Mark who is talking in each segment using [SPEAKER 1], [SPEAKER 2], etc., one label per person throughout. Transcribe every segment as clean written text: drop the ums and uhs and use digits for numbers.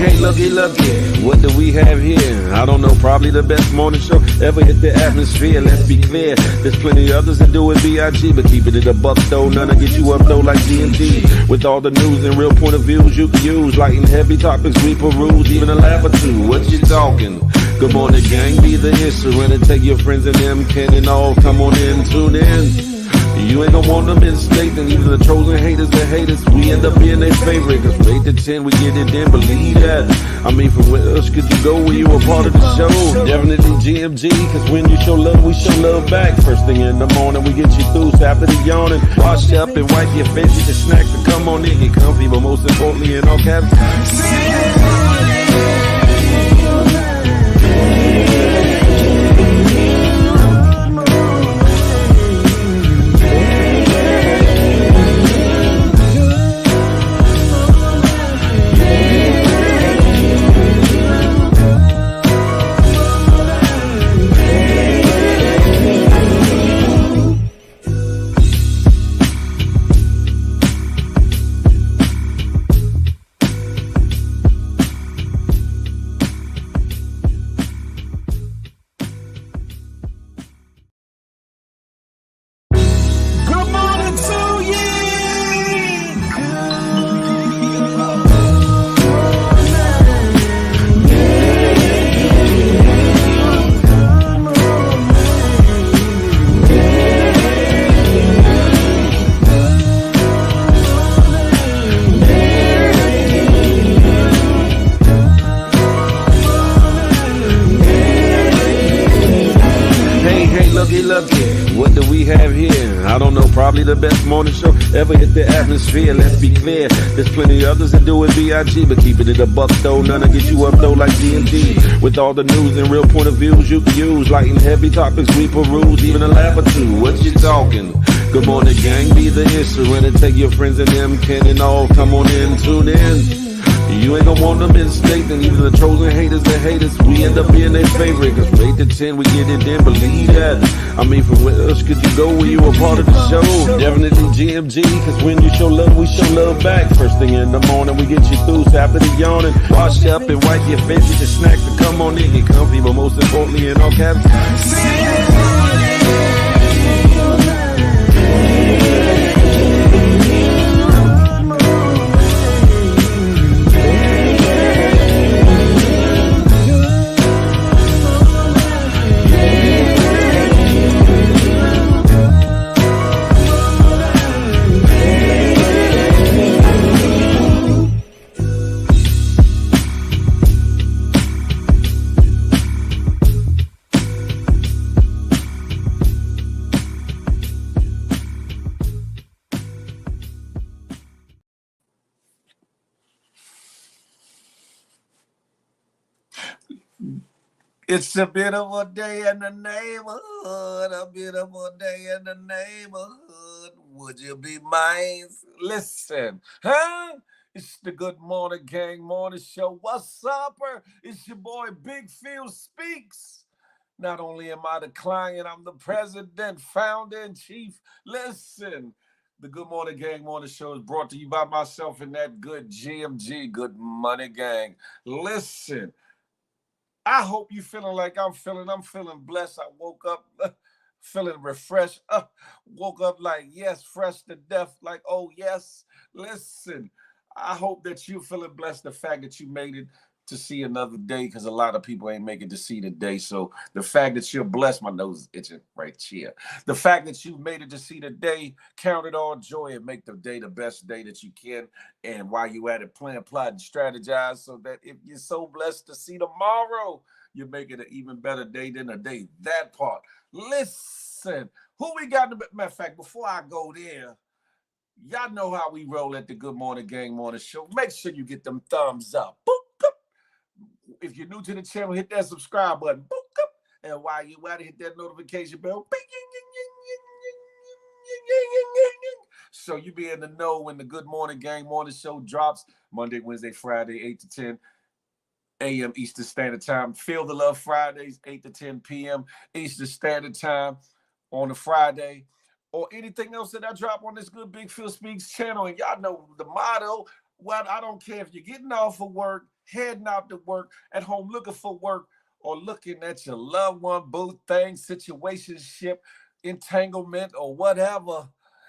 [SPEAKER 1] Hey, looky, what do we have here? I don't know, probably the best morning show ever hit the atmosphere. Let's be clear, there's plenty others that do it B.I.G., but keeping it a buck though, none to get you up though like GMG. With all the news and real point of views you can use, light and heavy topics we peruse, even a laugh or two. What you talking? Good morning, gang, be the issue, and take your friends and them can and all come on in, tune in. You ain't gonna want them in state, and even the trolls and haters that hate us, we end up being their favorite. Cause from 8 to 10, we get it in, believe that. I mean, from where else could you go when you were part of the show? Definitely GMG, cause when you show love, we show love back. First thing in the morning, we get you through, so after the yawning, wash up and wipe your face, get your snack to come on in, get comfy, but most importantly, in all caps, what do we have here? I don't know, probably the best morning show ever hit the atmosphere. Let's be clear, there's plenty others that do it B.I.G., but keeping it a buck though, none to get you up though like GMG. With all the news and real point of views you can use, light and heavy topics we peruse, even a laugh or two. What you talking? Good morning, gang, be the issue, and take your friends and them can and all come on in, tune in. You ain't gonna want them in state, and even the trolls and haters that hate us, we end up being their favorite. Cause from 8 to 10, we get it in, believe that. I mean, from where else could you go when you were part of the show? Definitely GMG, cause when you show love, we show love back. First thing in the morning, we get you through, so after the yawning, wash up and wipe your face, get your snack to come on in, get comfy, but most importantly, in all caps,
[SPEAKER 2] It's a beautiful day in the neighborhood, a beautiful day in the neighborhood. Would you be mine? Listen, huh? It's the Good Morning Gang Morning Show. What's up? It's your boy Big Phil Speaks. Not only am I the client, I'm the president, founder, and chief. Listen, the Good Morning Gang Morning Show is brought to you by myself and that good GMG, Good Money Gang. Listen, I hope you feeling like I'm feeling. I'm feeling blessed. I woke up feeling refreshed. Woke up like, yes, fresh to death. Like, oh, yes. Listen, I hope that you're feeling blessed. The fact that you made it to see another day, because a lot of people ain't making to see the day. So the fact that you're blessed, my nose is itching right here. The fact that you made it to see the day, count it all joy and make the day the best day that you can. And while you at it, plan, plot, and strategize so that if you're so blessed to see tomorrow, you make it an even better day than a day. That part. Listen, who we got? Matter of fact, before I go there, y'all know how we roll at the Good Morning Gang Morning Show. Make sure you get them thumbs up. Boop, boop. If you're new to the channel, hit that subscribe button. Boop, boop. And while you at it, hit that notification bell. So you be in the know when the Good Morning Gang Morning Show drops Monday, Wednesday, Friday, 8 to 10 a.m. Eastern Standard Time. Feel the Love Fridays, 8 to 10 p.m. Eastern Standard Time on a Friday. Or anything else that I drop on this Good Big Phil Speaks channel. And y'all know the motto, Well, I don't care if you're getting off of work, heading out to work, at home looking for work, or looking at your loved one, boo thing, situationship, entanglement, or whatever,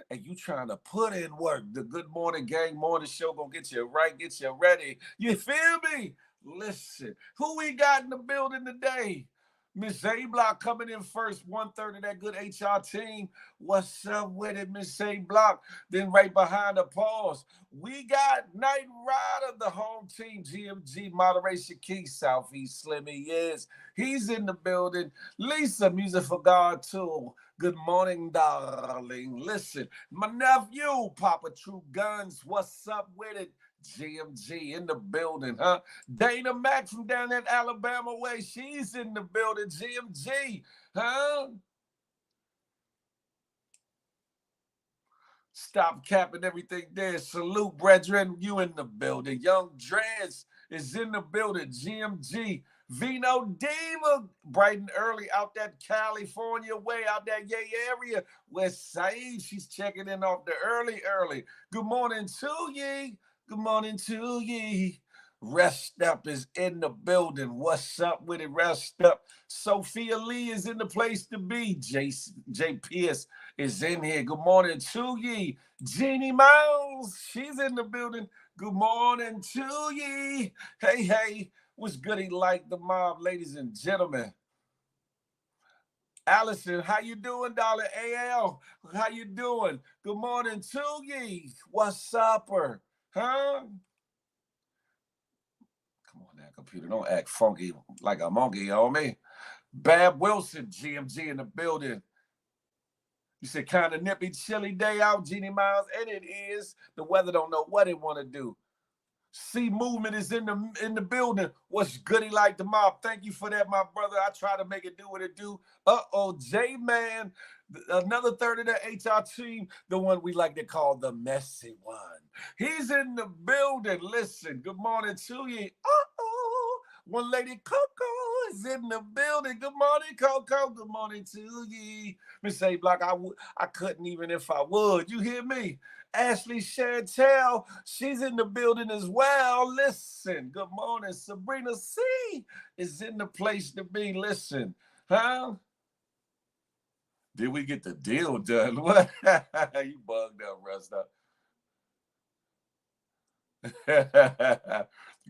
[SPEAKER 2] and you trying to put in work. The Good Morning Gang Morning Show gonna get you right, get you ready. You feel me? Listen, who we got in the building today? Miss A Block coming in first, 130, that good HR team. What's up with it, Miss A Block? Then right behind the pause, we got Night Rider, the home team, GMG, Moderation Key, Southeast Slimmy, yes. He's in the building. Lisa, Music for God, too. Good morning, darling. Listen, my nephew, Papa True Guns, what's up with it? GMG in the building, huh? Dana Mack from down that Alabama way, she's in the building. GMG, huh? Stop capping everything there. Salute, brethren. You in the building. Young Drez is in the building. GMG. Vino Diva, bright and early out that California way, out that Yay area. West Side, she's checking in off the early. Good morning to ye. Good morning to ye. Rest Up is in the building. What's up with it? Rest Up. Sophia Lee is in the place to be. J Pierce is in here. Good morning to ye. Jeannie Miles, she's in the building. Good morning to ye. Hey, what's goody like the mob, ladies and gentlemen? Allison, how you doing, darling? AL, how you doing? Good morning to ye. What's upper? Huh? Come on now, computer. Don't act funky like a monkey, homie. Bab Wilson, GMG in the building. You said kind of nippy, chilly day out, Jeannie Miles, and it is. The weather don't know what it want to do. C Movement is in the building. What's goody like the mob? Thank you for that, my brother. I try to make it do what it do. J-Man, another third of the HR team, the one we like to call the messy one. He's in the building. Listen, good morning to you. One lady Coco is in the building. Good morning, Coco. Good morning to ye. Miss A Block, I couldn't even if I would. You hear me? Ashley Chantel, she's in the building as well. Listen, good morning. Sabrina C is in the place to be. Listen, huh? Did we get the deal done? What? You bugged out, Resta.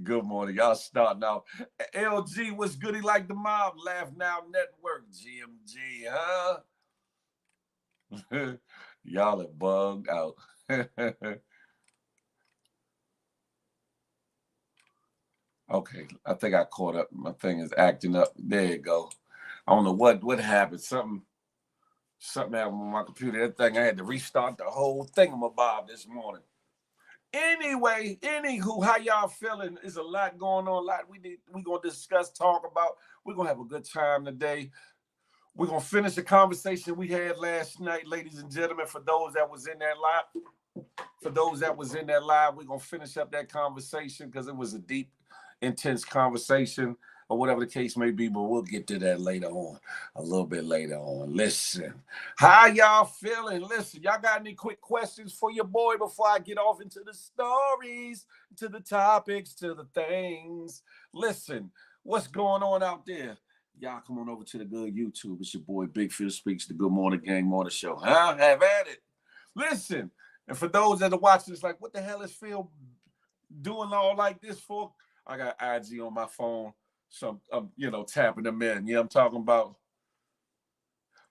[SPEAKER 2] Good morning. Y'all starting out. LG, what's goody like the mob? Laugh Now Network, GMG, huh? Y'all are bugged out. Okay, I think I caught up. My thing is acting up. There you go. I don't know what happened. Something happened with my computer. That thing, I had to restart the whole thingamabob this morning. Anyway, anywho, how y'all feeling? There's a lot going on. A lot we gonna discuss, talk about. We're gonna have a good time today. We're gonna finish the conversation we had last night, ladies and gentlemen. For those that was in that live, we're gonna finish up that conversation because it was a deep, intense conversation, or whatever the case may be, but we'll get to that later on, a little bit later on. Listen, how y'all feeling? Listen, y'all got any quick questions for your boy before I get off into the stories, to the topics, to the things? Listen, what's going on out there? Y'all come on over to the good YouTube. It's your boy Big Phil Speaks, the Good Morning Gang Morning Show. Huh? Have at it. Listen, and for those that are watching, it's like, what the hell is Phil doing all like this for? I got IG on my phone, so I'm tapping them in. I'm talking about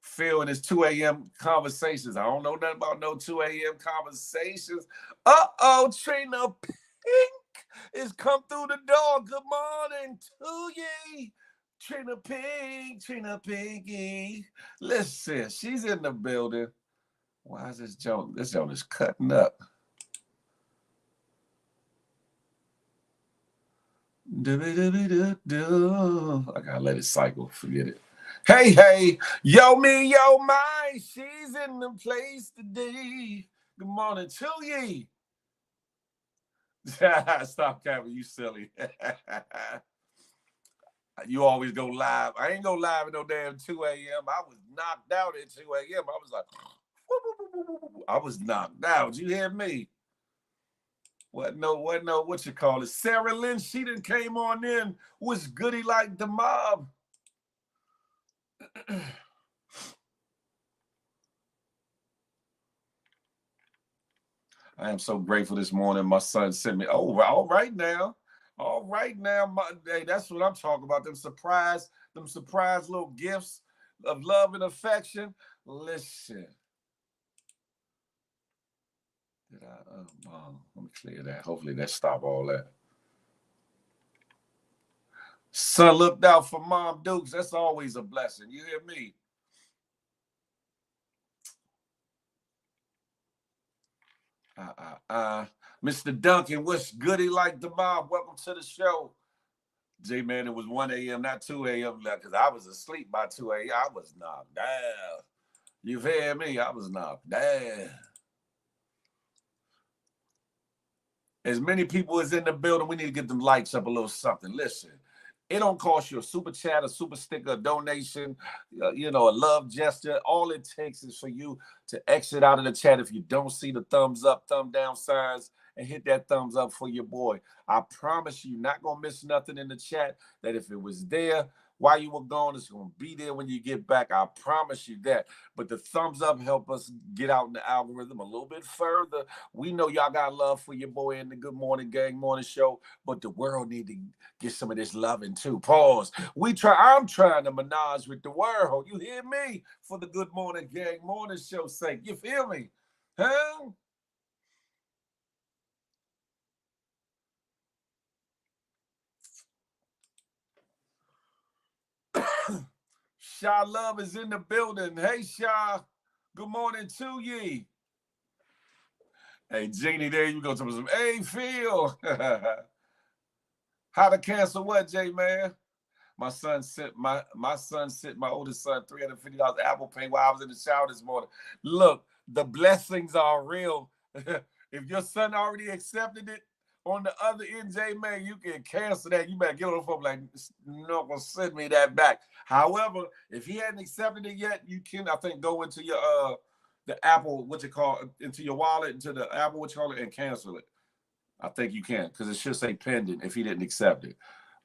[SPEAKER 2] Phil and his 2 a.m. conversations. I don't know nothing about no 2 a.m. conversations. Trina Pink is come through the door. Good morning to ye. Trina Pinky. Listen, she's in the building. Why is this joint? This joint is cutting up. I gotta let it cycle. Forget it. Hey, yo me, yo my, she's in the place today. Good morning to ye. Stop capping, you silly. You always go live. I ain't go live at no damn 2 a.m. I was knocked out at 2 a.m. I was like, I was knocked out. You hear me? what you call it? Sarah Lynn, she done came on in. Was goody like the mob? I am so grateful this morning. My son sent me. Oh, all right now. All right now. Hey, that's what I'm talking about. Them surprise little gifts of love and affection. Listen. Did I let me clear that. Hopefully that stop all that. Son looked out for Mom Dukes. That's always a blessing. You hear me? Mr. Duncan, what's goody like the mob? Welcome to the show. J-Man, it was 1 a.m., not 2 a.m. because I was asleep by 2 a.m. I was knocked down. You hear me? I was knocked down. As many people as in the building, we need to get them lights up a little something. Listen, it don't cost you a super chat, a super sticker, a donation, a love gesture. All it takes is for you to exit out of the chat if you don't see the thumbs up, thumb down signs, and hit that thumbs up for your boy. I promise you're not going to miss nothing in the chat, that if it was there while you were gone, it's going to be there when you get back. I promise you that. But the thumbs up help us get out in the algorithm a little bit further. We know y'all got love for your boy in the Good Morning Gang Morning Show, but the world need to get some of this loving too. Pause. I'm trying to menage with the world. You hear me? For the Good Morning Gang Morning Show sake. You feel me? Huh? Sha Love is in the building. Hey, Sha. Good morning to ye. Hey, Jeannie, there you go. Some, hey, Phil. How to cancel what, J-Man? My oldest son $350 Apple Pay while I was in the shower this morning. Look, the blessings are real. If your son already accepted it on the other end, J-Man, you can cancel that. You better get on the phone like, no, gonna send me that back. However, if he hadn't accepted it yet, you can, I think, go into your the Apple, into your wallet, into the Apple, and cancel it. I think you can, because it should say pending if he didn't accept it.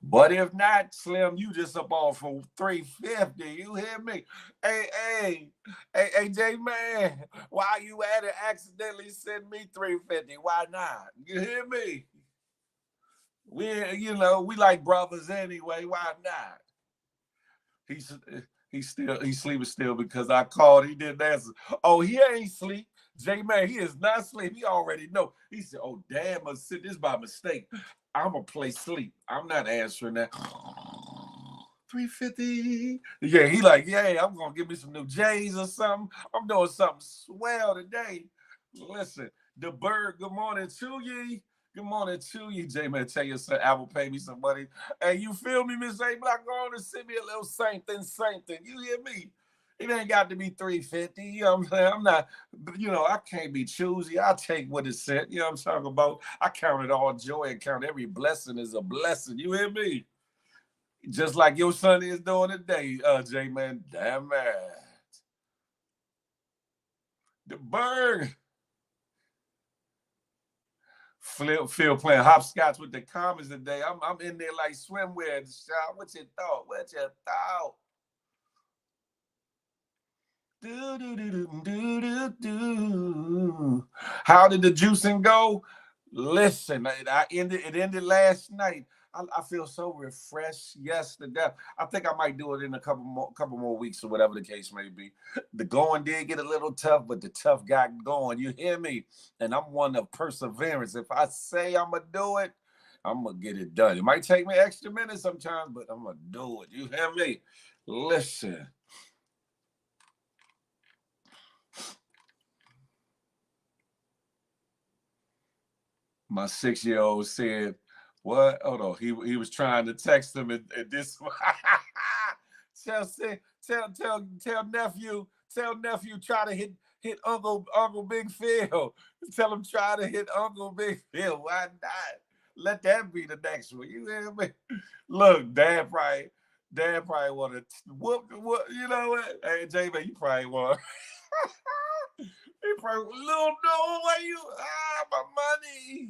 [SPEAKER 2] But if not, Slim, you just up off for $350. You hear me? Hey, J-Man, why you at it accidentally send me $350? Why not? You hear me? We like brothers anyway. Why not? He's sleeping still because I called. He didn't answer. Oh, he ain't sleep. J-Man, he is not sleep. He already know. He said, oh, damn, I said this by mistake. I'm going to play sleep. I'm not answering that. 350. Yeah, he like, yeah, I'm going to give me some new J's or something. I'm doing something swell today. Listen, the bird, good morning to you. Good morning to you, J-Man. Tell your son Apple pay me some money. Hey, you feel me, Miss A Block? Go on and send me a little something. You hear me? It ain't got to be 350. You know what I'm saying? I'm not, I can't be choosy. I'll take what it said. You know what I'm talking about? I count it all joy and count every blessing as a blessing. You hear me? Just like your son is doing today, J-Man. Damn it. The bird. Phil playing hopscotch with the comments today. I'm in there like swimwear. What you thought? How did the juicing go? Listen, it ended last night. I feel so refreshed yesterday. I think I might do it in a couple more weeks or whatever the case may be. The going did get a little tough, but the tough got going. You hear me? And I'm one of perseverance. If I say I'm gonna do it, I'm gonna get it done. It might take me extra minutes sometimes, but I'm gonna do it. You hear me? Listen. My 6-year-old said, what? Hold on. He was trying to text him and this tell nephew try to hit Uncle Big Phil. Tell him try to hit Uncle Big Phil. Why not? Let that be the next one. You hear me? Look, Dad probably want to whoop, you know what? Hey, J-Man, you probably want he probably, little no, why you my money?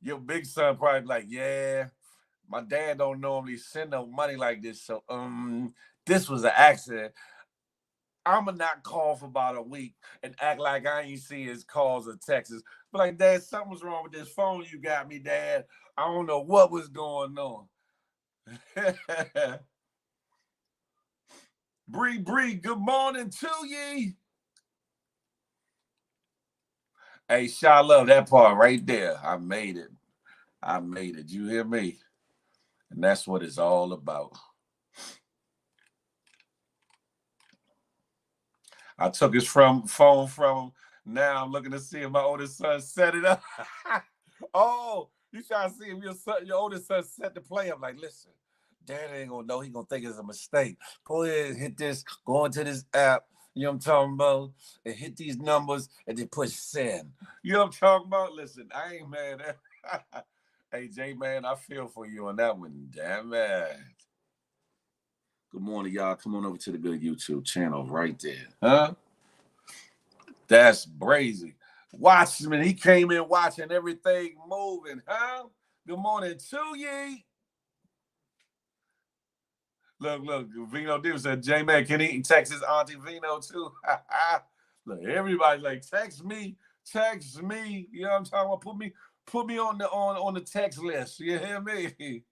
[SPEAKER 2] Your big son probably like, yeah, my dad don't normally send no money like this, so this was an accident. I'ma not call for about a week and act like I ain't see his calls or texts. But like, Dad, something's wrong with this phone you got me, Dad. I don't know what was going on. Bree, good morning to ye. Hey, Sha, love that part right there. I made it. You hear me? And that's what it's all about. I took his phone from him. Now I'm looking to see if my oldest son set it up. Oh, you trying to see if your oldest son set the play up? Like, listen, Dad ain't gonna know. He gonna think it's a mistake. Go ahead, hit this. Go into this app. You know what I'm talking about? And hit these numbers and then push send. You know what I'm talking about? Listen, I ain't mad at. Hey, J man, I feel for you on that one. Damn it. Good morning, y'all. Come on over to the good YouTube channel right there. Huh? That's brazy. Watchman, he came in watching everything moving, huh? Good morning to ye. Look, Vino Diva said, J-Man, can he text his auntie Vino too? Look, everybody like, text me. You know what I'm talking about? Put me on the text list. You hear me?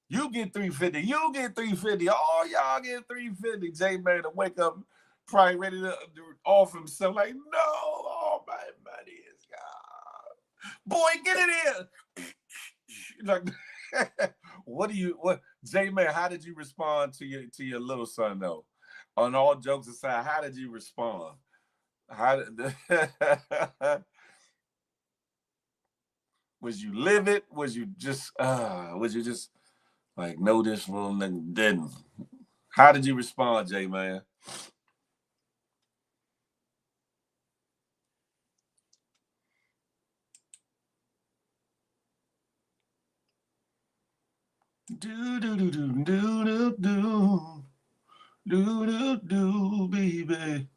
[SPEAKER 2] You get 350. You get 350. All y'all get 350. J-Man to wake up probably ready to off himself. Like, no, all my money is gone. Boy, get it in. Like, what J-Man, how did you respond to your little son though? On all jokes aside, how did you respond? How did was you livid? Was you just like, no, this little nigga didn't? How did you respond, J-Man? Do do do do do do do do baby.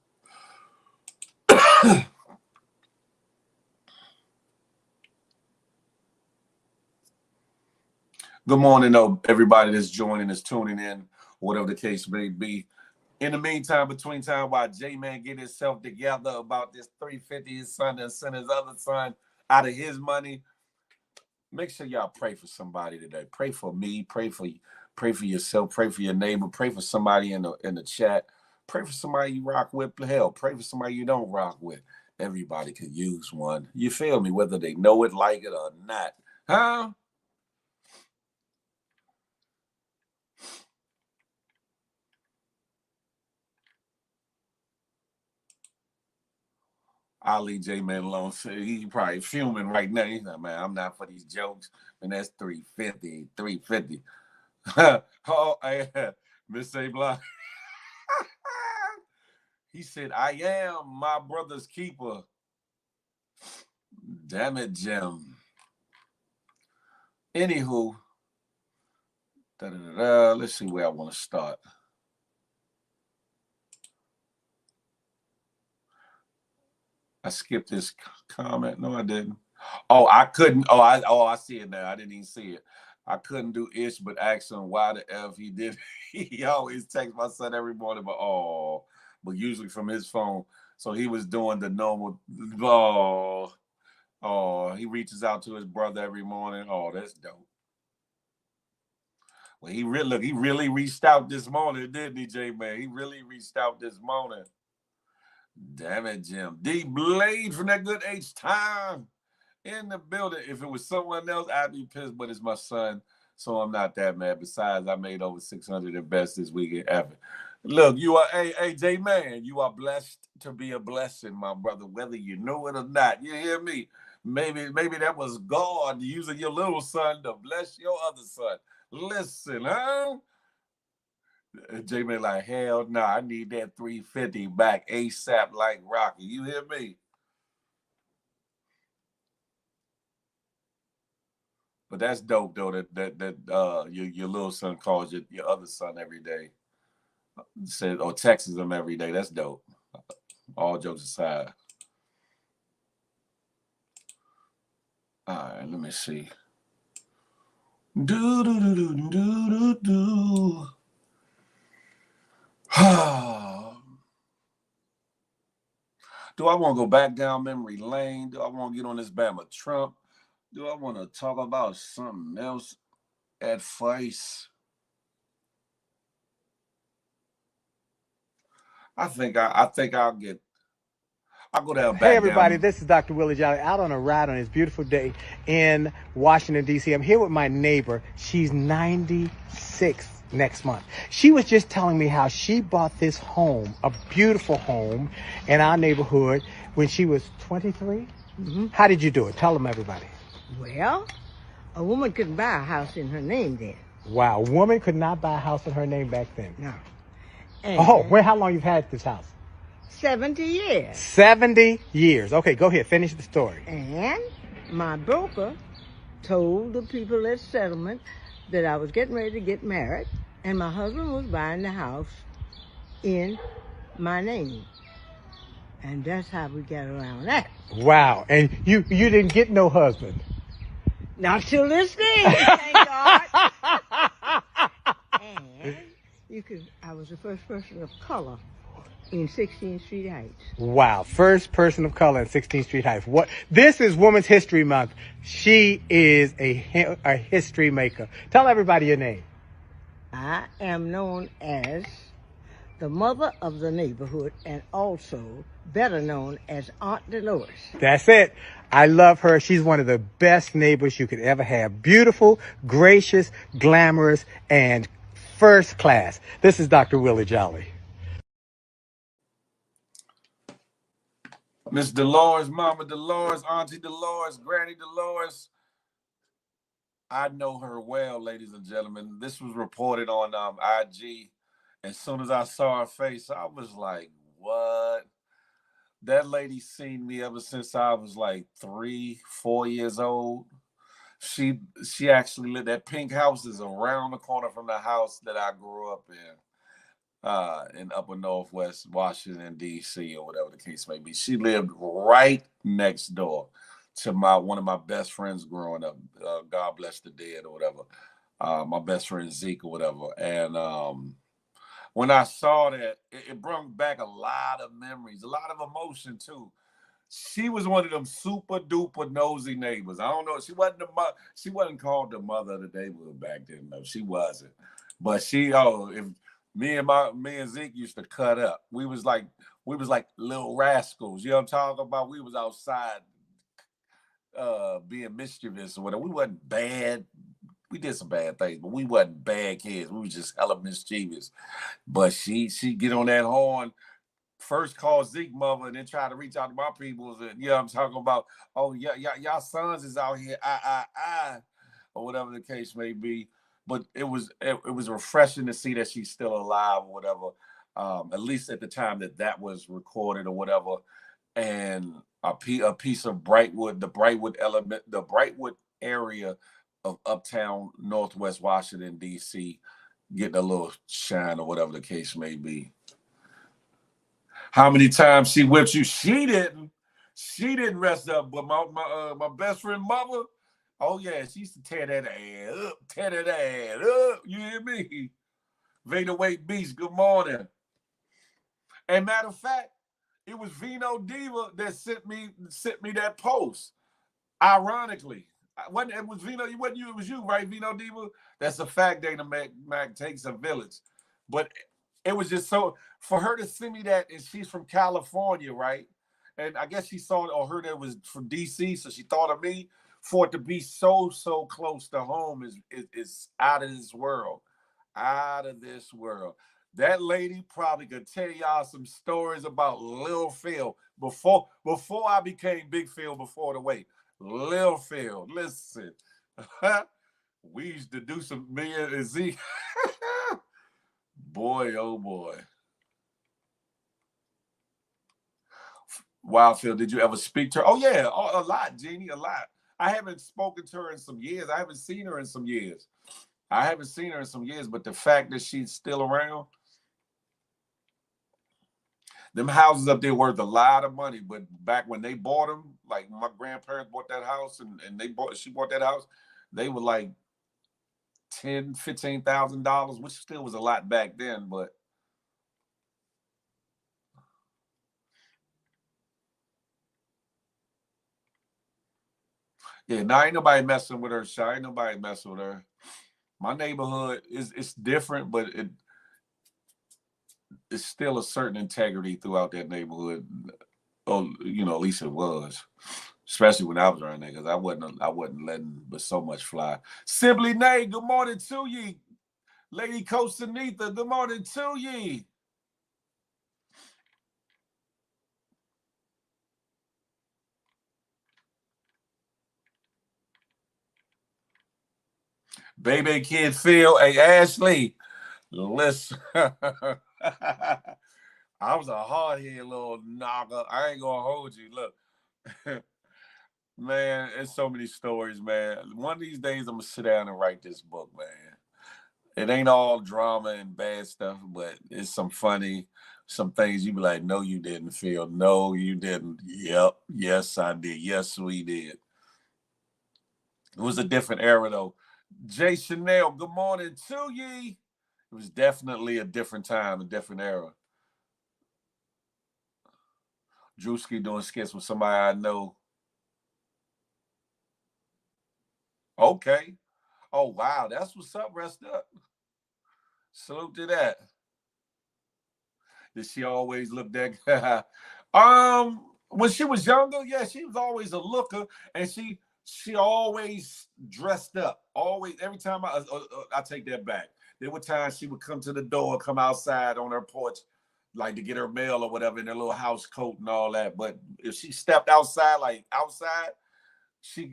[SPEAKER 2] Good morning, everybody that's joining us, tuning in, whatever the case may be. In the meantime, between time, while J-Man get himself together about this 350, his son and send his other son out of his money. Make sure y'all pray for somebody today. Pray for me. Pray for yourself. Pray for your neighbor. Pray for somebody in the chat. Pray for somebody you rock with. Hell, pray for somebody you don't rock with. Everybody could use one. You feel me? Whether they know it, like it, or not. Huh? I'll leave J-Man alone. He's probably fuming right now. He's like, man, I'm not for these jokes. And that's 350. 350. Oh, Miss A. Block. He said, I am my brother's keeper. Damn it, Jim. Anywho, let's see where I want to start. I skipped this comment. No, I didn't. Oh, I couldn't. I see it now. I didn't even see it. I couldn't do ish, but ask him why the F he did. He always texts my son every morning, but usually from his phone. So he was doing the normal. He reaches out to his brother every morning. Oh, that's dope. Well, he really reached out this morning, didn't he, J-Man? He really reached out this morning. Damn it, Jim. D Blade from that good H time in the building. If it was someone else, I'd be pissed, but it's my son, so I'm not that mad. Besides, I made over 600 in best this weekend ever. Look, you are J man. You are blessed to be a blessing, my brother, whether you know it or not. You hear me? Maybe that was God using your little son to bless your other son. Listen, huh? J-Man like, hell no, I need that 350 back ASAP like Rocky. You hear me? But that's dope though that your little son calls your other son every day. Said or texts him every day. That's dope. All jokes aside. All right, let me see. Do do do do do do do. Do I want to go back down memory lane? Do I want to get on this Bama Trump? Do I want to talk about something else at face? I'll go down
[SPEAKER 3] Hey
[SPEAKER 2] back
[SPEAKER 3] everybody,
[SPEAKER 2] down.
[SPEAKER 3] this is Dr. Willie Jolly out on a ride on this beautiful day in Washington, D.C. I'm here with my neighbor. She's 96 next month. She was just telling me how she bought this home, a beautiful home in our neighborhood when she was 23. How did you do it? Tell them, everybody.
[SPEAKER 4] Well, a woman couldn't buy a house in her name then.
[SPEAKER 3] Wow, a woman could not buy a house in her name back then.
[SPEAKER 4] No.
[SPEAKER 3] How long you've had this house?
[SPEAKER 4] 70 years.
[SPEAKER 3] 70 years. Okay, go ahead. Finish the story.
[SPEAKER 4] And my broker told the people at settlement that I was getting ready to get married and my husband was buying the house in my name. And that's how we got around that.
[SPEAKER 3] Wow. And you didn't get no husband.
[SPEAKER 4] Not till this day, thank God. And I was the first person of color in 16th Street Heights.
[SPEAKER 3] Wow. First person of color in 16th Street Heights. This is Women's History Month. She is a history maker. Tell everybody your name.
[SPEAKER 4] I am known as the mother of the neighborhood and also better known as Aunt Dolores.
[SPEAKER 3] That's it. I love her. She's one of the best neighbors you could ever have. Beautiful, gracious, glamorous, and first class. This is Dr. Willie Jolly.
[SPEAKER 2] Miss Dolores, Mama Dolores, Auntie Dolores, Granny Dolores. I know her well, ladies and gentlemen. This was reported on IG. As soon as I saw her face, I was like, what? That lady seen me ever since I was like 3, 4 years old. She actually lived. That pink house is around the corner from the house that I grew up in upper Northwest Washington, D.C., or whatever the case may be. She lived right next door to one of my best friends growing up. God bless the dead or whatever. My best friend Zeke or whatever. And when I saw that, it brought back a lot of memories, a lot of emotion too. She was one of them super duper nosy neighbors. I don't know. She wasn't called the mother of the neighborhood back then. No, she wasn't. But if me and Zeke used to cut up. We was like little rascals. You know what I'm talking about? We was outside being mischievous or whatever. We wasn't bad. We did some bad things, but we wasn't bad kids. We was just hella mischievous. But she get on that horn, first call Zeke mother, and then try to reach out to my peoples. And you know what I'm talking about? Oh, yeah, y'all sons is out here, or whatever the case may be. But it was refreshing to see that she's still alive or whatever. At least at the time that was recorded or whatever. And a piece of Brightwood, the Brightwood area of uptown Northwest Washington, D.C., getting a little shine or whatever the case may be. How many times she whipped you? She didn't rest up, but my best friend mother, oh yeah, she used to tear that ass up. You hear me? Veda Wade Beast, good morning. And matter of fact, it was Vino Diva that sent me that post. Ironically, it was Vino. It wasn't you. It was you, right, Vino Diva? That's a fact. Dana Mac takes a village, but it was just so for her to send me that, and she's from California, right? And I guess she saw it or heard that it was from DC, so she thought of me. For it to be so close to home is out of this world, out of this world. That lady probably could tell y'all some stories about Lil Phil before I became Big Phil before the wait. Lil Phil, listen. We used to do some me and Zeke. Boy, oh boy. Wow, Phil, did you ever speak to her? Oh yeah, a lot, Jeannie, a lot. I haven't spoken to her in some years. I haven't seen her in some years. But the fact that she's still around, Them houses up there worth a lot of money, but back when they bought them, like my grandparents bought that house and she bought that house, they were like $10,000-$15,000, which still was a lot back then, but yeah, now ain't nobody messing with her, Shy. Ain't nobody messing with her. My neighborhood it's different, but it's still a certain integrity throughout that neighborhood. Oh, at least it was. Especially when I was around there, because I wasn't letting but so much fly. Simply Nay, good morning to ye. Lady Coach Sunitha, good morning to ye. Baby Kid Phil, hey Ashley, listen. I was a hard-headed little knocker. I ain't gonna hold you. Look, man, it's so many stories, man. One of these days, I'm gonna sit down and write this book, man. It ain't all drama and bad stuff, but it's some funny, some things you be like, no, you didn't, Phil. No, you didn't. Yep. Yes, I did. Yes, we did. It was a different era, though. Jay Chanel, good morning to ye. It was definitely a different time, a different era. Drewski doing skits with somebody I know. Okay. Oh, wow. That's what's up, rest up. Salute to that. Did she always look that when she was younger, yeah, she was always a looker, and she always dressed up. Always, every time I take that back. There were times she would come to the door, come outside on her porch, like to get her mail or whatever in her little house coat and all that. But if she stepped outside, like outside, she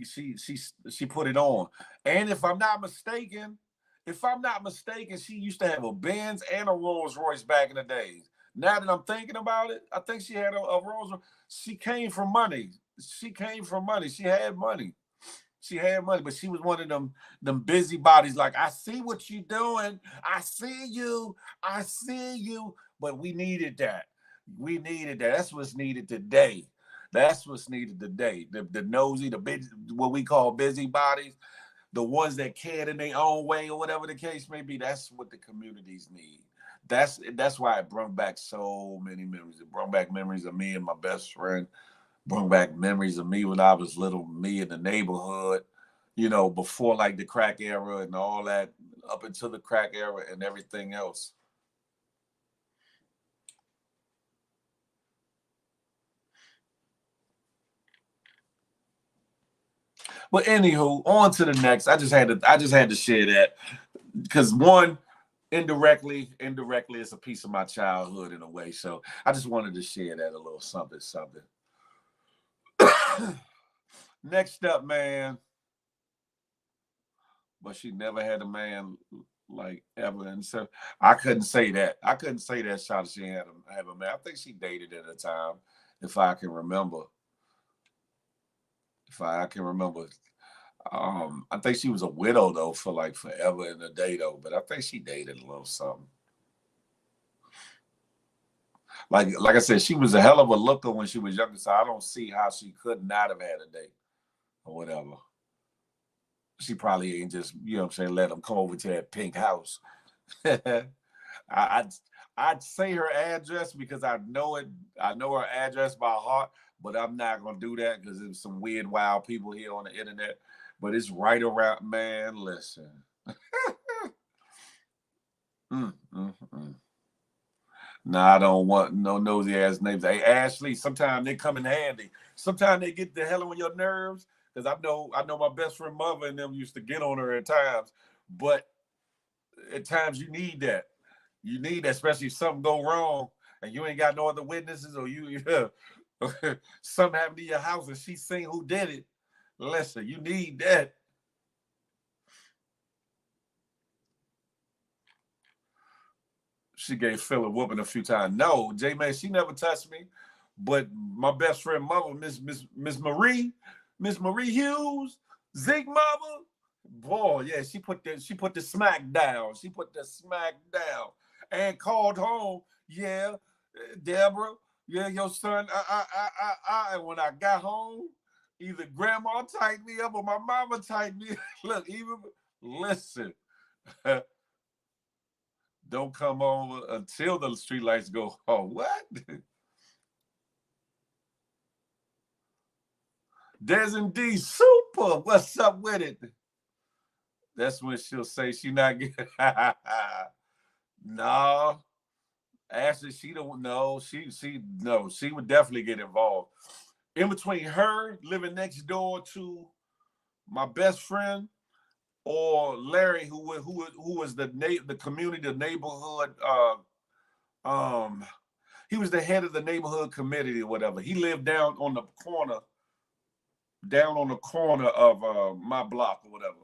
[SPEAKER 2] put it on. And if I'm not mistaken, she used to have a Benz and a Rolls Royce back in the days. Now that I'm thinking about it, I think she had a Rolls Royce. She came from money. She came from money. She had money. She had money, but she was one of them busybodies. Like, I see what you're doing. I see you. I see you. But we needed that. We needed that. That's what's needed today. That's what's needed today. The nosy, what we call busybodies, the ones that can in their own way or whatever the case may be. That's what the communities need. That's why it brought back so many memories. It brought back memories of me and my best friend. Brought back memories of me when I was little, me in the neighborhood, before like the crack era and all that, up until the crack era and everything else. But anywho, on to the next. I just had to share that because one, indirectly, it's a piece of my childhood in a way. So I just wanted to share that a little something. Next up, man. But she never had a man like ever. And so I couldn't say that. Shot she had a man. I think she dated at a time, if I can remember. I think she was a widow though for like forever in a day though, but I think she dated a little something. Like I said, she was a hell of a looker when she was younger, so I don't see how she could not have had a date or whatever. She probably ain't just, what I'm saying, let him come over to that pink house. I'd say her address because I know it. I know her address by heart, but I'm not gonna do that because there's some weird, wild people here on the internet. But it's right around, man. Listen. Nah, I don't want no nosy ass names. Hey, Ashley, sometimes they come in handy. Sometimes they get the hell on your nerves. Because I know my best friend mother and them used to get on her at times. But at times you need that. You need that, especially if something go wrong and you ain't got no other witnesses or something happened to your house and she seen who did it. Listen, you need that. She gave Phil a whooping a few times. No, J-Man, she never touched me. But my best friend mother, Miss Marie Hughes, Zeke mother, boy, yeah, she put the smack down. She put the smack down and called home. Yeah, Deborah, Yeah, your son. And when I got home, either grandma tied me up or my mama tied me. Look, even listen. Don't come over until the street lights go. Oh, what? Des and D, super. What's up with it? That's when she'll say she not getting. No, Ashley, she don't know. She no, she would definitely get involved. In between her living next door to my best friend or Larry, who was the community, the neighborhood. He was the head of the neighborhood committee or whatever. He lived down on the corner of my block or whatever.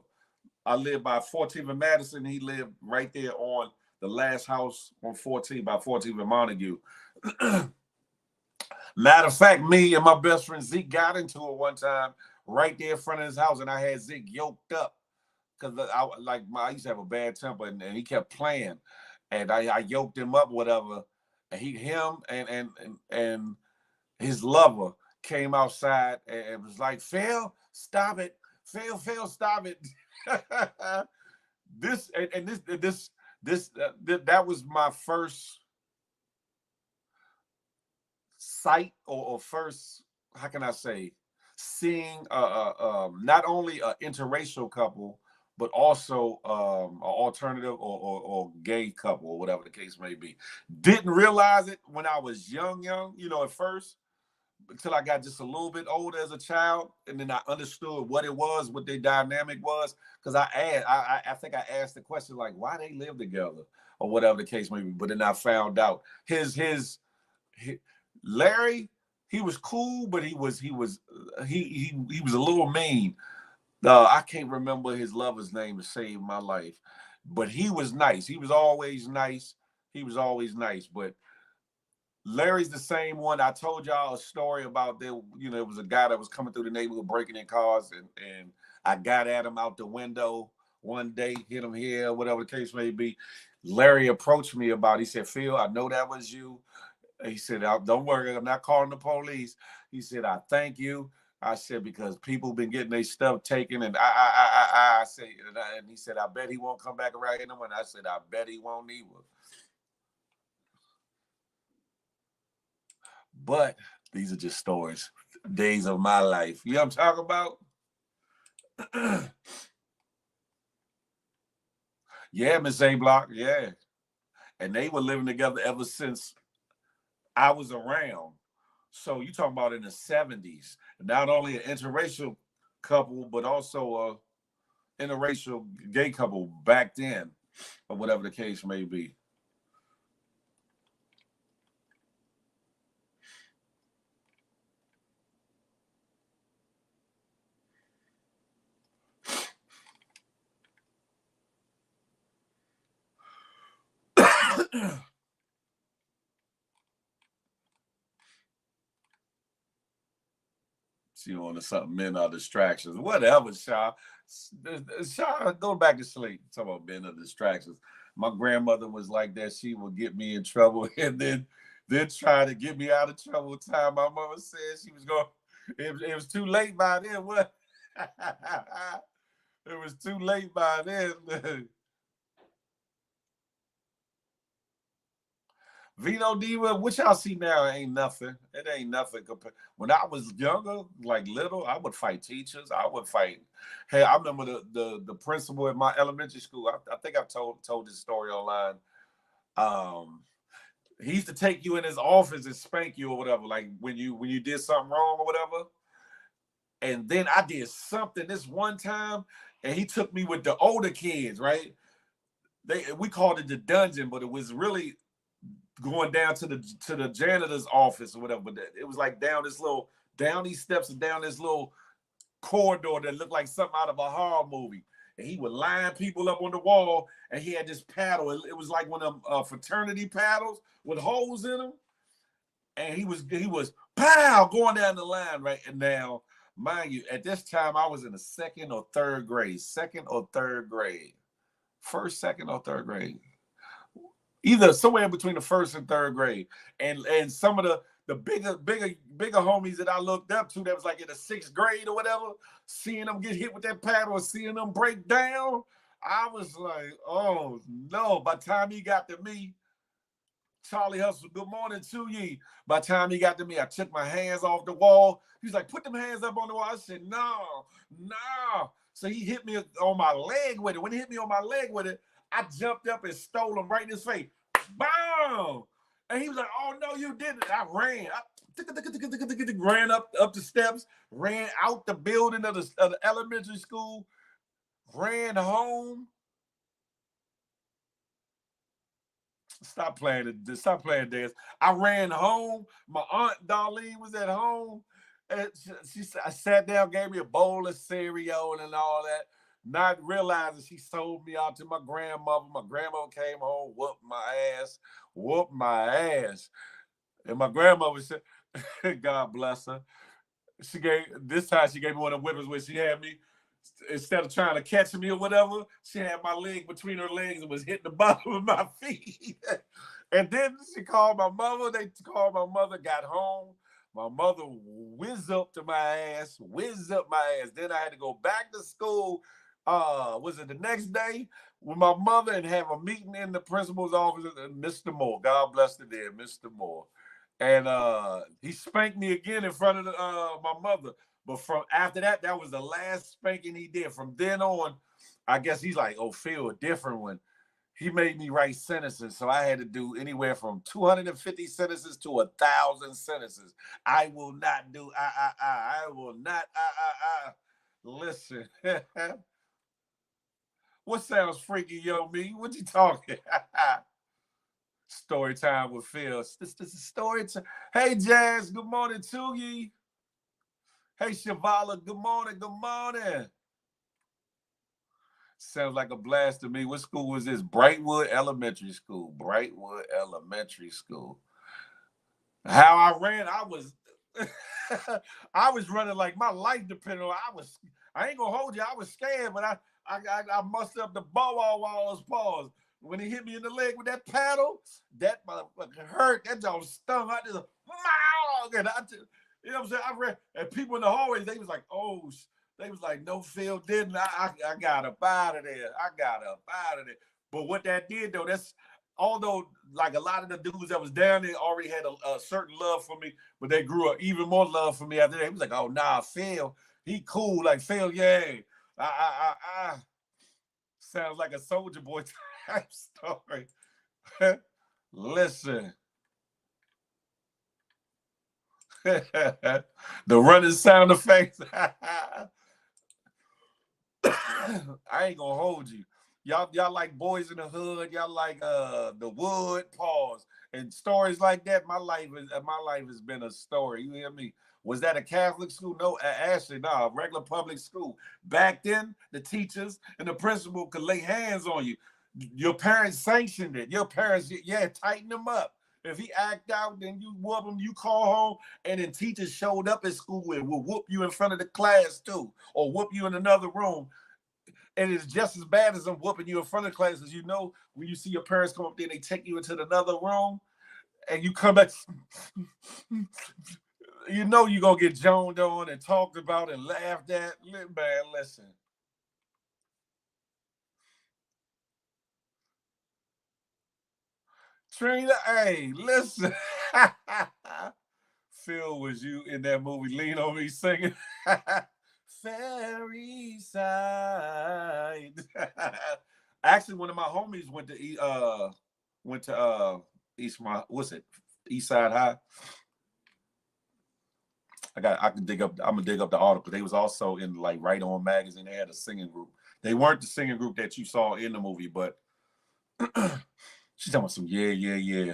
[SPEAKER 2] I lived by 14th and Madison. He lived right there on the last house on 14 by 14th and Montague. Matter of fact, me and my best friend Zeke got into it one time right there in front of his house, and I had Zeke yoked up because I used to have a bad temper, and he kept playing, and I yoked him up, whatever. And him and his lover came outside and was like, "Phil, stop it! Phil, stop it!" That was my first sight or first, how can I say, seeing not only an interracial couple but also an alternative or gay couple or whatever the case may be. Didn't realize it when I was young, at first, until I got just a little bit older as a child, and then I understood what it was, what their dynamic was. Because I think I asked the question like, why they live together or whatever the case may be. But then I found out his Larry, he was cool, but he was a little mean. I can't remember his lover's name to save my life, but he was nice. He was always nice. But Larry's the same one. I told y'all a story about there. It was a guy that was coming through the neighborhood breaking in cars, and I got at him out the window one day, hit him here, whatever the case may be. Larry approached me about it. He said, "Phil, I know that was you." He said, "Don't worry, I'm not calling the police." He said, "I thank you." I said, "Because people been getting their stuff taken," and I said, and he said, "I bet he won't come back around here no more." And I said, "I bet he won't either." But these are just stories, days of my life. You know what I'm talking about? Yeah, Miss A Block, yeah. And they were living together ever since I was around. So you talking about in the 70s. Not only an interracial couple, but also a interracial gay couple back then, or whatever the case may be. She wanted something, men are distractions. Whatever, Shaw. Shaw, go back to sleep. Talking about men are distractions. My grandmother was like that. She would get me in trouble and then try to get me out of trouble. Time my mother said she was going. It was too late by then. What? It was too late by then. Vino Diva, what y'all see now ain't nothing. It ain't nothing compared. When I was younger, like little, I would fight teachers. I would fight. Hey, I remember the principal at my elementary school. I think I've told this story online. Um, he used to take you in his office and spank you or whatever, like when you did something wrong or whatever. And then I did something this one time, and he took me with the older kids, right? We called it the dungeon, but it was really going down to the janitor's office or whatever. But it was like down these steps and down this little corridor that looked like something out of a horror movie. And he would line people up on the wall, and he had this paddle. It was like one of them fraternity paddles with holes in them. And he was pow going down the line right. And now, mind you, at this time I was in the second or third grade. First, second, or third grade. Either somewhere in between the first and third grade. And some of the bigger homies that I looked up to that was like in the 6th grade or whatever, seeing them get hit with that paddle or seeing them break down, I was like, oh no. By the time he got to me, Charlie Hustle, good morning to ye. By the time he got to me, I took my hands off the wall. He's like, put them hands up on the wall. I said, no. So he hit me on my leg with it. When he hit me on my leg with it, I jumped up and stole him right in his face. Bam! And he was like, oh, no, you didn't. I ran. Ran up the steps, ran out the building of the elementary school, ran home. Stop playing dance. I ran home. My aunt Darlene was at home. And I sat down, gave me a bowl of cereal and all that, not realizing she sold me out to my grandmother. My grandmother came home, whooped my ass. And my grandmother said, God bless her. This time she gave me one of the whippers where she had me, instead of trying to catch me or whatever, she had my leg between her legs and was hitting the bottom of my feet. And then she called my mother. They called my mother, got home. My mother whizzed up my ass. Then I had to go back to school. Was it the next day with my mother and have a meeting in the principal's office, Mr. Moore. God bless the dead, Mr. Moore. And he spanked me again in front of my mother. But from after that, that was the last spanking he did. From then on, I guess he's like, oh, Phil, a different one. He made me write sentences. So I had to do anywhere from 250 sentences to 1,000 sentences. I will not do, I will not, Listen. What sounds freaky, yo, me? What you talking? Story time with Phil. This is story time. Hey, Jazz, good morning to ye. Hey, Shavala, good morning. Sounds like a blast to me. What school was this? Brightwood Elementary School. How I ran, I was running like my life depended on it. I ain't gonna hold you. I was scared, but I mustered up the walls paws. When he hit me in the leg with that paddle, that motherfucker hurt. That joint stung. I just, and you know what I'm saying? I ran, and people in the hallways, they was like, oh, they was like, no, Phil didn't. I got up out of there. But what that did, though, although like a lot of the dudes that was down there already had a certain love for me, but they grew up even more love for me after that. He was like, oh, nah, Phil, he cool. Like, Phil, yeah. Sounds like a Soldier Boy type story. Listen. The running sound effects. I ain't gonna hold you. Y'all like Boys in the Hood. Y'all like The Wood. Pause. And stories like that. My life has been a story. You hear me? Was that a Catholic school? No, actually, no, a regular public school. Back then, the teachers and the principal could lay hands on you. Your parents sanctioned it. Your parents, tighten them up. If he act out, then you whoop him, you call home, and then teachers showed up at school and will whoop you in front of the class too, or whoop you in another room. And it's just as bad as them whooping you in front of class, as you know, when you see your parents come up there, they take you into another room, and you come back, you know you're going to get joned on and talked about and laughed at. Man, listen. Trina, hey, listen. Phil, was you in that movie Lean On Me singing? Fairy side. Actually, one of my homies went to East Side High. I'm gonna dig up the article. They was also in like Right On magazine. They had a singing group. They weren't the singing group that you saw in the movie, but she's talking about some yeah.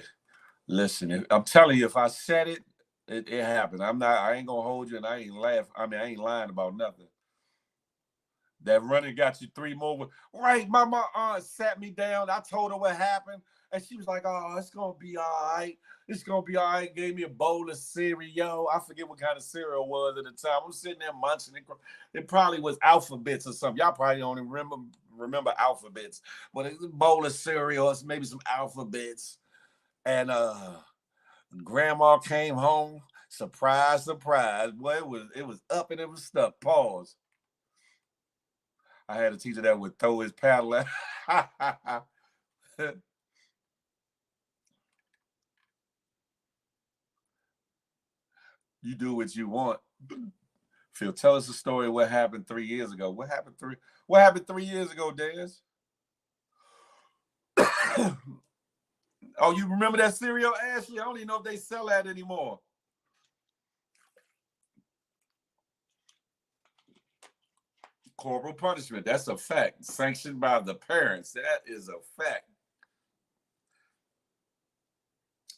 [SPEAKER 2] Listen, I'm telling you, if I said it, it happened. I ain't gonna hold you, and I ain't laugh. I mean, I ain't lying about nothing. That running got you 3 more. Right, my aunt sat me down. I told her what happened, and she was like, "Oh, it's gonna be all right. It's gonna be all right." Gave me a bowl of cereal. I forget what kind of cereal it was at the time. I'm sitting there munching. It probably was Alphabets or something. Y'all probably don't even remember Alphabets, but it's a bowl of cereal. It's maybe some Alphabets. And Grandma came home. Surprise, surprise. Boy, it was up and it was stuck. Pause. I had a teacher that would throw his paddle at. You do what you want. Phil, tell us the story of what happened 3 years ago. What happened 3 years ago, Dez? Oh, you remember that cereal, Ashley? I don't even know if they sell that anymore. Corporal punishment. That's a fact. Sanctioned by the parents. That is a fact.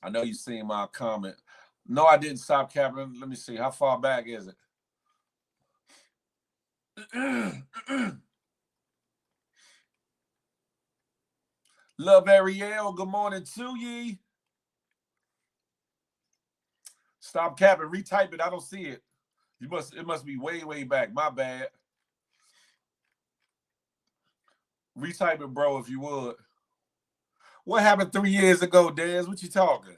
[SPEAKER 2] I know you seen my comment. No, I didn't stop capping. Let me see. How far back is it? Love Ariel. Good morning to ye. Stop capping. Retype it. I don't see it. It must be way, way back. My bad. Retype it, bro, if you would. What happened 3 years ago, Dez? What you talking?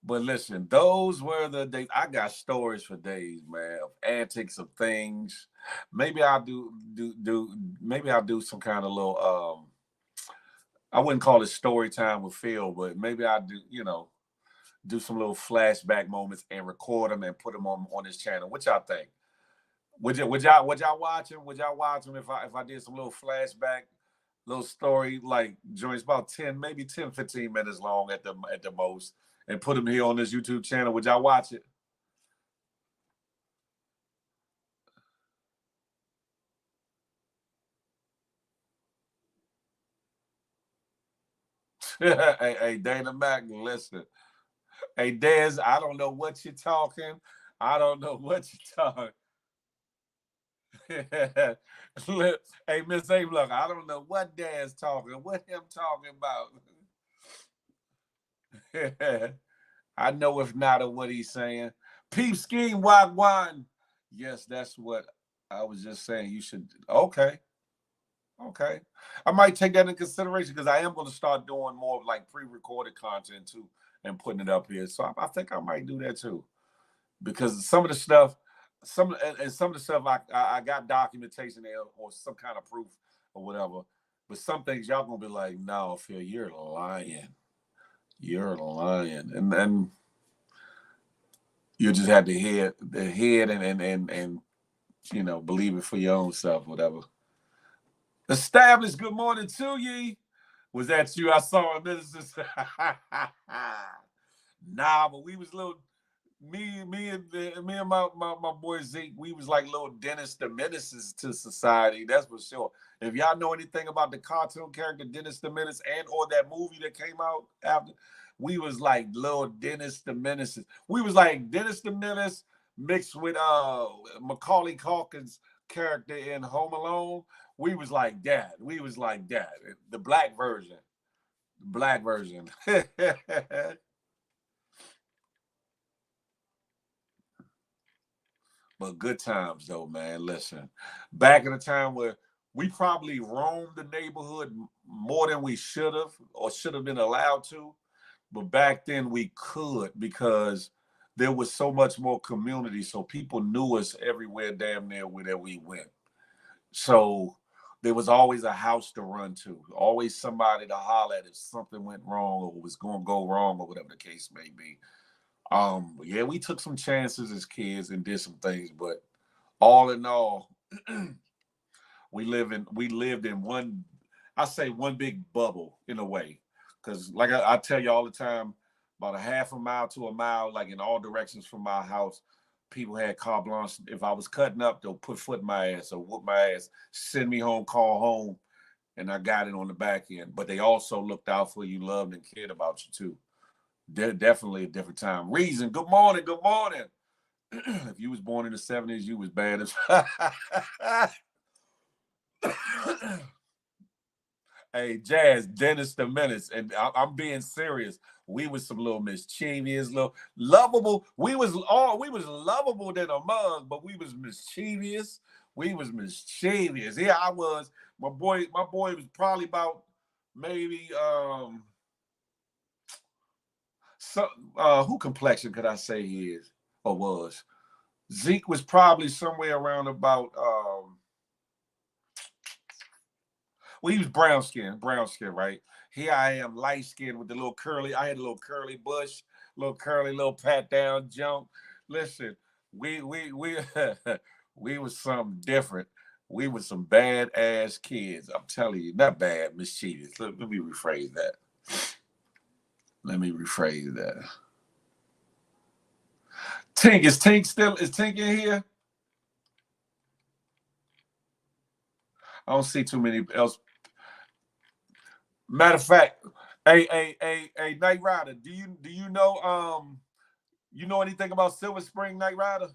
[SPEAKER 2] But listen, those were the days. I got stories for days, man, of antics of things. Maybe I'll do some kind of little I wouldn't call it story time with Phil, but maybe I'll do some little flashback moments and record them and put them on this channel. What y'all think? Would y'all watch them? Would y'all watch them if I did some little flashback, little story like joints about 10, maybe 10, 15 minutes long at the most, and put them here on this YouTube channel? Would y'all watch it? Hey, Dana Mack, listen. Hey, Dez, I don't know what you're talking. I don't know what you're talking. Hey, Miss A, look, I don't know what Dez talking. What him talking about? I know if not of what he's saying. Peep scheme, wagwan. Yes, that's what I was just saying. You should. Okay. I might take that into consideration because I am going to start doing more of like pre-recorded content too and putting it up here. So I think I might do that too, because some of the stuff I got documentation there or some kind of proof or whatever. But some things y'all gonna be like, no, Phil, you're lying. You're lying, and you just have to hear it and believe it for your own self, whatever. Established. Good morning to ye. Was that you? I saw a minister. Nah, but we was little. Me and my boy Zeke, we was like little Dennis the Menaces to society. That's for sure. If y'all know anything about the cartoon character Dennis the Menace and or that movie that came out after, we was like little Dennis the Menaces. We was like Dennis the Menace mixed with Macaulay Culkin's character in Home Alone. We was like that. The black version. But good times though, man. Listen, back in the time where we probably roamed the neighborhood more than we should have or should have been allowed to. But back then we could because there was so much more community. So people knew us everywhere damn near where we went. So there was always a house to run to, always somebody to holler at if something went wrong or was going to go wrong or whatever the case may be. Yeah, we took some chances as kids and did some things, but all in all, we lived in one big bubble in a way. Because like I tell you all the time, about a half a mile to a mile, like in all directions from my house, people had carte blanche. If I was cutting up, they'll put foot in my ass or whoop my ass, send me home, call home, and I got it on the back end. But they also looked out for you, loved and cared about you too. Definitely a different time. Reason, good morning. If you was born in the 70s, you was bad as Hey, Jazz, Dennis the Menace, and I'm being serious. We was some little mischievous, little lovable. We was lovable than a mug, but we was mischievous. Yeah, I was. My boy was probably about maybe so who complexion could I say he is or was? Zeke was probably somewhere around about well, he was brown skin, right? Here I am, light skin with the little curly. I had a little curly bush, little curly, little pat down jump. Listen, we we was something different. We were some bad ass kids. I'm telling you, not bad, mischievous. Let me rephrase that. Let me rephrase that. Tink, is Tink in here? I don't see too many else. Matter of fact, hey, Night Rider, do you know you know anything about Silver Spring, Night Rider?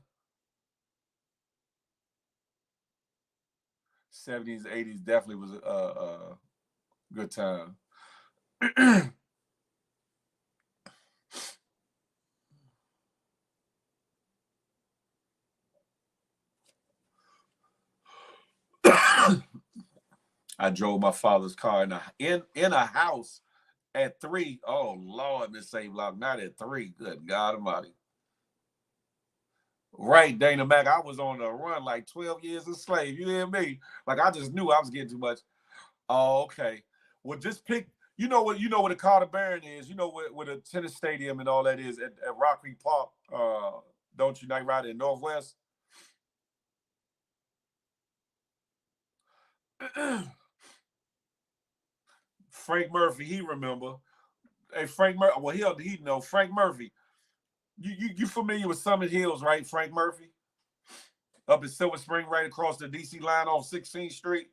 [SPEAKER 2] 70s, 80s definitely was a good time. I drove my father's car in a house at 3. Oh Lord, Miss St. Block, not at 3. Good God Almighty. Right, Dana Mac. I was on a run like 12 years a slave. You hear me? Like I just knew I was getting too much. Oh, okay. Well, just pick. You know what a Carter Barron is. You know what a tennis stadium and all that is at Rock Creek Park. Don't you, Night Rider in Northwest? Frank Murphy, he remember. Hey, Frank Murphy. Well, he know Frank Murphy. You familiar with Summit Hills, right? Frank Murphy up in Silver Spring, right across the DC line off 16th Street.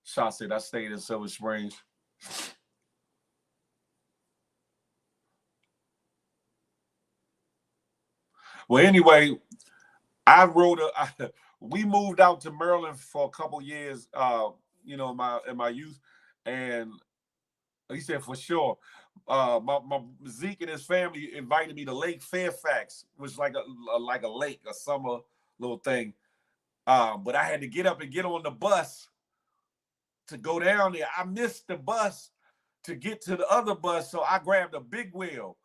[SPEAKER 2] Shaw said I stayed in Silver Springs. Well, anyway, I wrote we moved out to Maryland for a couple years, in my youth, and he said for sure. My Zeke and his family invited me to Lake Fairfax, which is like a lake, a summer little thing. But I had to get up and get on the bus to go down there. I missed the bus to get to the other bus, so I grabbed a big wheel.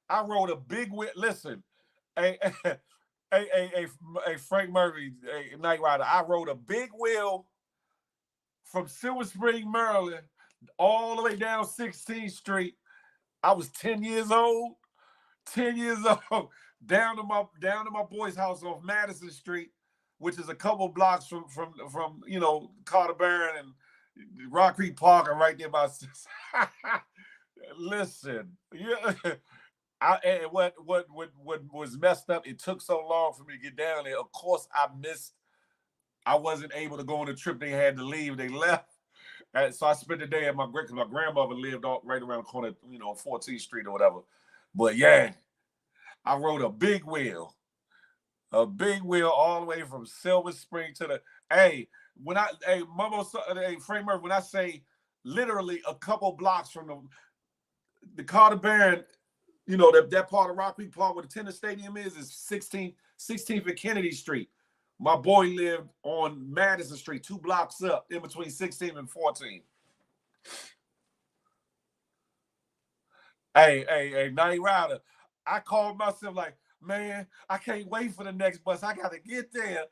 [SPEAKER 2] I rode a big wheel. Listen, hey, hey, Frank Murphy, hey, Night Rider. I rode a big wheel from Silver Spring, Maryland, all the way down 16th Street. I was 10 years old. 10 years old. Down to my boy's house off Madison Street, which is a couple blocks from Carter Barron and Rock Creek Park, and right there by. Listen, yeah. And what was messed up? It took so long for me to get down there. Of course, I missed. I wasn't able to go on the trip. They had to leave. They left. And so I spent the day at because my grandmother lived right around the corner, 14th Street or whatever. But yeah, I rode a big wheel all the way from Silver Spring to the. Frank Murphy, when I say literally a couple blocks from the Carter Barron, that part of Rock Creek Park where the tennis stadium is 16th and Kennedy Street. My boy lived on Madison Street, 2 blocks up, in between 16 and 14. Hey, Night Rider. I called myself like, man, I can't wait for the next bus. I got to get there.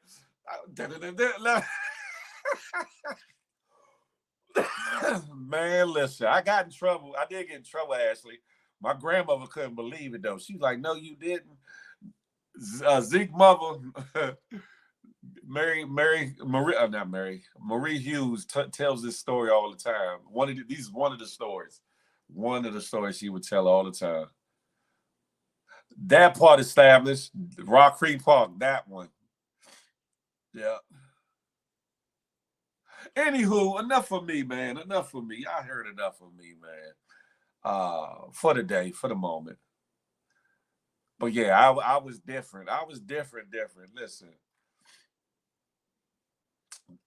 [SPEAKER 2] Man, listen, I got in trouble. I did get in trouble, Ashley. My grandmother couldn't believe it, though. She's like, no, you didn't. Zeke mother, Marie Hughes tells this story all the time. One of the stories. One of the stories she would tell all the time. That part established. Rock Creek Park, that one. Yeah. Anywho, enough of me, man. Enough of me. I heard enough of me, man. For the day, for the moment. But yeah, I was different. I was different. Listen,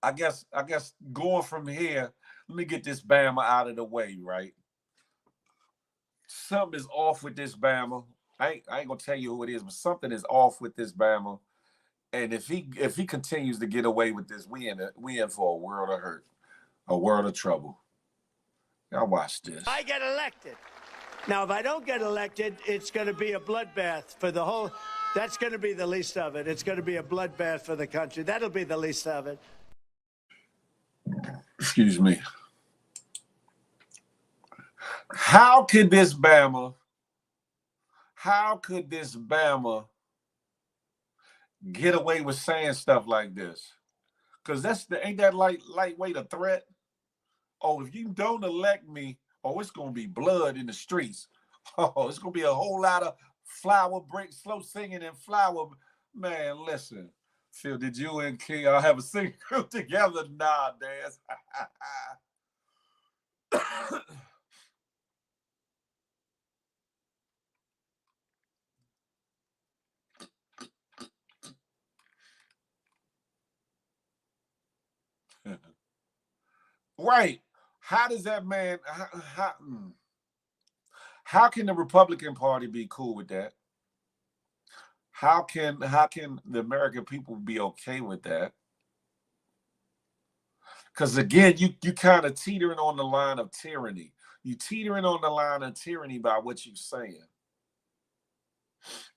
[SPEAKER 2] I guess going from here, let me get this Bama out of the way, right? Something is off with this Bama. I ain't gonna tell you who it is, but something is off with this Bama. And if he continues to get away with this, we in for a world of hurt. A world of trouble. Y'all watch this.
[SPEAKER 5] I get elected. Now, if I don't get elected, it's going to be a bloodbath for the whole. That's going to be the least of it. It's going to be a bloodbath for the country. That'll be the least of it.
[SPEAKER 2] Excuse me. How could this Bama get away with saying stuff like this? Because ain't that lightweight a threat? Oh, if you don't elect me, oh, it's gonna be blood in the streets. Oh, it's gonna be a whole lot of flower break, slow singing and flower. Man, listen. Phil, did you and Key have a singing group together? Nah, Daz. Right. How does that man, how can the Republican Party be cool with that? How can the American people be okay with that? Because again, you kind of teetering on the line of tyranny. You teetering on the line of tyranny by what you're saying.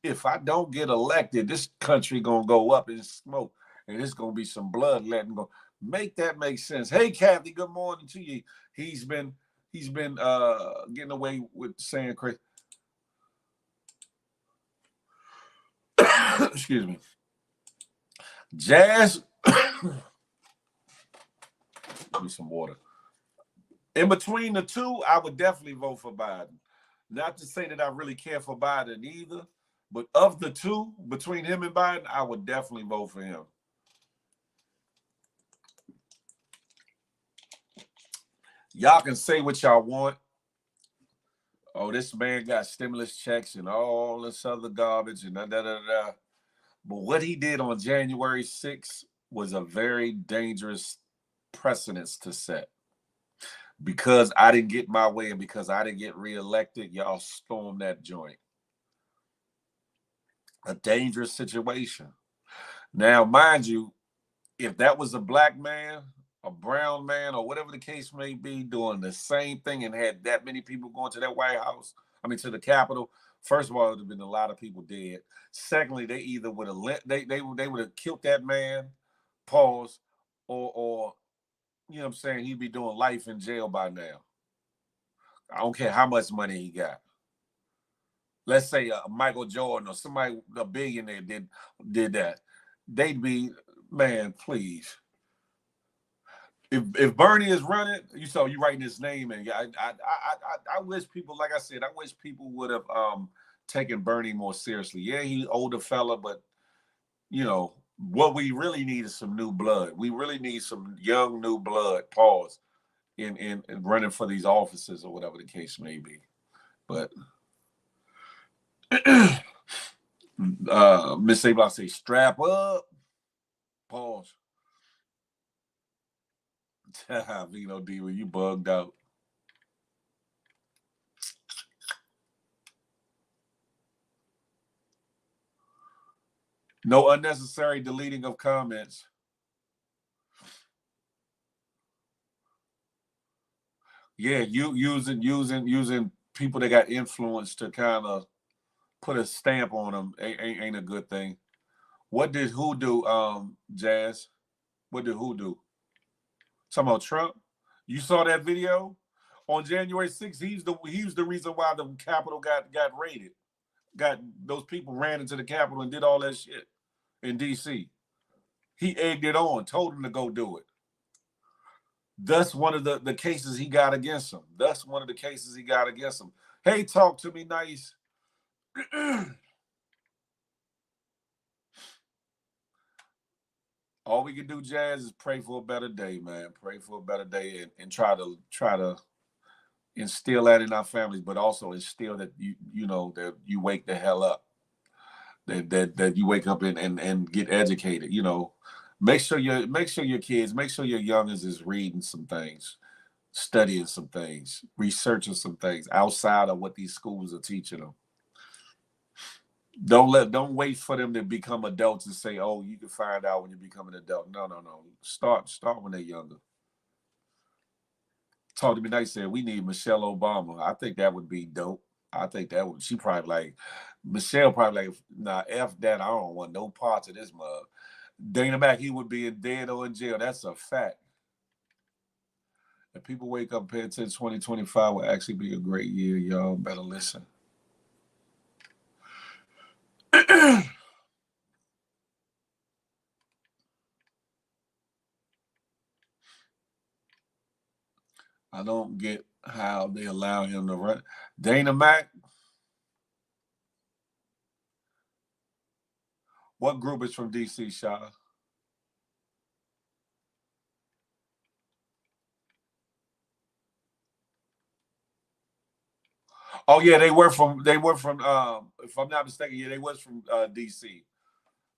[SPEAKER 2] If I don't get elected, this country gonna go up in smoke, and it's gonna be some blood letting go. Make that make sense. Hey, Kathy, good morning to you. He's been getting away with saying crazy. Excuse me. Jazz. Give me some water. In between the two, I would definitely vote for Biden. Not to say that I really care for Biden either, but of the two, between him and Biden, I would definitely vote for him. Y'all can say what y'all want. Oh, this man got stimulus checks and all this other garbage and da-da-da-da. But what he did on January 6th was a very dangerous precedence to set. Because I didn't get my way and because I didn't get reelected, y'all stormed that joint. A dangerous situation. Now, mind you, if that was a black man, a brown man, or whatever the case may be, doing the same thing and had that many people going to that White House, to the Capitol, first of all, it would have been a lot of people dead. Secondly, they either would have they would have killed that man, pause, or you know what I'm saying, he'd be doing life in jail by now. I don't care how much money he got. Let's say Michael Jordan or somebody, a billionaire, did that. They'd be, man, please. If Bernie is running, you writing his name, and I wish people, like I said, I wish people would have taken Bernie more seriously. Yeah, he's an older fella, but what we really need is some new blood. We really need some young new blood. Pause. In running for these offices or whatever the case may be, but Miss Sabla say strap up. Pause. Vino D, when you bugged out. No unnecessary deleting of comments. Yeah, you using people that got influence to kind of put a stamp on them ain't a good thing. What did who do, Jazz? What did who do? Talking about Trump? You saw that video on January 6th. He was the reason why the Capitol got raided. Those people ran into the Capitol and did all that shit in D.C. He egged it on, told him to go do it. That's one of the cases he got against him. Hey, talk to me nice. All we can do, Jazz, is pray for a better day, man. Pray for a better day and try to instill that in our families, but also instill that that you wake the hell up. That you wake up and get educated. Make sure your kids, make sure your youngins is reading some things, studying some things, researching some things outside of what these schools are teaching them. Don't wait for them to become adults and say, oh, you can find out when you become an adult. No. Start when they're younger. Talk to me nice said we need Michelle Obama. I think that would be dope. I think that would. She probably like Michelle. Probably like nah. F that. I don't want no parts of this mug. Dana Mack. He would be dead or in jail. That's a fact. If people wake up and pay attention, 2025 will actually be a great year. Y'all better listen. I don't get how they allow him to run. Dana Mack. What group is from DC, Shada? Oh yeah, they were from if I'm not mistaken, yeah, they was from DC.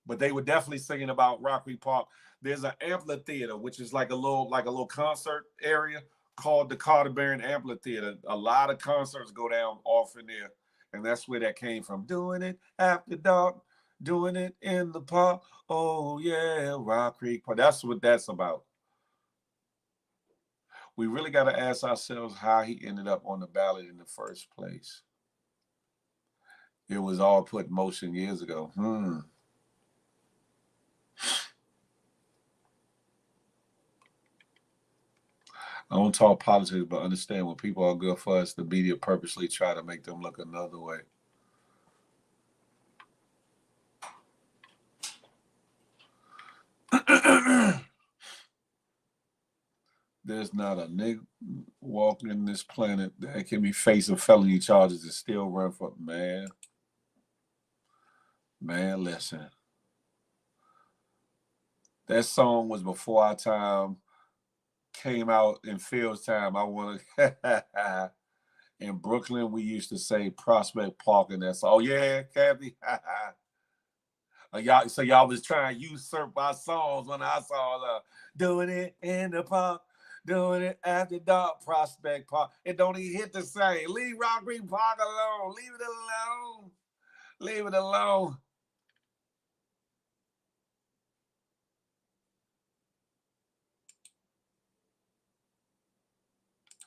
[SPEAKER 2] But they were definitely singing about Rock Creek Park. There's an amphitheater, which is like a little concert area called the Carter Barron Amphitheater. A lot of concerts go down off in there, and that's where that came from. Doing it after dark, doing it in the park. Oh yeah, Rock Creek Park. That's what that's about. We really got to ask ourselves how he ended up on the ballot in the first place. It was all put in motion years ago. I don't talk politics, but understand when people are good for us, the media purposely try to make them look another way. There's not a nigga walking this planet that can be facing felony charges and still run for man. Man, listen. That song was before our time. Came out in Phil's time. I want to. In Brooklyn, we used to say Prospect Park, and that's oh yeah, Kathy. y'all was trying to usurp our songs when I saw doing it in the park, doing it after dark, Prospect Park. It don't even hit the same. Leave Rock Creek Park alone. Leave it alone. Leave it alone.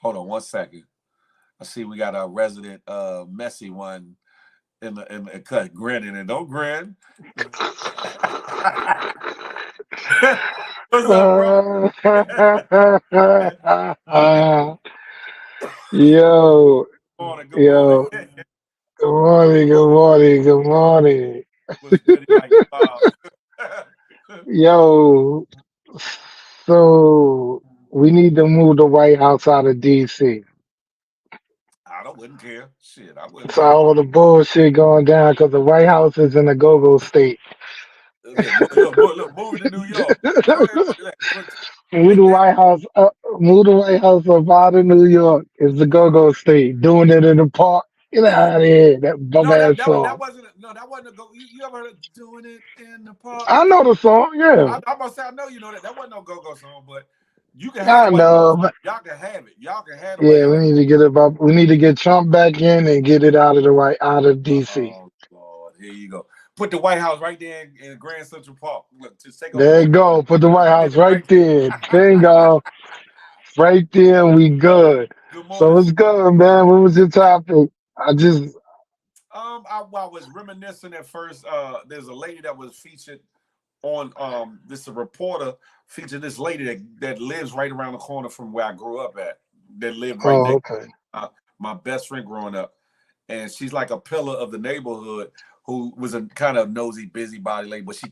[SPEAKER 2] Hold on 1 second. I see we got our resident messy one in the cut grinning and don't grin. What's up, bro?
[SPEAKER 6] Yo,
[SPEAKER 2] Good
[SPEAKER 6] yo,
[SPEAKER 2] morning.
[SPEAKER 6] good morning, good morning.
[SPEAKER 2] What's good? Like,
[SPEAKER 6] Yo, so we need to move the White House out of DC.
[SPEAKER 2] wouldn't care. Shit, I wouldn't
[SPEAKER 6] So
[SPEAKER 2] care.
[SPEAKER 6] all the bullshit going down because the White House is in a go-go state.
[SPEAKER 2] Look, move to New York. Go ahead,
[SPEAKER 6] Move the White House up, move the White House up out of New York. It's the go-go state. Doing it in the park. Get out of here. That bum
[SPEAKER 2] No,
[SPEAKER 6] ass
[SPEAKER 2] that
[SPEAKER 6] song.
[SPEAKER 2] wasn't a go. You ever heard of doing it in the park?
[SPEAKER 6] I know the song, yeah.
[SPEAKER 2] I'm gonna say I know you know that. That wasn't no go-go song, but you can have
[SPEAKER 6] I
[SPEAKER 2] the White
[SPEAKER 6] know,
[SPEAKER 2] House.
[SPEAKER 6] but
[SPEAKER 2] Y'all can have it. Y'all can have the White
[SPEAKER 6] yeah, we
[SPEAKER 2] House.
[SPEAKER 6] need to get it up. We need to get Trump back in and get it out of the White out of DC.
[SPEAKER 2] Oh Lord, here you go. Put the White House right there in Grand Central Park. Look, just take over.
[SPEAKER 6] There you go. Put the White House right
[SPEAKER 2] Right
[SPEAKER 6] there. Bingo. Right there, we good.
[SPEAKER 2] Good
[SPEAKER 6] So
[SPEAKER 2] morning.
[SPEAKER 6] it's good, man. What was your topic?
[SPEAKER 2] I was reminiscing at first. There's a lady that was featured on this a reporter featured this lady that lives right around the corner from where I grew up at. That lived right next.
[SPEAKER 6] Okay.
[SPEAKER 2] My best friend growing up, and she's like a pillar of the neighborhood. Who was a kind of nosy, busybody lady, but she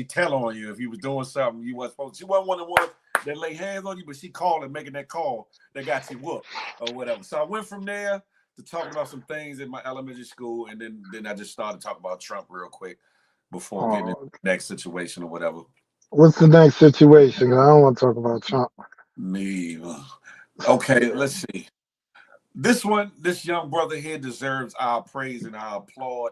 [SPEAKER 2] tell on you if you was doing something you wasn't supposed to. She wasn't one of the ones that lay hands on you, but she called and making that call that got you whooped or whatever. So I went from there to talking about some things in my elementary school, and then I just started talking about Trump real quick before getting into the next situation or whatever.
[SPEAKER 6] What's the next situation? I don't want to talk about Trump.
[SPEAKER 2] Me. Okay, let's see. This young brother here deserves our praise and our applaud.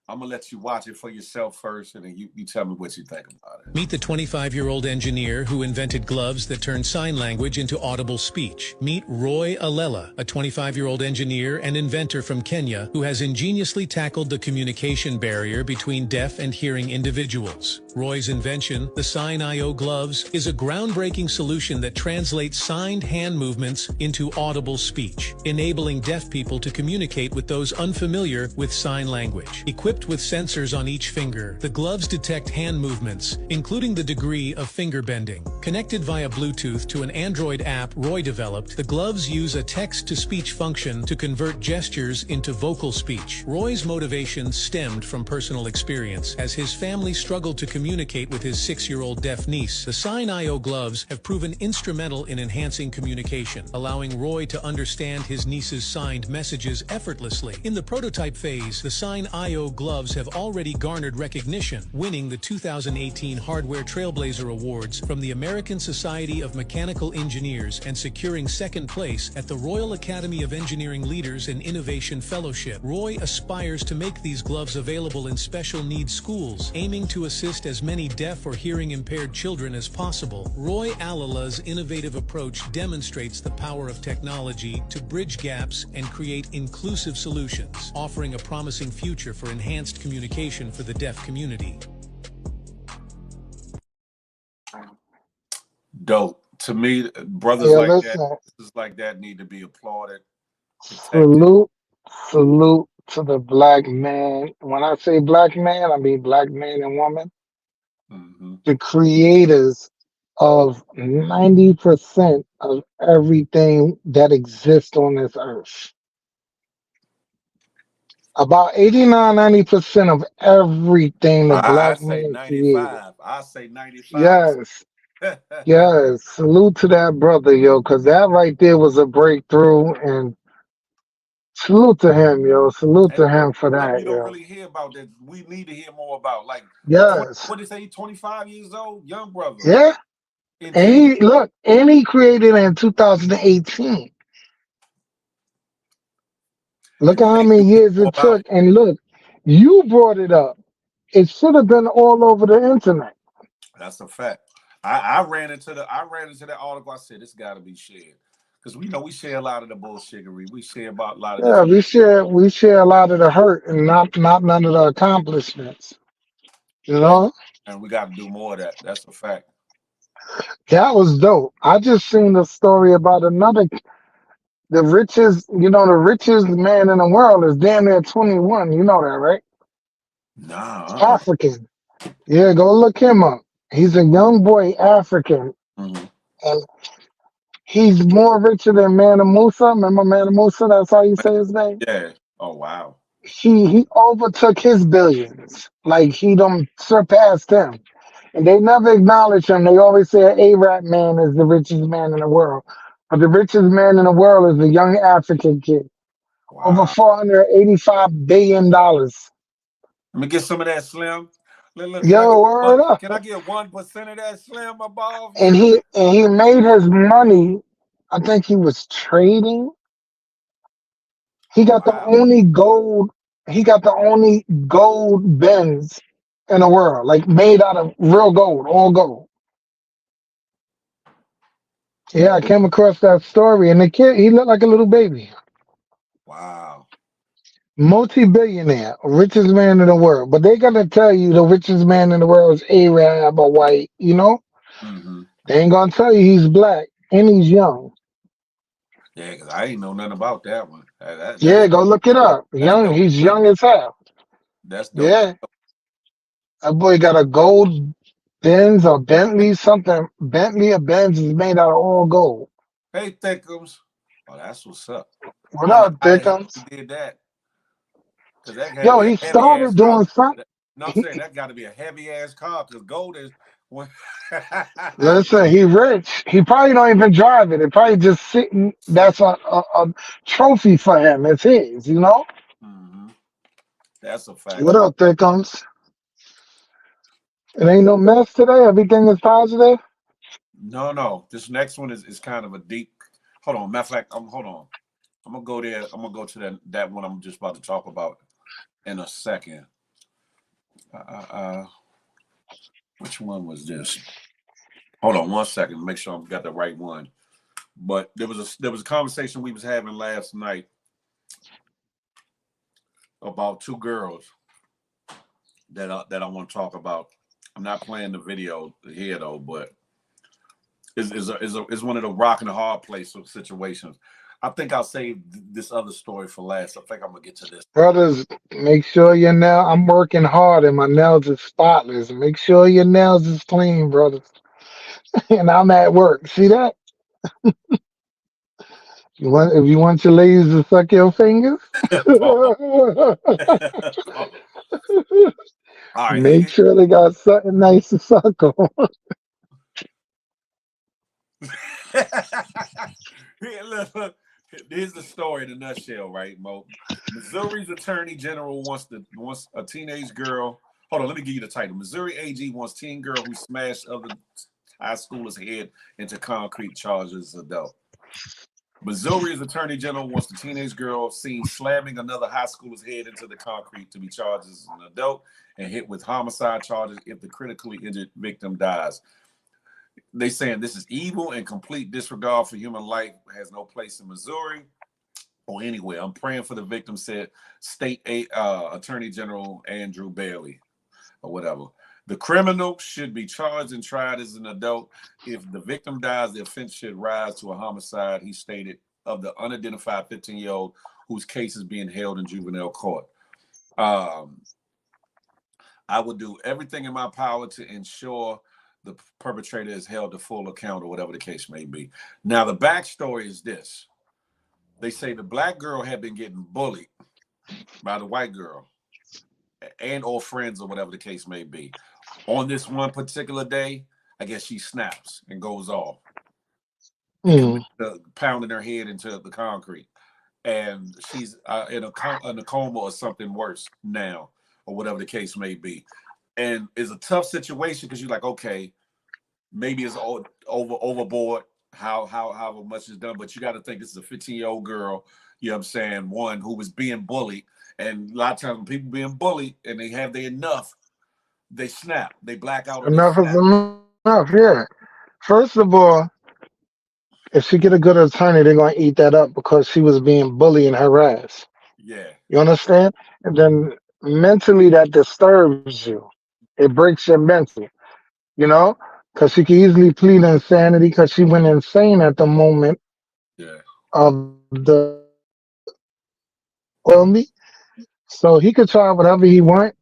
[SPEAKER 2] I'm going to let you watch it for yourself first, and then you tell me what you think about it.
[SPEAKER 7] Meet the 25-year-old engineer who invented gloves that turn sign language into audible speech. Meet Roy Alela, a 25-year-old engineer and inventor from Kenya who has ingeniously tackled the communication barrier between deaf and hearing individuals. Roy's invention, the Sign.io gloves, is a groundbreaking solution that translates signed hand movements into audible speech, enabling deaf people to communicate with those unfamiliar with sign language. Equipped with sensors on each finger, the gloves detect hand movements, including the degree of finger bending. Connected via Bluetooth to an Android app Roy developed, the gloves use a text-to-speech function to convert gestures into vocal speech. Roy's motivation stemmed from personal experience. As his family struggled to communicate with his 6-year-old deaf niece, the Sign.io gloves have proven instrumental in enhancing communication, allowing Roy to understand his niece's signed messages effortlessly. In the prototype phase, the Sign.io gloves have already garnered recognition, winning the 2018 Hardware Trailblazer Awards from the American Society of Mechanical Engineers and securing second place at the Royal Academy of Engineering Leaders and Innovation Fellowship. Roy aspires to make these gloves available in special needs schools, aiming to assist as many deaf or hearing impaired children as possible. Roy Alala's innovative approach demonstrates the power of technology to bridge gaps and create inclusive solutions, offering a promising future for enhanced communication for the deaf community.
[SPEAKER 2] Dope. To me, brothers
[SPEAKER 6] Yeah,
[SPEAKER 2] like that,
[SPEAKER 6] listen.
[SPEAKER 2] sisters like that need to be applauded, protected.
[SPEAKER 6] Salute, salute to the black man. When I say black man, I mean black man and woman.
[SPEAKER 2] Hmm.
[SPEAKER 6] The creators of 90% of everything that exists on this earth. About 89, 90% of everything the
[SPEAKER 2] I
[SPEAKER 6] black
[SPEAKER 2] say
[SPEAKER 6] man created.
[SPEAKER 2] 95. I say 95.
[SPEAKER 6] Yes, yes. Salute to that brother, yo, because that right there was a breakthrough. And salute to him, yo. Salute
[SPEAKER 2] And
[SPEAKER 6] to him for
[SPEAKER 2] something
[SPEAKER 6] that,
[SPEAKER 2] you don't
[SPEAKER 6] yo.
[SPEAKER 2] really hear about that we need to hear more about. Like 20,
[SPEAKER 6] Yes.
[SPEAKER 2] what did they say, 25 years old? Young brother.
[SPEAKER 6] Yeah. And
[SPEAKER 2] Ingenious.
[SPEAKER 6] he, look, and he created in 2018. Look
[SPEAKER 2] And
[SPEAKER 6] at
[SPEAKER 2] we
[SPEAKER 6] how
[SPEAKER 2] need to
[SPEAKER 6] many
[SPEAKER 2] hear
[SPEAKER 6] years
[SPEAKER 2] more
[SPEAKER 6] it
[SPEAKER 2] about
[SPEAKER 6] took. And look, you brought it up. It should have been all over the internet.
[SPEAKER 2] it. That's a fact. I ran into that article. I said this gotta be shared. Because we know we share a lot of the bullshittery. We share about a lot of this.
[SPEAKER 6] Yeah, we share a lot of the hurt and not none of the accomplishments. You
[SPEAKER 2] And
[SPEAKER 6] know?
[SPEAKER 2] and we gotta do more of that. That's a fact.
[SPEAKER 6] That was dope. I just seen the story about the richest man in the world is damn near 21. You know that, right?
[SPEAKER 2] Nah.
[SPEAKER 6] African. Yeah, go look him up. He's a young boy, African,
[SPEAKER 2] Hmm.
[SPEAKER 6] and he's more richer than Manna Musa. Remember Manna Musa? That's how you say his name.
[SPEAKER 2] Yeah. Oh wow.
[SPEAKER 6] He overtook his billions. Like he done surpassed him. And they never acknowledge him. They always say an Arab man is the richest man in the world. But the richest man in the world is a young African kid. Over
[SPEAKER 2] Wow.
[SPEAKER 6] $485 billion.
[SPEAKER 2] Let me get some of that Slim. Look, can I get
[SPEAKER 6] Yo, word up.
[SPEAKER 2] can I get 1% of that Slim above
[SPEAKER 6] And
[SPEAKER 2] you?
[SPEAKER 6] he made his money. I think he was trading. He
[SPEAKER 2] Oh
[SPEAKER 6] got the
[SPEAKER 2] wow.
[SPEAKER 6] only gold. He got the only gold Benz in the world, like made out of real gold, all gold. Yeah, I came across that story, and the kid, he looked like a little baby.
[SPEAKER 2] Wow.
[SPEAKER 6] Multi-billionaire, richest man in the world. But they gonna tell you the richest man in the world is Arab or white. You know,
[SPEAKER 2] Hmm.
[SPEAKER 6] they ain't gonna tell you he's black and he's young.
[SPEAKER 2] Yeah, because I ain't know nothing about that one.
[SPEAKER 6] Yeah, go look it up.
[SPEAKER 2] That's
[SPEAKER 6] Young,
[SPEAKER 2] dope.
[SPEAKER 6] he's young as hell.
[SPEAKER 2] That's dope.
[SPEAKER 6] Yeah, that boy got a gold Benz or Bentley, something. Bentley or Benz is made out of all gold.
[SPEAKER 2] Hey, Thickums. Oh, that's what's up.
[SPEAKER 6] What
[SPEAKER 2] I don't know
[SPEAKER 6] up,
[SPEAKER 2] how the hell he
[SPEAKER 6] Dickens?
[SPEAKER 2] did that. Because that had to
[SPEAKER 6] Yo,
[SPEAKER 2] be a
[SPEAKER 6] he
[SPEAKER 2] heavy ass
[SPEAKER 6] started
[SPEAKER 2] car.
[SPEAKER 6] doing something.
[SPEAKER 2] No, I'm saying that got to be a heavy ass car because gold is when
[SPEAKER 6] Listen, he rich. He probably don't even drive it. It probably just sitting. That's a trophy for him. It's his, you know.
[SPEAKER 2] hmm. That's a fact.
[SPEAKER 6] What up, Thickums? It ain't no mess today. Everything is positive.
[SPEAKER 2] No, no. This next one is kind of a deep. Hold on. Matter of fact, hold on. I'm gonna go there. I'm gonna go to that one I'm just about to talk about in a second. Which one was this? Hold on 1 second. Make sure I've got the right one. But there was a conversation we was having last night about two girls that I want to talk about. I'm not playing the video here though, but is one of the rock and a hard place situations. I think I'll save this other story for last. I think I'm gonna get to this.
[SPEAKER 6] Brothers, make sure your nail. I'm working hard and my nails is spotless. Make sure your nails is clean, brothers. And I'm at work. See that? If you want your ladies to suck your fingers,
[SPEAKER 2] Paul. Paul. All right,
[SPEAKER 6] make sure they got something nice to suck on.
[SPEAKER 2] Here, look, here's the story in a nutshell, right, Mo? Missouri's Attorney General wants a teenage girl. Hold on, let me give you the title. Missouri AG wants teen girl who smashed other high schoolers' head into concrete charges as adult. Missouri's Attorney General wants the teenage girl seen slamming another high schooler's head into the concrete to be charged as an adult and hit with homicide charges if the critically injured victim dies. They saying this is evil and complete disregard for human life, has no place in Missouri or anywhere. I'm praying for the victim, said State Attorney General Andrew Bailey or whatever. The criminal should be charged and tried as an adult. If the victim dies, the offense should rise to a homicide, he stated, of the unidentified 15-year-old whose case is being held in juvenile court. I will do everything in my power to ensure the perpetrator is held to full account or whatever the case may be. Now, the backstory is this. They say the black girl had been getting bullied by the white girl and or friends or whatever the case may be. On this one particular day, I guess she snaps and goes off, pounding her head into the concrete. And she's in a coma or something worse now, or whatever the case may be. And it's a tough situation because you're like, okay, maybe it's overboard how much is done, but you got to think this is a 15-year-old girl, you know what I'm saying, one who was being bullied. And a lot of times when people being bullied and they have their enough, they snap, they black out, or they
[SPEAKER 6] Enough is
[SPEAKER 2] snap.
[SPEAKER 6] enough. Yeah. First of all, if she get a good attorney, they're gonna eat that up because she was being bullied and harassed.
[SPEAKER 2] Yeah.
[SPEAKER 6] You understand? And then mentally, that disturbs you. It breaks your mental. You know, because she could easily plead insanity because she went insane at the moment
[SPEAKER 2] Yeah.
[SPEAKER 6] of the me. So he could try whatever he want.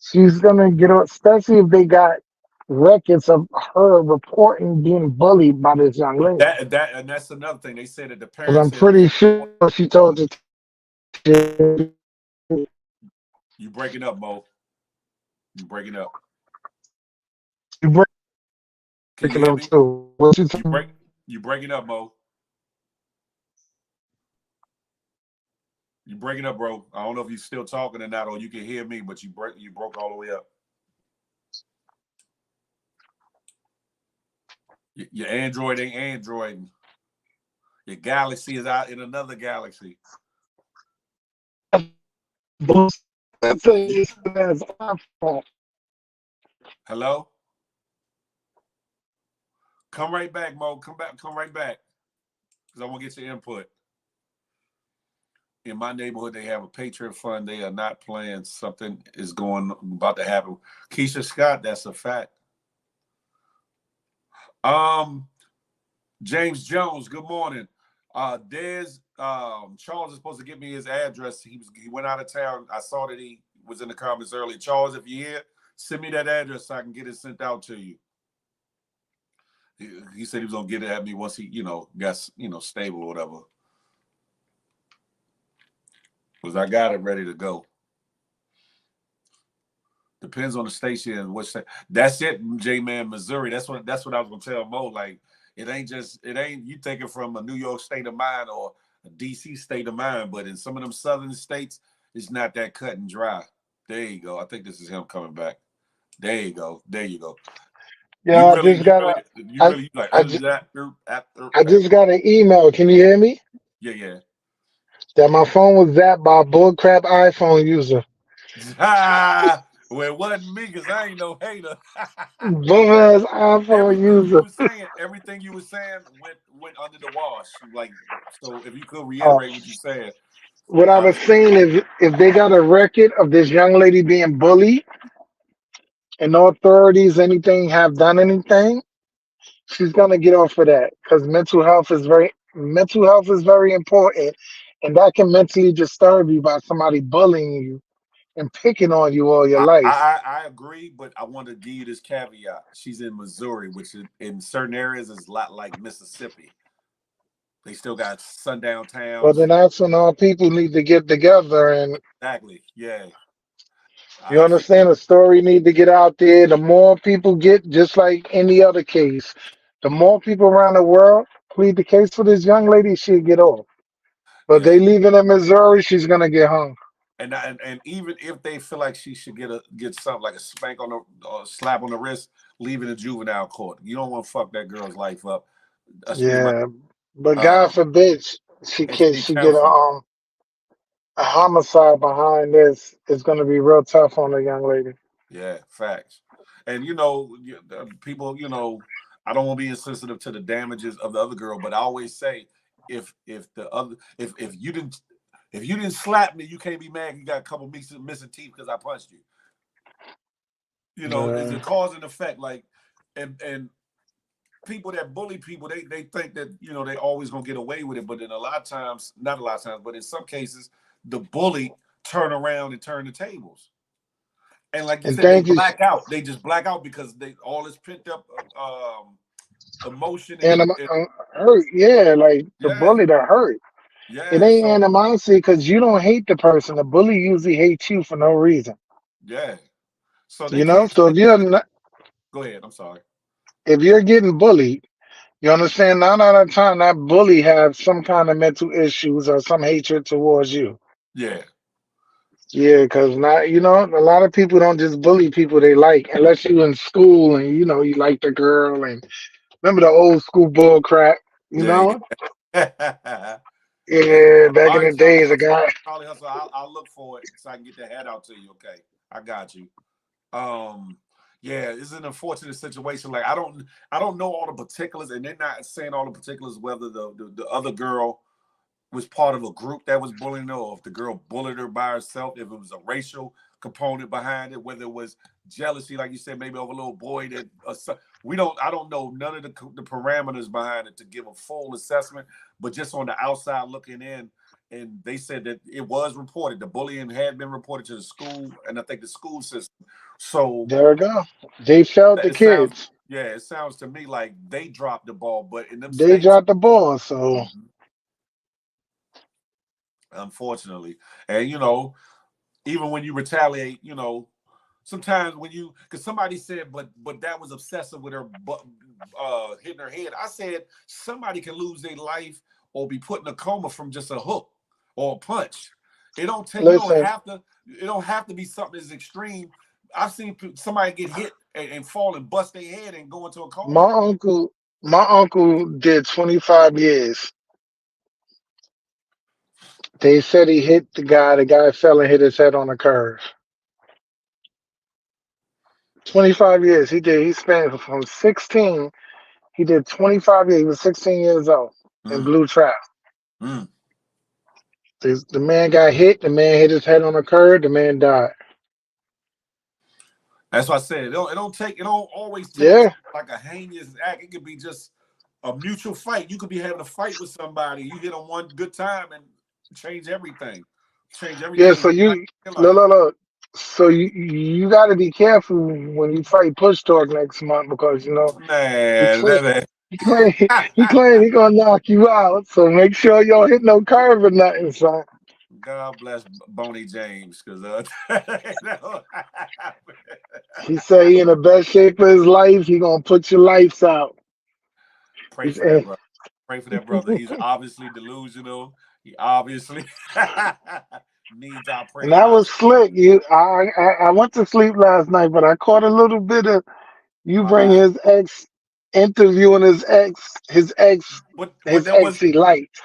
[SPEAKER 6] She's gonna get up, especially if they got records of her reporting being bullied by this young lady.
[SPEAKER 2] And that's another thing. They said that the
[SPEAKER 6] Because
[SPEAKER 2] parents
[SPEAKER 6] I'm
[SPEAKER 2] said
[SPEAKER 6] pretty sure she told the
[SPEAKER 2] you breaking up, Mo. You breaking up.
[SPEAKER 6] you break
[SPEAKER 2] Can you hear
[SPEAKER 6] them
[SPEAKER 2] me?
[SPEAKER 6] too. What she
[SPEAKER 2] You breaking up, Mo. You breaking up, bro. I don't know if you're still talking or not, or you can hear me, but you broke all the way up. Your Android ain't Android. Your Galaxy is out in another galaxy.
[SPEAKER 6] That's iPhone.
[SPEAKER 2] Hello? Come right back, Mo. Come right back. Because I want to get your input. In my neighborhood, they have a Patriot Fund. They are not playing. Something is about to happen. Keisha Scott, that's a fact. James Jones, good morning. Charles is supposed to give me his address. He went out of town. I saw that he was in the comments earlier. Charles, if you're here, send me that address so I can get it sent out to you. He said he was gonna get it at me once he, got stable or whatever. Because I got it ready to go. Depends on the station and what state. That's it, J-Man, Missouri. That's what I was gonna tell Mo. Like, it ain't you taking from a New York state of mind or a DC state of mind, but in some of them southern states, it's not that cut and dry. There you go. I think this is him coming back. There you go.
[SPEAKER 6] Yeah, I just got I just got an email. Can you hear me?
[SPEAKER 2] Yeah.
[SPEAKER 6] That my phone was zapped by a bullcrap iPhone user.
[SPEAKER 2] Well, it wasn't me because I ain't no hater.
[SPEAKER 6] Bull-ass iPhone user.
[SPEAKER 2] Everything you were saying went under the wash. Like, so if you could reiterate what you said.
[SPEAKER 6] What I was saying is, if they got a record of this young lady being bullied and no authorities, anything, have done anything, she's gonna get off of that because mental health is very important, and that can mentally disturb you by somebody bullying you and picking on you all your life.
[SPEAKER 2] I agree, but I want to give you this caveat. She's in Missouri, which in certain areas is a lot like Mississippi. They still got sundown
[SPEAKER 6] But
[SPEAKER 2] towns.
[SPEAKER 6] then that's when all people need to get together, and
[SPEAKER 2] Exactly. Yeah.
[SPEAKER 6] you
[SPEAKER 2] I feel
[SPEAKER 6] understand, the story need to get out there. The more people get, just like any other case, the more people around the world plead the case for this young lady, she'll get off. But
[SPEAKER 2] yeah.
[SPEAKER 6] they leaving in Missouri, she's gonna get hung.
[SPEAKER 2] And even if they feel like she should get something like a spank on the or slap on the wrist, leave it in juvenile court. You don't want to fuck that girl's life up. Excuse my
[SPEAKER 6] Yeah, but God
[SPEAKER 2] um
[SPEAKER 6] forbid
[SPEAKER 2] and stay
[SPEAKER 6] she get
[SPEAKER 2] careful.
[SPEAKER 6] a homicide behind this. It's gonna be real tough on the young lady.
[SPEAKER 2] Yeah, facts. And people, I don't want to be insensitive to the damages of the other girl, but I always say if you didn't slap me, you can't be mad. You got a couple missing teeth because I punched you. It's a
[SPEAKER 6] Uh,
[SPEAKER 2] cause and effect. Like, and people that bully people, they think that they always gonna get away with it, but in a lot of times, not a lot of times, but in some cases, the bully turn around and turn the tables. And like you
[SPEAKER 6] and
[SPEAKER 2] said, they
[SPEAKER 6] thank you,
[SPEAKER 2] black out. They just black out because they all this pent up emotion
[SPEAKER 6] and
[SPEAKER 2] and
[SPEAKER 6] hurt. Yeah, like the
[SPEAKER 2] yeah,
[SPEAKER 6] bully that hurt. It
[SPEAKER 2] yeah.
[SPEAKER 6] ain't
[SPEAKER 2] So
[SPEAKER 6] animosity because you don't hate the person. The bully usually hates you for no reason.
[SPEAKER 2] yeah, so they
[SPEAKER 6] You know,
[SPEAKER 2] can't.
[SPEAKER 6] so
[SPEAKER 2] Go ahead. I'm sorry.
[SPEAKER 6] if you're getting bullied, you understand, 9 out of 10 that bully have some kind of mental issues or some hatred towards you.
[SPEAKER 2] Yeah,
[SPEAKER 6] Yeah, because not, a lot of people don't just bully people they like, unless you in school and you like the girl and remember the old school bull crap, you
[SPEAKER 2] yeah,
[SPEAKER 6] know?
[SPEAKER 2] yeah. Yeah.
[SPEAKER 6] Yeah, back
[SPEAKER 2] All
[SPEAKER 6] in
[SPEAKER 2] right,
[SPEAKER 6] the
[SPEAKER 2] Charlie
[SPEAKER 6] days, a
[SPEAKER 2] Hustle.
[SPEAKER 6] guy.
[SPEAKER 2] Charlie Hustle. I'll look for it so I can get the head out to you. Okay, I got you. Um, yeah, it's an unfortunate situation. Like I don't know all the particulars, and they're not saying all the particulars whether the other girl was part of a group that was bullying her, or if the girl bullied her by herself, if it was a racial component behind it, whether it was jealousy, like you said, maybe over a little boy that I don't know none of the parameters behind it to give a full assessment, but just on the outside looking in, and they said that it was reported, the bullying had been reported to the school, and I think the school system. So
[SPEAKER 6] There we go. They felt the
[SPEAKER 2] it sounds,
[SPEAKER 6] kids.
[SPEAKER 2] yeah, it sounds to me like they dropped the ball, but in them
[SPEAKER 6] They
[SPEAKER 2] same,
[SPEAKER 6] dropped the ball. So
[SPEAKER 2] mhm, unfortunately, and even when you retaliate, sometimes when because somebody said, but that was obsessive with her, but hitting her head. I said somebody can lose their life or be put in a coma from just a hook or a punch. It don't take. You don't
[SPEAKER 6] listen,
[SPEAKER 2] have to. It don't have to be something as extreme. I've seen somebody get hit and fall and bust their head and go into a coma.
[SPEAKER 6] my uncle, my uncle did 25 years. They said he hit the guy. The guy fell and hit his head on a curve. 25 years. He did. He spent from 16. He did 25 years. He was 16 years old in
[SPEAKER 2] Mm,
[SPEAKER 6] Blue Trap.
[SPEAKER 2] mm.
[SPEAKER 6] The man got hit. The man hit his head on a curve. The man died.
[SPEAKER 2] That's what I said. It don't take. It don't always take
[SPEAKER 6] Yeah.
[SPEAKER 2] like a heinous act. It could be just a mutual fight. You could be having a fight with somebody. You hit them one good time and change everything. Change
[SPEAKER 6] Yeah.
[SPEAKER 2] everything in
[SPEAKER 6] So
[SPEAKER 2] your
[SPEAKER 6] look,
[SPEAKER 2] life.
[SPEAKER 6] look, look. So you got to be careful when you fight Push Talk next month because he
[SPEAKER 2] Man,
[SPEAKER 6] claim he claim he claim he gonna knock you out. So make sure you don't hit no curve or nothing, son.
[SPEAKER 2] God bless Boney James, because
[SPEAKER 6] He say he in the best shape of his life. He gonna put your lights out.
[SPEAKER 2] pray
[SPEAKER 6] He's,
[SPEAKER 2] for that brother. Pray for that brother. He's obviously delusional. He obviously needs our
[SPEAKER 6] and that
[SPEAKER 2] prayers.
[SPEAKER 6] was slick. I went to sleep last night, but I caught a little bit of you bring
[SPEAKER 2] Uh,
[SPEAKER 6] his ex interviewing
[SPEAKER 2] but
[SPEAKER 6] his
[SPEAKER 2] there
[SPEAKER 6] ex
[SPEAKER 2] was
[SPEAKER 6] he liked.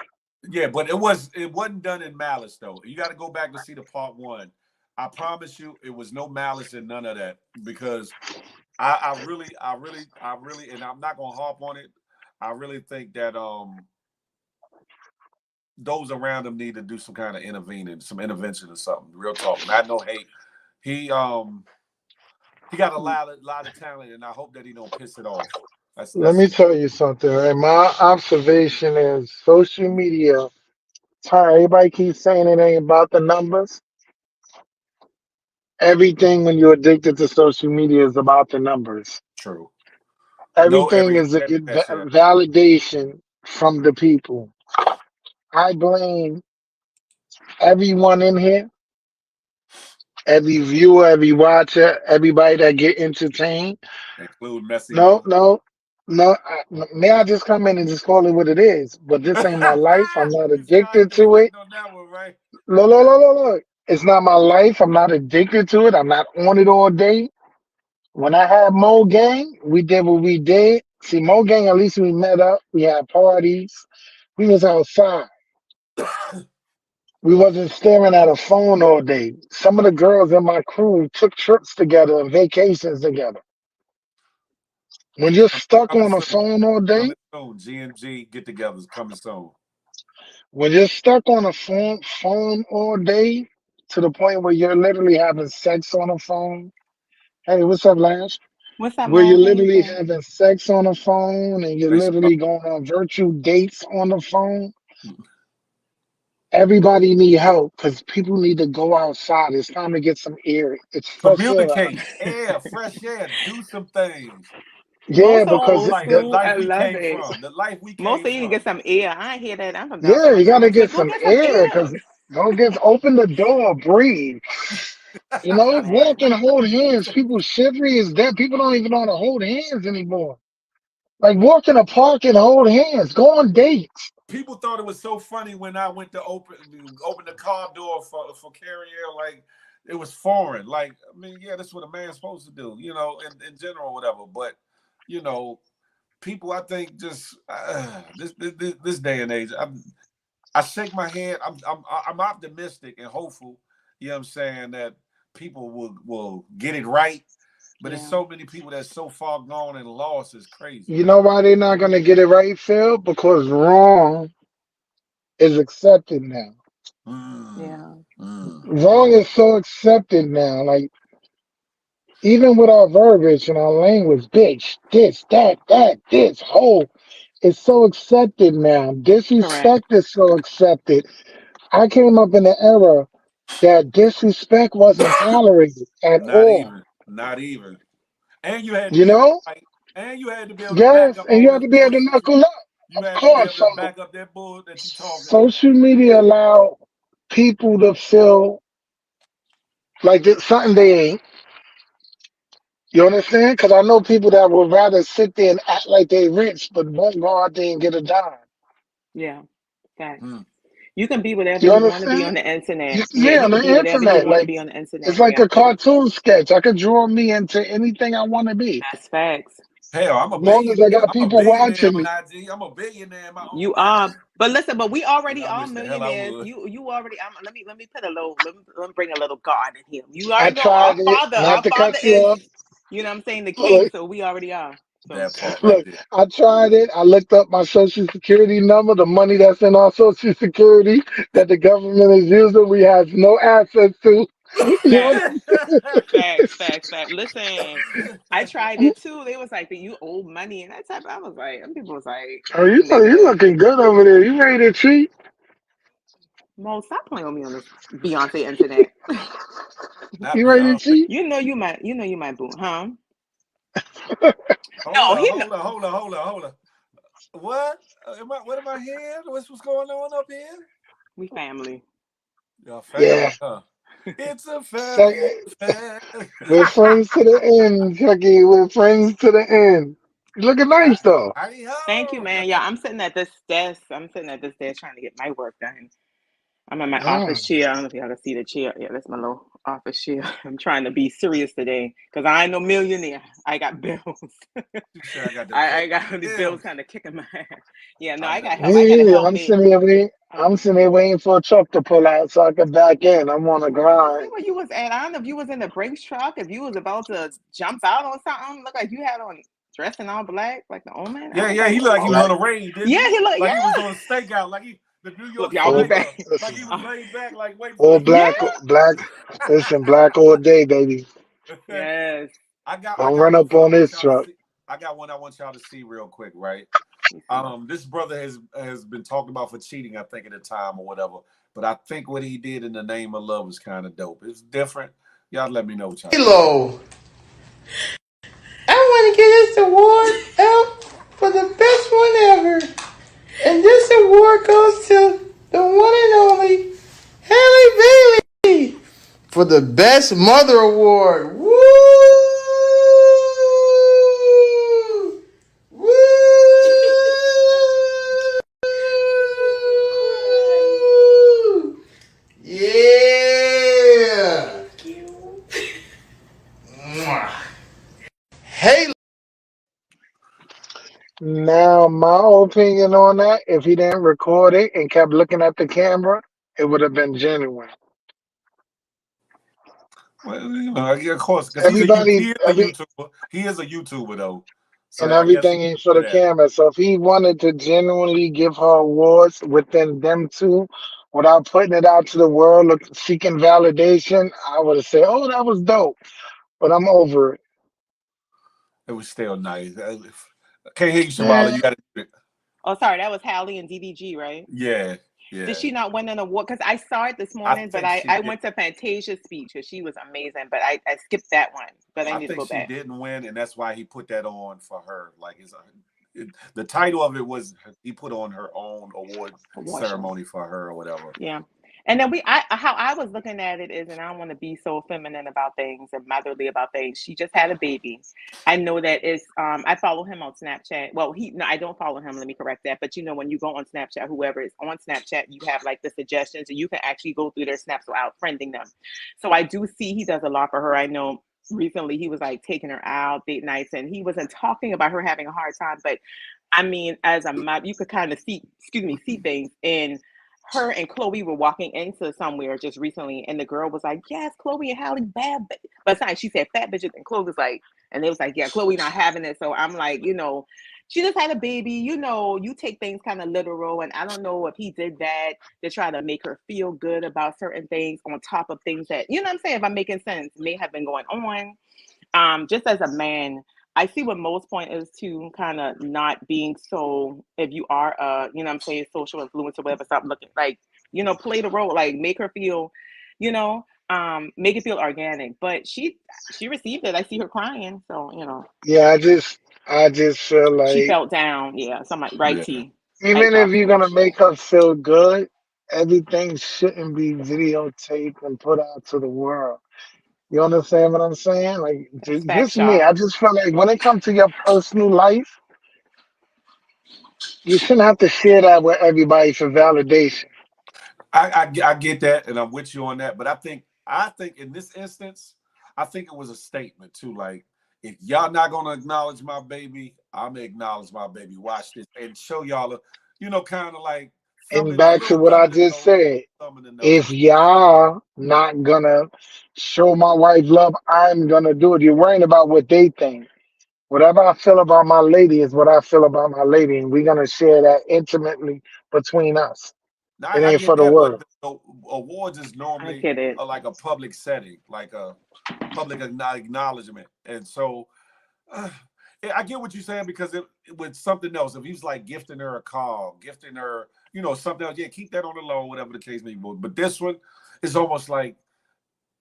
[SPEAKER 2] Yeah, but it wasn't done in malice though. You got to go back to see the part one. I promise you, it was no malice and none of that because I really, and I'm not gonna harp on it. I really think that those around him need to do some kind of intervening, some intervention or something. Real talk, not no hate. He He got a lot of talent, and I hope that he don't piss it off.
[SPEAKER 6] Let
[SPEAKER 2] That's
[SPEAKER 6] me tell you something. Right? My observation is social media. Sorry, everybody keeps saying it ain't about the numbers. Everything when you're addicted to social media is about the numbers.
[SPEAKER 2] true. No,
[SPEAKER 6] Everything is to get
[SPEAKER 2] yes, yeah.
[SPEAKER 6] validation from the people. I blame everyone in here, every viewer, every watcher, everybody that get entertained.
[SPEAKER 2] Include messy
[SPEAKER 6] No,
[SPEAKER 2] me.
[SPEAKER 6] no, no. May I just come in and just call it what it is? But this ain't my life. I'm not
[SPEAKER 2] You see how he
[SPEAKER 6] addicted to it.
[SPEAKER 2] deflected on that one, right?
[SPEAKER 6] Look, look, look, look, look. It's not my life. I'm not addicted to it. I'm not on it all day. When I had Mo Gang, we did what we did. See, Mo Gang, at least we met up. We had parties. We was outside. We wasn't staring at a phone all day. Some of the girls in my crew took trips together and vacations together. When you're stuck
[SPEAKER 2] Coming
[SPEAKER 6] on a
[SPEAKER 2] soon.
[SPEAKER 6] phone all day,
[SPEAKER 2] Coming soon. GMG get-togethers coming soon.
[SPEAKER 6] when you're stuck on a phone all day, to the point where you're literally having sex on a phone. Hey, what's up, Lance?
[SPEAKER 8] What's up,
[SPEAKER 6] Where you're
[SPEAKER 8] Mo? How you
[SPEAKER 6] literally
[SPEAKER 8] doing?
[SPEAKER 6] having sex on the phone and you're
[SPEAKER 2] Say so.
[SPEAKER 6] literally going on virtual dates on the phone. Everybody need help because people need to go outside. It's time to get some air. It's fresh air out.
[SPEAKER 2] Communicate. Air, fresh air. Do some things.
[SPEAKER 6] Yeah,
[SPEAKER 8] Most
[SPEAKER 2] Old
[SPEAKER 6] because
[SPEAKER 8] old
[SPEAKER 2] life. The
[SPEAKER 8] school.
[SPEAKER 2] life
[SPEAKER 8] I
[SPEAKER 2] we
[SPEAKER 8] love
[SPEAKER 2] came
[SPEAKER 8] it.
[SPEAKER 2] from. The life we
[SPEAKER 8] Most
[SPEAKER 2] came
[SPEAKER 8] of you need to
[SPEAKER 2] from.
[SPEAKER 8] get some air. I ain't hear that. I'm from down
[SPEAKER 6] yeah,
[SPEAKER 8] south. My
[SPEAKER 6] you got
[SPEAKER 8] grandma
[SPEAKER 6] to
[SPEAKER 8] used to say,
[SPEAKER 6] get
[SPEAKER 8] go
[SPEAKER 6] some
[SPEAKER 8] get some
[SPEAKER 6] air
[SPEAKER 8] air.
[SPEAKER 6] because go get open the door, breathe. You know, walk
[SPEAKER 8] Man,
[SPEAKER 6] and hold hands. People chivalry is dead. People don't even know how to hold hands anymore. Like walk in a park and hold hands. Go on dates.
[SPEAKER 2] People thought it was so funny when I went to open the car door for carry air, like it was foreign. Like, I mean, yeah, that's what a man's supposed to do, in general, whatever. But you know, people, I think, just this day and age, I shake my head. I'm optimistic and hopeful. You know what I'm saying, that people will get it right. But there's
[SPEAKER 8] yeah,
[SPEAKER 2] so many people that's so far gone and lost. It's crazy.
[SPEAKER 6] You know why they're not gonna get it right, Phil? Because wrong is accepted now.
[SPEAKER 2] Mm,
[SPEAKER 8] yeah,
[SPEAKER 6] Wrong is so accepted now. Like even with our verbiage and our language, bitch, this, that, this, whole, it's so accepted now.
[SPEAKER 8] correct.
[SPEAKER 6] Disrespect is so accepted. I came up in an era that disrespect wasn't tolerated at
[SPEAKER 2] not
[SPEAKER 6] all.
[SPEAKER 2] even, not even. And you had to
[SPEAKER 6] You
[SPEAKER 2] be able to
[SPEAKER 6] know?
[SPEAKER 2] fight. And you had to be able to back
[SPEAKER 6] Yes,
[SPEAKER 2] up
[SPEAKER 6] and you
[SPEAKER 2] all
[SPEAKER 6] have
[SPEAKER 2] this
[SPEAKER 6] to be able to
[SPEAKER 2] bullshit.
[SPEAKER 6] knuckle up.
[SPEAKER 2] You
[SPEAKER 6] Of
[SPEAKER 2] had to be
[SPEAKER 6] course.
[SPEAKER 2] able to
[SPEAKER 6] So
[SPEAKER 2] back up that bull that you talking.
[SPEAKER 6] social media allow people to feel like it's something they ain't. You understand? Because I know people that would rather sit there and act like they rich, but won't go out there and get a dime.
[SPEAKER 8] Yeah, facts.
[SPEAKER 2] Mm.
[SPEAKER 8] You can be whatever
[SPEAKER 6] You
[SPEAKER 8] you want to be on
[SPEAKER 6] understand?
[SPEAKER 8] the internet. Yeah,
[SPEAKER 6] Yeah,
[SPEAKER 8] you
[SPEAKER 6] on
[SPEAKER 8] can
[SPEAKER 6] the
[SPEAKER 8] be whatever you
[SPEAKER 6] internet,
[SPEAKER 8] want to
[SPEAKER 6] like
[SPEAKER 8] be on the
[SPEAKER 6] it's
[SPEAKER 8] internet.
[SPEAKER 6] like
[SPEAKER 8] Yeah,
[SPEAKER 6] a cartoon sketch. I could draw me into anything I want to be,
[SPEAKER 8] that's facts.
[SPEAKER 2] Hell, I'm a
[SPEAKER 6] as long as I
[SPEAKER 2] billionaire.
[SPEAKER 6] got
[SPEAKER 2] I'm a
[SPEAKER 6] people
[SPEAKER 2] billionaire
[SPEAKER 6] watching
[SPEAKER 2] on
[SPEAKER 6] me.
[SPEAKER 2] IG. I'm a billionaire in my own
[SPEAKER 8] You
[SPEAKER 2] mind.
[SPEAKER 8] are, but listen, but we already
[SPEAKER 2] I
[SPEAKER 8] are
[SPEAKER 2] wish the hell I
[SPEAKER 8] millionaires.
[SPEAKER 2] would.
[SPEAKER 8] You already. Let me put a little. Let me bring a little God in here. You
[SPEAKER 6] I
[SPEAKER 8] already know
[SPEAKER 6] tried it,
[SPEAKER 8] Our
[SPEAKER 6] not to
[SPEAKER 8] father
[SPEAKER 6] cut you
[SPEAKER 8] is.
[SPEAKER 6] off.
[SPEAKER 8] You know what I'm saying, the king.
[SPEAKER 6] Look,
[SPEAKER 8] So we already are. So
[SPEAKER 2] That part right
[SPEAKER 6] look,
[SPEAKER 2] there.
[SPEAKER 6] I tried it. I looked up my social security number, the money that's in our social security that the government is using, we have no access to. You
[SPEAKER 8] facts,
[SPEAKER 6] understand?
[SPEAKER 8] facts. Listen, I tried it too. They was like, "You owe money," and that type. I was like, "Them people was like,
[SPEAKER 6] Oh, you
[SPEAKER 8] nigga,
[SPEAKER 6] looking good over there. You ready to cheat?
[SPEAKER 8] Mo, stop playing with me on this Beyonce internet."
[SPEAKER 2] Not
[SPEAKER 6] You ready to
[SPEAKER 2] Beyonce.
[SPEAKER 6] cheat?
[SPEAKER 8] You know you might boo, huh?
[SPEAKER 2] Hold
[SPEAKER 8] No,
[SPEAKER 2] up,
[SPEAKER 8] he know.
[SPEAKER 2] hold up, hold up, hold up, hold up. What? What am I hearing? What's going on up here?
[SPEAKER 8] We family.
[SPEAKER 2] Y'all
[SPEAKER 6] Yeah.
[SPEAKER 2] family, huh? It's a family
[SPEAKER 6] Say,
[SPEAKER 2] affair.
[SPEAKER 6] we're friends to the end, Chucky. We're friends to the end. You looking nice though.
[SPEAKER 2] Howdy
[SPEAKER 8] Thank you,
[SPEAKER 2] ho.
[SPEAKER 8] man. Yeah, I'm sitting at this desk. I'm sitting at this desk trying to get my work done. I'm in my office
[SPEAKER 6] Mm.
[SPEAKER 8] chair. I don't know if y'all can see the chair. Yeah, that's my little office chair. I'm trying to be serious today because I ain't no millionaire. I got bills.
[SPEAKER 2] She said I got to pay
[SPEAKER 8] I got the bills
[SPEAKER 2] bills.
[SPEAKER 8] kind of kicking my ass. Yeah, no,
[SPEAKER 2] I
[SPEAKER 8] I
[SPEAKER 2] got
[SPEAKER 8] got
[SPEAKER 2] to
[SPEAKER 8] help. I got
[SPEAKER 2] pay.
[SPEAKER 8] to
[SPEAKER 6] Yeah,
[SPEAKER 8] help me.
[SPEAKER 6] I'm
[SPEAKER 8] Um,
[SPEAKER 6] sitting there waiting for a truck to pull out so I can back in. I'm on a
[SPEAKER 8] I don't see
[SPEAKER 6] grind.
[SPEAKER 8] where you was at. I don't know if you was in the Brinks truck, if you was about to jump out on something. Look like you had on dressing all black, like the omen. I
[SPEAKER 2] Yeah,
[SPEAKER 8] was
[SPEAKER 2] yeah.
[SPEAKER 8] like,
[SPEAKER 2] He
[SPEAKER 8] what's
[SPEAKER 2] looked like he
[SPEAKER 8] wrong
[SPEAKER 2] was
[SPEAKER 8] with
[SPEAKER 2] on
[SPEAKER 6] Black,
[SPEAKER 2] a raid, didn't
[SPEAKER 8] Yeah,
[SPEAKER 2] he?
[SPEAKER 8] he look,
[SPEAKER 2] Like he was
[SPEAKER 8] yeah.
[SPEAKER 2] on a stakeout, like the New
[SPEAKER 8] Look,
[SPEAKER 2] York
[SPEAKER 8] y'all be
[SPEAKER 6] all,
[SPEAKER 2] Sniper.
[SPEAKER 8] back.
[SPEAKER 2] Like
[SPEAKER 6] listen,
[SPEAKER 2] he was laid back, like waiting for
[SPEAKER 6] all
[SPEAKER 2] the
[SPEAKER 8] Yeah,
[SPEAKER 6] black,
[SPEAKER 2] booty.
[SPEAKER 6] black, listen, black all day, baby.
[SPEAKER 8] yes.
[SPEAKER 2] I
[SPEAKER 6] Don't
[SPEAKER 2] got
[SPEAKER 6] run
[SPEAKER 2] one
[SPEAKER 6] up
[SPEAKER 2] for I
[SPEAKER 6] on
[SPEAKER 2] want
[SPEAKER 6] this
[SPEAKER 2] y'all to
[SPEAKER 6] truck.
[SPEAKER 2] see. I got one I want y'all to see real quick, right?
[SPEAKER 8] Let me see.
[SPEAKER 2] This brother has been talked about for cheating, I think, at the time or whatever. But I think what he did in the name of love was kind of dope. It's different. Y'all let me know what y'all think.
[SPEAKER 9] Hello. I want to give this award out for the best one ever. And this award goes to the one and only Haley Bailey for the Best Mother Award. Woo! Woo! Yeah! Mwah. Hey,
[SPEAKER 6] Now, my opinion on that, if he didn't record it and kept looking at the camera, it would have been genuine.
[SPEAKER 2] Well, of course, because
[SPEAKER 6] Everybody,
[SPEAKER 2] he is a
[SPEAKER 6] every
[SPEAKER 2] YouTuber. He is a YouTuber though, so
[SPEAKER 6] and
[SPEAKER 2] I guess he
[SPEAKER 6] everything ain't for
[SPEAKER 2] for
[SPEAKER 6] the
[SPEAKER 2] that.
[SPEAKER 6] camera. So if he wanted to genuinely give her awards within them two, without putting it out to the world, look, seeking validation, I would have said, "Oh, that was dope." But I'm over it,
[SPEAKER 2] It was still nice. Can't hear you, Shamala.
[SPEAKER 6] man.
[SPEAKER 2] You got to.
[SPEAKER 8] Oh, sorry, that was Hallie and DDG, right?
[SPEAKER 2] Yeah,
[SPEAKER 8] Did
[SPEAKER 2] yeah.
[SPEAKER 8] she not win an award? Because I saw it this
[SPEAKER 2] I
[SPEAKER 8] morning, but
[SPEAKER 2] think she
[SPEAKER 8] I
[SPEAKER 2] did.
[SPEAKER 8] went to Fantasia's speech because she was amazing. But I skipped that one. But I
[SPEAKER 2] I
[SPEAKER 8] need to
[SPEAKER 2] think
[SPEAKER 8] go
[SPEAKER 2] she
[SPEAKER 8] back.
[SPEAKER 2] didn't win, and that's why he put that on for her. Like the title of it was he put on her own award
[SPEAKER 8] Award show.
[SPEAKER 2] ceremony for her or whatever.
[SPEAKER 8] Yeah. And then how I was looking at it is, and I don't want to be so feminine about things and motherly about things. She just had a baby. I know that is, I follow him on Snapchat. Well, no, I don't follow him. Let me correct that. But when you go on Snapchat, whoever is on Snapchat, you have like the suggestions and you can actually go through their snaps without friending them. So I do see he does a lot for her. I know recently he was like taking her out date nights and he wasn't talking about her having a hard time, but I mean, as a mother, you could kind of see things. And her and Chloe were walking into somewhere just recently, and the girl was like, "Yes, Chloe and Halle bad," but it's not. She said fat bitches, and Chloe was like, and they was like, "Yeah, Chloe not having it." So I'm like, she just had a baby. You take things kind of literal, and I don't know if he did that to try to make her feel good about certain things on top of things that what I'm saying. If I'm making sense, may have been going on. Just as a man, I see what Mo's point is to kind of not being so, if you are what I'm saying, social influence or whatever, stop looking like, play the role, like make her feel, make it feel organic. But she received it. I see her crying. So,
[SPEAKER 6] Yeah, I just feel
[SPEAKER 8] she
[SPEAKER 6] like
[SPEAKER 8] felt down. Yeah. Somebody right,
[SPEAKER 2] Yeah.
[SPEAKER 8] T. I
[SPEAKER 6] even if
[SPEAKER 8] thought
[SPEAKER 6] you're
[SPEAKER 8] so.
[SPEAKER 6] gonna make her feel good, everything shouldn't be videotaped and put out to the world. You understand what I'm saying? Like,
[SPEAKER 8] That's facts,
[SPEAKER 6] just me.
[SPEAKER 8] y'all.
[SPEAKER 6] I just feel like when it comes to your personal life, you shouldn't have to share that with everybody for validation.
[SPEAKER 2] I get that, and I'm with you on that. But I think in this instance, I think it was a statement too. Like, if y'all not gonna acknowledge my baby, I'm gonna acknowledge my baby. Watch this and show y'all kind of like
[SPEAKER 6] And
[SPEAKER 2] thumbing a
[SPEAKER 6] back to
[SPEAKER 2] little
[SPEAKER 6] what
[SPEAKER 2] thumb
[SPEAKER 6] I
[SPEAKER 2] in the
[SPEAKER 6] just
[SPEAKER 2] nose,
[SPEAKER 6] said,
[SPEAKER 2] thumb in the
[SPEAKER 6] if
[SPEAKER 2] nose.
[SPEAKER 6] y'all not gonna show my wife love, I'm gonna do it. You're worrying about what they think. Whatever I feel about my lady is what I feel about my lady, and we're gonna share that intimately between us.
[SPEAKER 2] Now
[SPEAKER 6] It
[SPEAKER 2] I
[SPEAKER 6] ain't for
[SPEAKER 2] get
[SPEAKER 6] the
[SPEAKER 2] that, but
[SPEAKER 6] world.
[SPEAKER 2] the awards is
[SPEAKER 8] I
[SPEAKER 2] normally
[SPEAKER 8] get it.
[SPEAKER 2] like a public setting, like a public acknowledgement, and so uh, I get what you're saying because with something else, if he was like gifting her a car, gifting her, something else, yeah, keep that on the low, whatever the case may be. But this one is almost like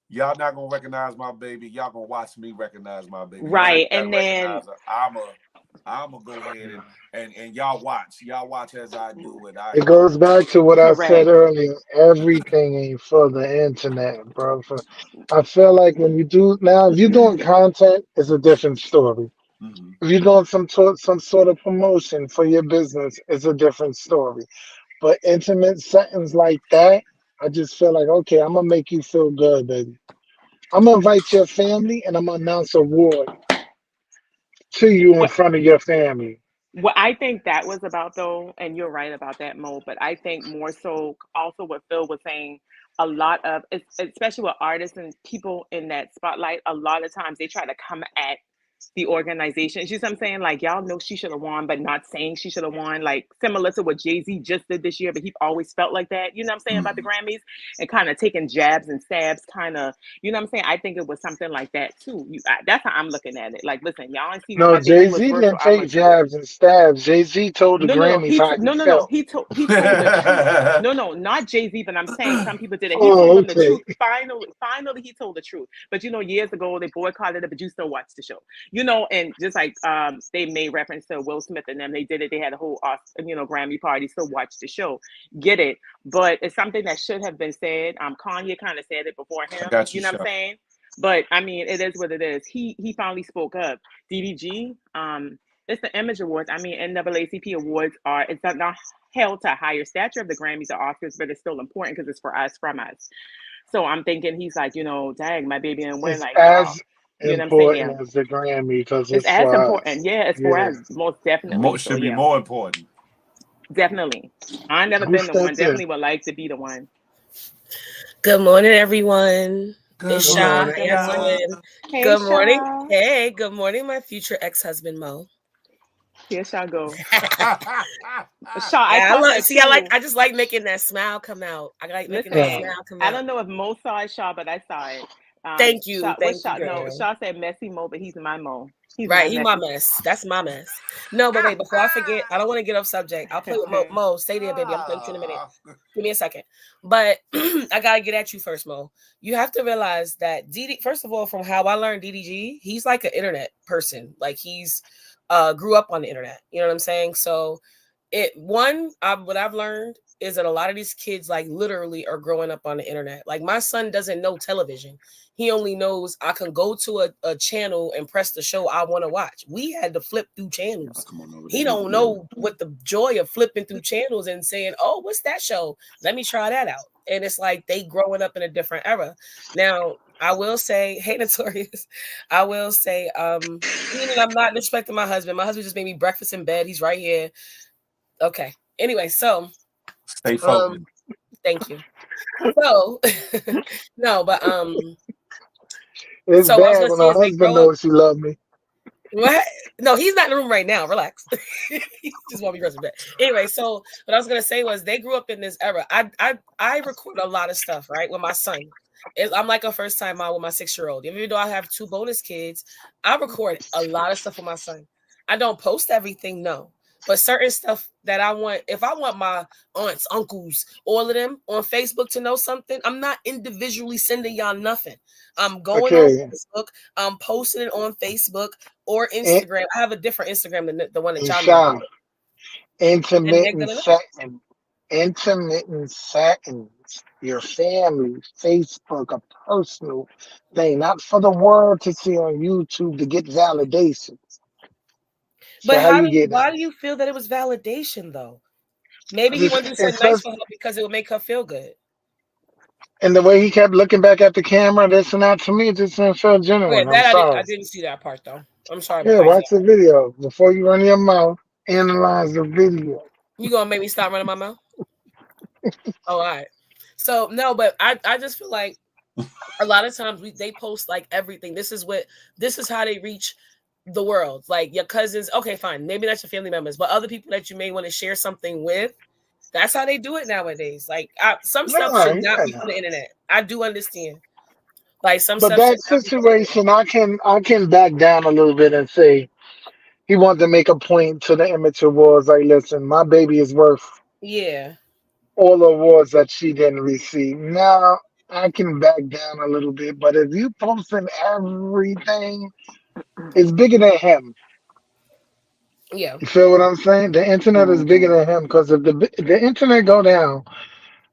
[SPEAKER 2] y'all not gonna recognize my baby, y'all gonna watch me recognize my baby. When I
[SPEAKER 8] Right.
[SPEAKER 2] gotta
[SPEAKER 8] And then
[SPEAKER 2] recognize her, I'm a go ahead and y'all watch as I do it.
[SPEAKER 6] It goes back to what I said
[SPEAKER 8] correct.
[SPEAKER 6] earlier. Everything ain't for the internet, bro. I feel like when you do now, if you're doing content, it's a different story.
[SPEAKER 2] Mhm.
[SPEAKER 6] If you're doing some sort of promotion for your business, it's a different story. But intimate settings like that, I just feel like, okay, I'm gonna make you feel good, baby. I'm gonna invite your family and I'm gonna announce a award to you in
[SPEAKER 8] What
[SPEAKER 6] front of your family.
[SPEAKER 8] What I think that was about, though, and you're right about that, Mo, but I think more so also what Phil was saying, a lot of, especially with artists and people in that spotlight, a lot of times they try to come at the organization. You see what I'm saying? Like y'all know she should have won, but not saying she should have won. Like similar to what Jay-Z just did this year, but he always felt like that. You know what I'm saying about the Grammys and kind of taking jabs and stabs, kind of. You know what I'm saying? I think it was something like that too. That's how I'm looking at it. Like, listen, y'all ain't see what
[SPEAKER 6] No,
[SPEAKER 8] my baby
[SPEAKER 6] Jay
[SPEAKER 8] was
[SPEAKER 6] Z
[SPEAKER 8] worth, so
[SPEAKER 6] didn't
[SPEAKER 8] I'm
[SPEAKER 6] take
[SPEAKER 8] gonna do it.
[SPEAKER 6] jabs and stabs. Jay Z told the
[SPEAKER 8] No, no, no.
[SPEAKER 6] Grammys how he
[SPEAKER 8] No, no, no.
[SPEAKER 6] felt.
[SPEAKER 8] He told the truth. No, no, not Jay Z. But I'm saying some people did it. He told
[SPEAKER 6] Oh,
[SPEAKER 8] them the
[SPEAKER 6] okay.
[SPEAKER 8] truth. Finally, he told the truth. But years ago they boycotted it, but you still watch the show. And just like they made reference to Will Smith and them, they did it. They had a whole Grammy party. Still watch the show, get it. But it's something that should have been said. Kanye kind of said it before
[SPEAKER 2] I
[SPEAKER 8] him.
[SPEAKER 2] got you,
[SPEAKER 8] You know what I'm
[SPEAKER 2] Sean.
[SPEAKER 8] saying? But I mean, it is what it is. He finally spoke up. DDG. It's the Image Awards. I mean, NAACP awards it's not held to a higher stature of the Grammys or Oscars, but it's still important because it's for us, from us. So I'm thinking he's like, dang, my baby didn't win.
[SPEAKER 6] It's
[SPEAKER 8] Like, y'all,
[SPEAKER 6] as
[SPEAKER 8] you know what I'm saying? Yeah.
[SPEAKER 6] important as the Grammy because
[SPEAKER 8] It's
[SPEAKER 6] it's
[SPEAKER 8] as
[SPEAKER 6] for us.
[SPEAKER 8] important. Yeah, it's for
[SPEAKER 6] Yeah.
[SPEAKER 8] us, most definitely. So
[SPEAKER 2] Should be
[SPEAKER 8] yeah,
[SPEAKER 2] more important.
[SPEAKER 8] definitely. I never
[SPEAKER 6] Who
[SPEAKER 8] been the one.
[SPEAKER 6] stepped in?
[SPEAKER 8] Definitely would like to be the one.
[SPEAKER 10] Good morning, everyone.
[SPEAKER 2] Good
[SPEAKER 10] It's
[SPEAKER 6] Good
[SPEAKER 10] Sha. How
[SPEAKER 6] morning.
[SPEAKER 2] morning,
[SPEAKER 8] Good
[SPEAKER 10] y'all
[SPEAKER 2] y'all.
[SPEAKER 8] morning.
[SPEAKER 10] doing?
[SPEAKER 8] Hey,
[SPEAKER 10] Good morning.
[SPEAKER 8] Shaw.
[SPEAKER 10] Hey, good morning, my future ex-husband Mo.
[SPEAKER 8] Here shall go.
[SPEAKER 10] Yeah,
[SPEAKER 8] Shaw, I
[SPEAKER 10] I
[SPEAKER 8] caught
[SPEAKER 10] love.
[SPEAKER 8] that
[SPEAKER 10] See,
[SPEAKER 8] too.
[SPEAKER 10] I just like making that smile come out. I like making that
[SPEAKER 8] Listen,
[SPEAKER 6] Yeah.
[SPEAKER 10] smile come
[SPEAKER 8] I
[SPEAKER 10] out.
[SPEAKER 8] don't know if Mo saw it, Shaw, but I saw it. Shaw, what
[SPEAKER 10] Thank you,
[SPEAKER 8] Shaw? No,
[SPEAKER 10] girl.
[SPEAKER 8] Shaw said messy Mo, but he's my Mo. He's my
[SPEAKER 10] Right, he my
[SPEAKER 8] messy.
[SPEAKER 10] mess. That's my mess. No, but wait, before I forget, I don't want to get off subject. I'll play with Mo. Mo, stay there, baby. I'm playing with you in a minute. Give me a second. But I gotta get at you first, Mo. You have to realize that first of all, from how I learned DDG, he's like an internet person. Like he's grew up on the internet. You know what I'm saying? So what I've learned is that a lot of these kids like literally are growing up on the internet. Like my son doesn't know television. He only knows I can go to a channel and press the show I want to watch. We had to flip through channels. He don't know what the joy of flipping through channels and saying, "Oh, what's that show? Let me try that out." And it's like they growing up in a different era. Now, I will say, hey, Notorious, I will say, meaning I'm not disrespecting my husband. My husband just made me breakfast in bed. He's right here. Okay. Anyway, so
[SPEAKER 2] Stay focused.
[SPEAKER 10] thank you. So no, but
[SPEAKER 6] It's
[SPEAKER 10] so what I was
[SPEAKER 6] bad
[SPEAKER 10] gonna
[SPEAKER 6] when
[SPEAKER 10] say
[SPEAKER 6] her
[SPEAKER 10] is they
[SPEAKER 6] husband
[SPEAKER 10] grow up.
[SPEAKER 6] knows she love me.
[SPEAKER 10] What? No, he's not in the room right now. Relax. He just want me to bed. Anyway, so what I was gonna say was they grew up in this era. I record a lot of stuff, right, with my son. I'm like a first time mom with my 6-year-old. Even though I have 2 bonus kids, I record a lot of stuff with my son. I don't post everything, no. But certain stuff that I want, if I want my aunts, uncles, all of them on Facebook to know something, I'm not individually sending y'all nothing. I'm going on
[SPEAKER 6] Okay.
[SPEAKER 10] Facebook, I'm posting it on Facebook or
[SPEAKER 6] In,
[SPEAKER 10] Instagram. I have a different Instagram than the one that y'all know
[SPEAKER 6] Insha,
[SPEAKER 10] about. And they're
[SPEAKER 6] intermittent
[SPEAKER 10] gonna know.
[SPEAKER 6] setting. Intermittent settings. Your family, Facebook, a personal thing, not for the world to see on YouTube to get validation. So
[SPEAKER 10] But
[SPEAKER 6] how you get that?
[SPEAKER 10] why do you feel that it was validation though? Maybe
[SPEAKER 6] 'Cause
[SPEAKER 10] he wanted to do
[SPEAKER 6] it's
[SPEAKER 10] something nice
[SPEAKER 6] just,
[SPEAKER 10] for her because it would make her feel good.
[SPEAKER 6] and the way he kept looking back at the camera, this and that, to me, it just didn't feel
[SPEAKER 10] Okay,
[SPEAKER 6] genuine. I'm
[SPEAKER 10] that
[SPEAKER 6] sorry.
[SPEAKER 10] I didn't see that part though. I'm sorry about
[SPEAKER 6] Yeah,
[SPEAKER 10] that.
[SPEAKER 6] watch the video before you run your mouth. Analyze the video.
[SPEAKER 10] You gonna make me stop running my mouth? Oh, all right. So no, but I just feel like a lot of times they post like everything. This is how they reach the world. Like your cousins, okay, fine. Maybe that's your family members, but other people that you may want to share something with, that's how they do it nowadays. Like some stuff
[SPEAKER 6] No,
[SPEAKER 10] should not be
[SPEAKER 6] yeah.
[SPEAKER 10] on the internet. I do understand. Like some
[SPEAKER 6] But
[SPEAKER 10] stuff should
[SPEAKER 6] that
[SPEAKER 10] not be on the internet.
[SPEAKER 6] situation, I can back down a little bit and say he wanted to make a point to the image awards. Like, listen, my baby is worth
[SPEAKER 10] Yeah.
[SPEAKER 6] all the awards that she didn't receive. Now I can back down a little bit, but if you posting everything, it's bigger than him.
[SPEAKER 10] Yeah.
[SPEAKER 6] You feel what I'm saying? The internet is bigger than him because if the internet go down,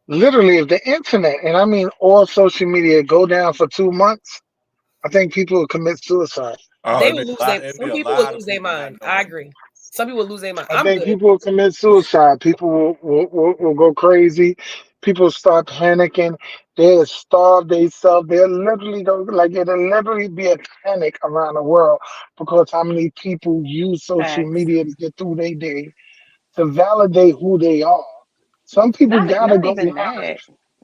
[SPEAKER 6] literally, if the internet, and I mean all social media, go down for 2 months, I think people will commit suicide.
[SPEAKER 2] Oh,
[SPEAKER 10] They will lose
[SPEAKER 2] it'd be
[SPEAKER 10] some
[SPEAKER 2] a
[SPEAKER 10] people will
[SPEAKER 2] lot of
[SPEAKER 10] lose their
[SPEAKER 2] people not
[SPEAKER 10] mind. I
[SPEAKER 2] knowing.
[SPEAKER 10] agree. Some people will lose their mind.
[SPEAKER 6] I
[SPEAKER 10] I'm
[SPEAKER 6] think
[SPEAKER 10] good.
[SPEAKER 6] people will commit suicide. People will go crazy. People start panicking. They'll starve themselves. They'll literally go like it'll literally be a panic around the world because how many people use social
[SPEAKER 8] Facts.
[SPEAKER 6] media to get through their day to validate who they are. Some people gotta
[SPEAKER 8] Not
[SPEAKER 6] go
[SPEAKER 8] even
[SPEAKER 6] live.
[SPEAKER 8] that.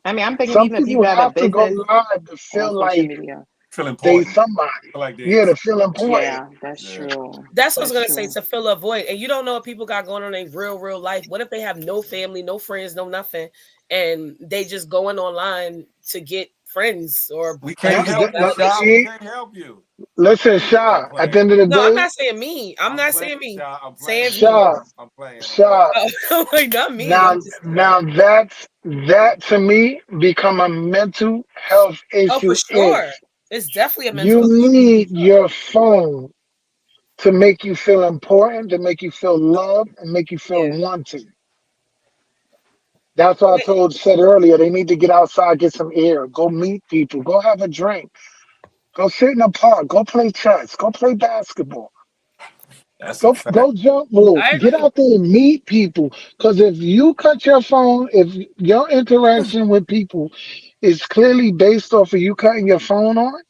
[SPEAKER 8] I mean, I'm thinking
[SPEAKER 6] Some
[SPEAKER 8] even if you
[SPEAKER 6] people
[SPEAKER 8] got a
[SPEAKER 6] have to go
[SPEAKER 8] business
[SPEAKER 6] live to
[SPEAKER 8] on
[SPEAKER 6] feel
[SPEAKER 8] social
[SPEAKER 6] like
[SPEAKER 8] media.
[SPEAKER 2] Feel
[SPEAKER 6] they
[SPEAKER 2] important.
[SPEAKER 6] somebody.
[SPEAKER 2] Feel like they
[SPEAKER 6] Yeah, to feel important.
[SPEAKER 8] Yeah, that's true.
[SPEAKER 10] That's what I was
[SPEAKER 8] That's
[SPEAKER 10] gonna say,
[SPEAKER 8] true.
[SPEAKER 10] to fill a void. And you don't know what people got going on in real life. What if they have no family, no friends, no nothing, and they just going online to get friends or
[SPEAKER 2] We can't
[SPEAKER 6] That's
[SPEAKER 2] help
[SPEAKER 6] good.
[SPEAKER 2] you,
[SPEAKER 10] validation?
[SPEAKER 2] Shaw. We
[SPEAKER 6] See,
[SPEAKER 2] can't help you.
[SPEAKER 6] listen,
[SPEAKER 2] I'm
[SPEAKER 6] Shaw. At the
[SPEAKER 2] playing.
[SPEAKER 6] end of the
[SPEAKER 10] No, I'm
[SPEAKER 6] day,
[SPEAKER 10] not saying me. I'm
[SPEAKER 2] I'm
[SPEAKER 10] not
[SPEAKER 2] playing,
[SPEAKER 10] saying me.
[SPEAKER 2] Shaw. I'm playing.
[SPEAKER 10] Saying me.
[SPEAKER 6] Shaw,
[SPEAKER 2] I'm playing. I'm playing.
[SPEAKER 6] Shaw.
[SPEAKER 10] Oh, like not me.
[SPEAKER 6] Now,
[SPEAKER 10] I'm just
[SPEAKER 6] now that to me become a mental health
[SPEAKER 10] for
[SPEAKER 6] issue. If
[SPEAKER 10] sure. It's definitely a
[SPEAKER 6] you
[SPEAKER 10] mental health issue.
[SPEAKER 6] need your phone to make you feel important, to make you feel loved, and make you feel
[SPEAKER 10] Yeah.
[SPEAKER 6] wanted. That's what I said earlier. They need to get outside, get some air, go meet people, go have a drink, go sit in a park, go play chess, go play basketball,
[SPEAKER 2] That's a fact.
[SPEAKER 6] go jump rope,
[SPEAKER 10] I
[SPEAKER 6] get
[SPEAKER 10] agree.
[SPEAKER 6] out there and meet people. Because if you cut your phone, if your interaction with people is clearly based off of you cutting your phone on,